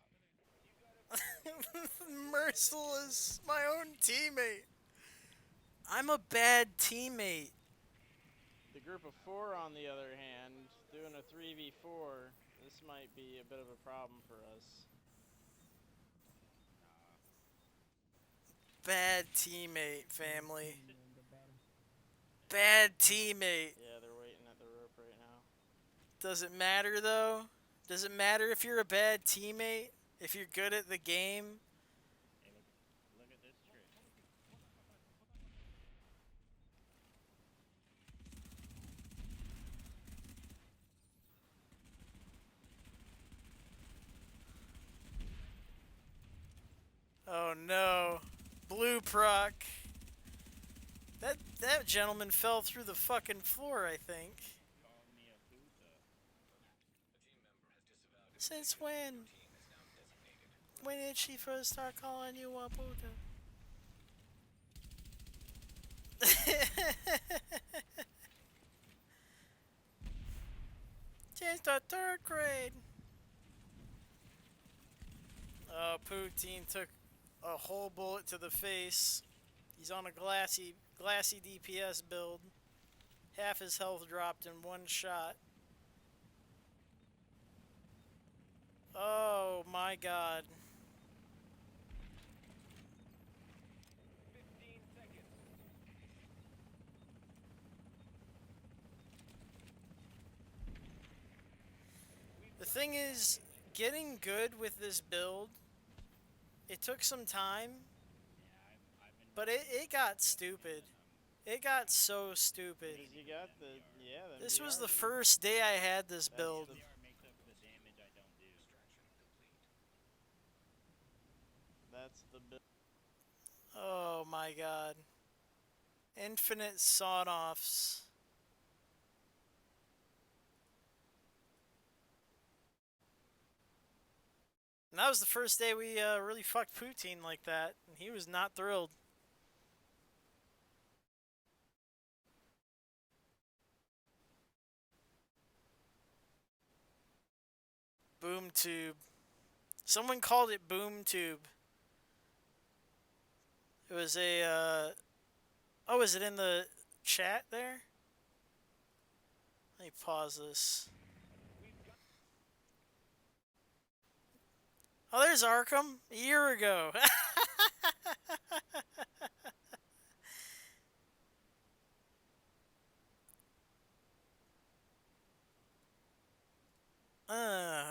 Merciless, my own teammate. I'm a bad teammate. The group of 4, on the other hand, doing a 3v4, this might be a bit of a problem for us. Bad teammate, family. Bad teammate. Yeah, they're waiting at the rope right now. Does it matter though? Does it matter if you're a bad teammate? If you're good at the game? Hey, look at this trick. Oh no. Blue proc. That gentleman fell through the fucking floor, I think. Called me a puta. Since when? When did she first start calling you a puta? Since the 3rd grade. Poutine took a whole bullet to the face. He's on a glassy DPS build. Half his health dropped in one shot. Oh my god. The thing is, getting good with this build, it took some time, Yeah, I've been. but it got stupid. It got so stupid. Because you got the, yeah, the This was VR, the dude. first day I had this That's build. the- VR makes up for the damage I don't do. That's the build. Oh my god. Infinite sawed-offs. And that was the first day we really fucked Poutine like that, and he was not thrilled. Boom tube. Someone called it boom tube. It was a, oh, is it in the chat there? Let me pause this. Oh, there's Arkham. A year ago. uh.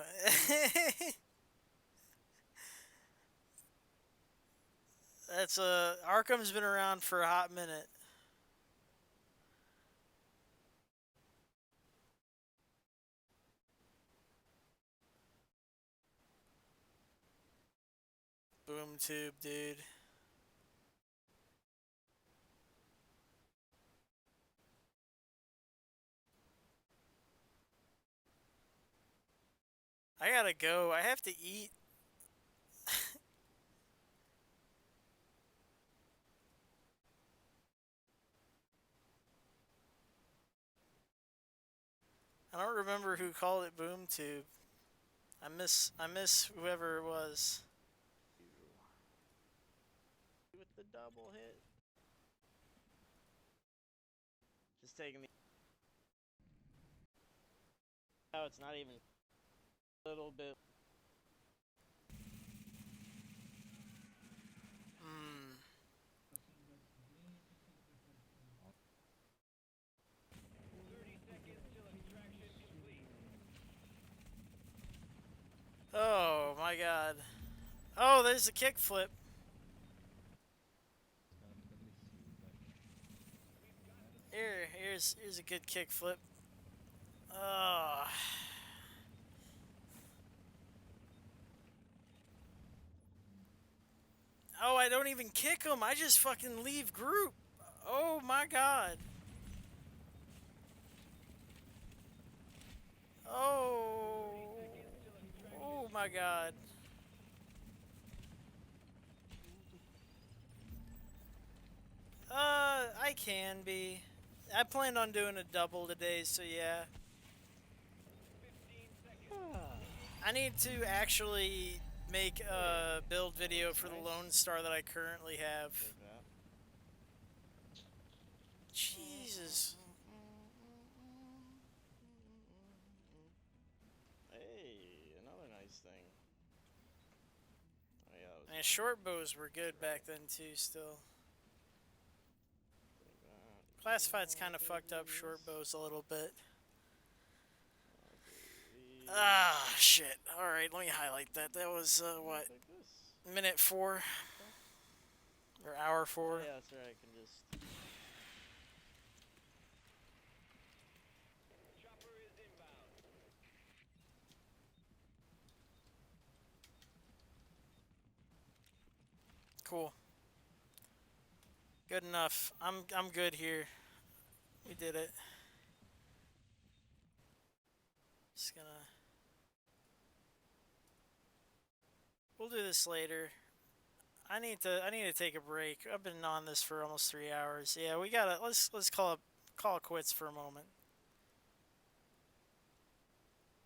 That's Arkham's been around for a hot minute. Boom tube, dude. I gotta go. I have to eat. I don't remember who called it boom tube. I miss whoever it was. With the double hit. Just taking the. Oh, it's not even a little bit. Hmm. Oh my god. Oh, there's a kickflip. Here's a good kickflip. Oh. Oh, I don't even kick him. I just fucking leave group. Oh my god. Oh. Oh my god. I can be. I planned on doing a double today, so yeah. I need to actually make a build video for the Lone Star that I currently have. Jesus. Hey, another nice thing. Oh, yeah, that was Man, short bows were good back then too, still. Classified's kind of fucked up short bows a little bit. Ah, shit. Alright, let me highlight that. That was, what? Minute 4? Or hour 4? Yeah, that's right. I can just. Cool. Good enough. I'm good here. We did it. Just gonna. We'll do this later. I need to take a break. I've been on this for almost 3 hours. Yeah, we gotta let's call it quits for a moment.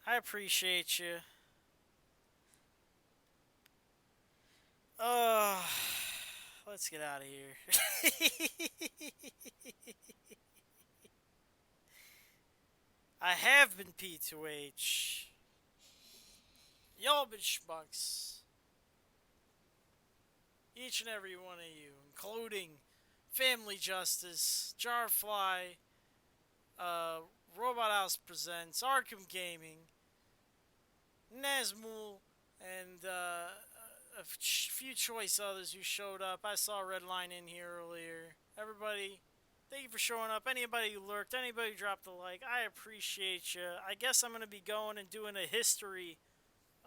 I appreciate you. Oh, let's get out of here. I have been P2H. Y'all been schmucks. Each and every one of you, including Family Justice, Jarfly, Robot House Presents, Arkham Gaming, Nazmul, and a few choice others who showed up. I saw Redline in here earlier. Everybody, thank you for showing up. Anybody who lurked, anybody who dropped a like, I appreciate you. I guess I'm going to be going and doing a history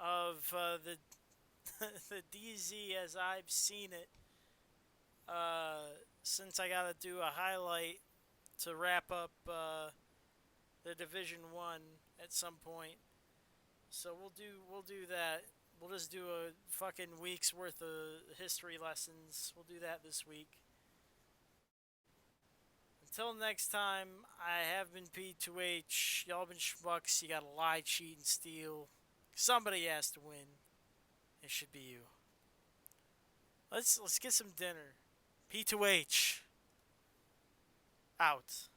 of the the DZ as I've seen it. since I gotta do a highlight to wrap up the Division 1 at some point. So we'll do that. We'll just do a fucking week's worth of history lessons. We'll do that this week. Until next time, I have been P2H. Y'all been schmucks. You gotta lie, cheat, and steal. Somebody has to win. It should be you. Let's get some dinner. P2H. Out.